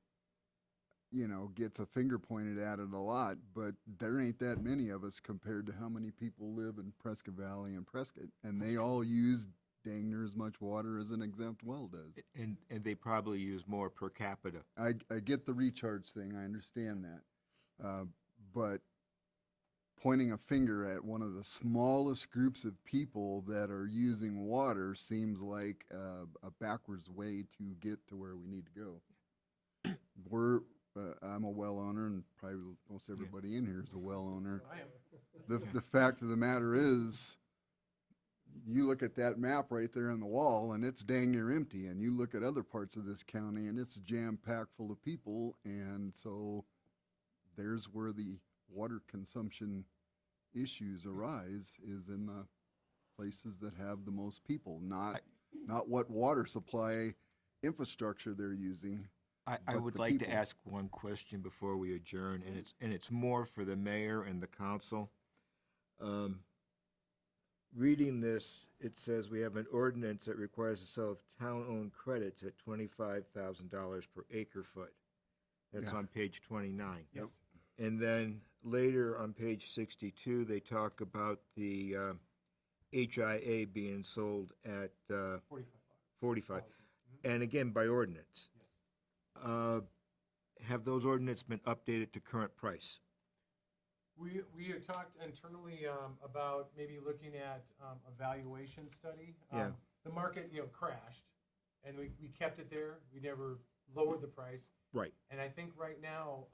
gets a finger pointed at it a lot, but there ain't that many of us compared to how many people live in Prescott Valley and Prescott, and they all use dang near as much water as an exempt well does. And they probably use more per capita. I get the recharge thing, I understand that, but pointing a finger at one of the smallest groups of people that are using water seems like a backwards way to get to where we need to go. I'm a well owner, and probably most everybody in here is a well owner. I am. The fact of the matter is, you look at that map right there on the wall and it's dang near empty. And you look at other parts of this county and it's jam-packed full of people. And so there's where the water consumption issues arise, is in the places that have the most people, not what water supply infrastructure they're using. I but would the like to people. ask one question before we adjourn, and it's more for the mayor and the council. Reading this, it says we have an ordinance that requires the sale of town-owned credits at $25,000 per acre foot. That's Yeah. on page 29. Yes. And then later on page 62, they talk about the HIA being sold at 45, and again by ordinance. Have those ordinance been updated to current price? We had talked internally about maybe looking at a valuation study. Yeah. The market, crashed, and we kept it there. We never lowered the price. Right. And I think right now,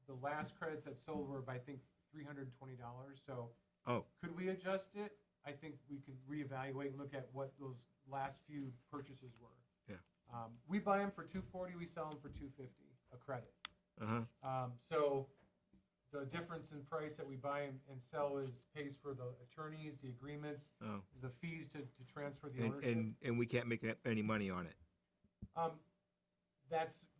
the last credits that sold were, I think, $320. So Oh, could we adjust it? I think we could reevaluate and look at what those last few purchases were. Yeah. We buy them for $240. We sell them for $250 a credit. uh-huh. So the difference in price that we buy and sell pays for the attorneys, the agreements, Oh. the fees to transfer the ownership. And we can't make any money on it.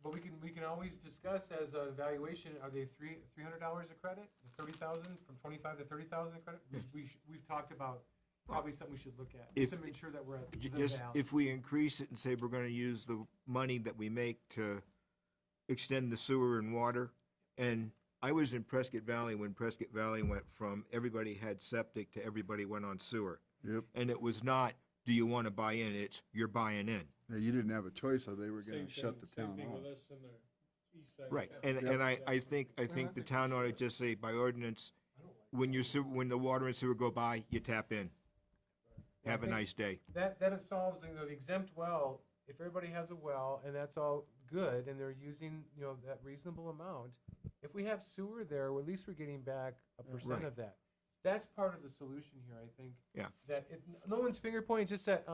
But we can always discuss as a valuation, are they $300 a credit? The 30,000 from 25 to 30,000 a credit? We've talked about probably something we should look at, just to make sure that we're at the Just value. if we increase it and say we're gonna use the money that we make to extend the sewer and water. And I was in Prescott Valley when Prescott Valley went from everybody had septic to everybody went on sewer. Yep. And it was not, do you wanna buy in? It's, you're buying in. Yeah, you didn't have a choice, or they were gonna Same shut the thing- town Same thing off. with us in the east side. of Right, town. and I think the town ought to just say by ordinance, when when the water and sewer go by, you tap in. Yeah, I Have a think nice day. That it solves the exempt well. If everybody has a well and that's all good and they're using that reasonable amount, if we have sewer there, well, at least we're getting back a percent Right. of that. That's part of the solution here, I think. Yeah. That no one's finger pointing, just that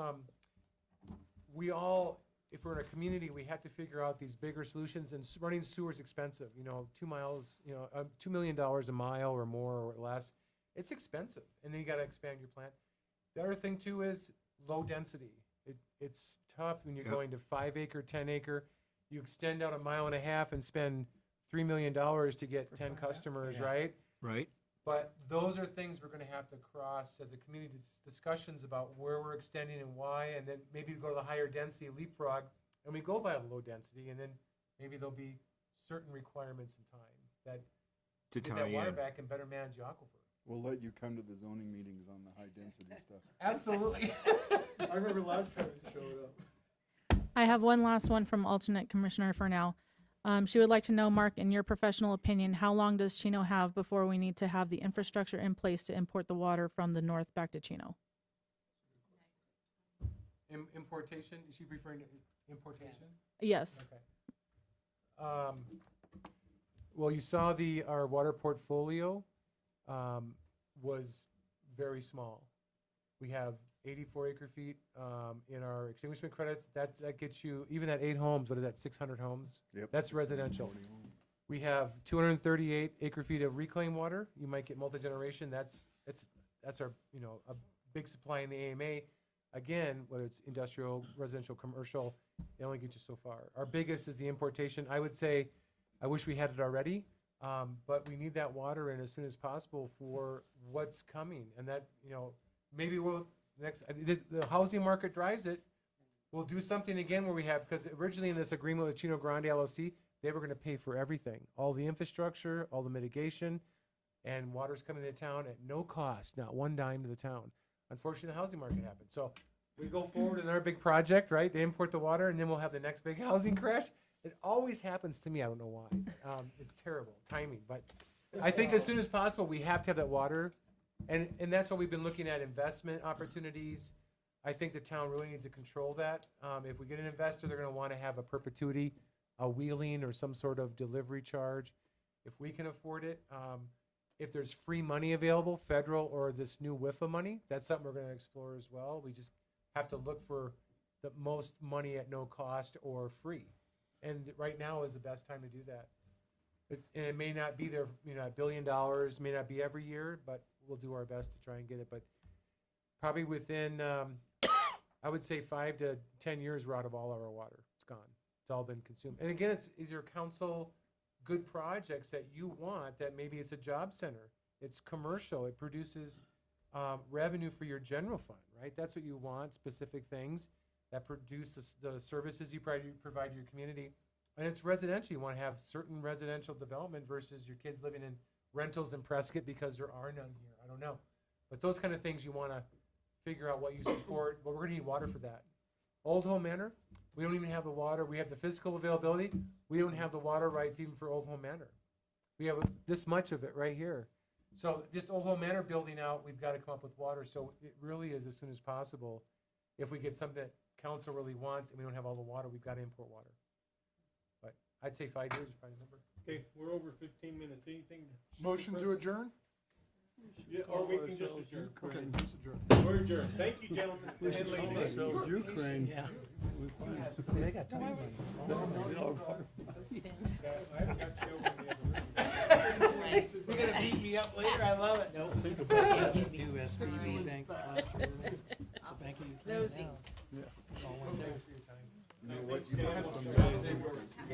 we all, if we're in a community, we have to figure out these bigger solutions. And running sewer is expensive. 2 miles, $2 million a mile or more or less. It's expensive, and then you got to expand your plant. The other thing too is low density. It's tough when you're Yep. going to 5 acre, 10 acre. You extend out 1.5 miles and spend $3 million to get 10 customers, right? Right? But those are things we're going to have to cross as a community discussions about where we're extending and why, and then maybe we go to the higher density leapfrog, and we go by the low density, and then maybe there'll be certain requirements in time that To get tie that water in. back and better manage the aquifer. We'll let you come to the zoning meetings on the high density stuff. Absolutely. I remember last time you showed up. I have one last one from alternate commissioner for now. She would like to know, Mark, in your professional opinion, how long does Chino have before we need to have the infrastructure in place to import the water from the north back to Chino? Importation, is she referring to importation? Yes. Okay. Well, you saw our water portfolio was very small. We have 84 acre feet in our extinguishment credits. That gets you, even at 8 homes, what is that, 600 homes? Yep. That's residential. We have 238 acre feet of reclaimed water. You might get multi-generation. That's our, a big supply in the AMA. Again, whether it's industrial, residential, commercial, they only get you so far. Our biggest is the importation. I would say, I wish we had it already, but we need that water in as soon as possible for what's coming. And that, maybe the housing market drives it. We'll do something again where we have, because originally in this agreement with Chino Grande LLC, they were going to pay for everything, all the infrastructure, all the mitigation, and water's coming to town at no cost, not one dime to the town. Unfortunately, the housing market happened. So we go forward in our big project, right? They import the water, and then we'll have the next big housing crash. It always happens to me. I don't know why. It's terrible timing. But I think as soon as possible, we have to have that water. And that's why we've been looking at investment opportunities. I think the town really needs to control that. If we get an investor, they're going to want to have a perpetuity, a wheeling, or some sort of delivery charge. If we can afford it, if there's free money available, federal or this new WIFA money, that's something we're gonna explore as well. We just have to look for the most money at no cost or free. And right now is the best time to do that. And it may not be there, $1 billion, may not be every year, but we'll do our best to try and get it. But probably within, I would say 5 to 10 years, we're out of all of our water. It's gone. It's all been consumed. And again, is your council good projects that you want, that maybe it's a job center, it's commercial, it produces revenue for your general fund, right? That's what you want, specific things that produce the services you provide to your community. And it's residential. You want to have certain residential development versus your kids living in rentals in Prescott because there are none here. I don't know. But those kind of things you want to figure out what you support. But we're going to need water for that. Old Home Manor, we don't even have the water. We have the physical availability. We don't have the water rights even for Old Home Manor. We have this much of it right here. So this Old Home Manor building out, we've got to come up with water. So it really is as soon as possible. If we get something that council really wants and we don't have all the water, we've got to import water. But I'd say 5 years is probably the number. Okay, we're over 15 minutes. Anything? Motion to adjourn? Yeah, or we can just adjourn. Okay, just adjourn. We're adjourned. Thank you, gentlemen and ladies. Ukraine. Yeah. They got time. I haven't got to go in the other room. You're gonna beat me up later, I love it. Nope. Do SVB Bank. Banking. Nosy. Thanks for your time. You know what, you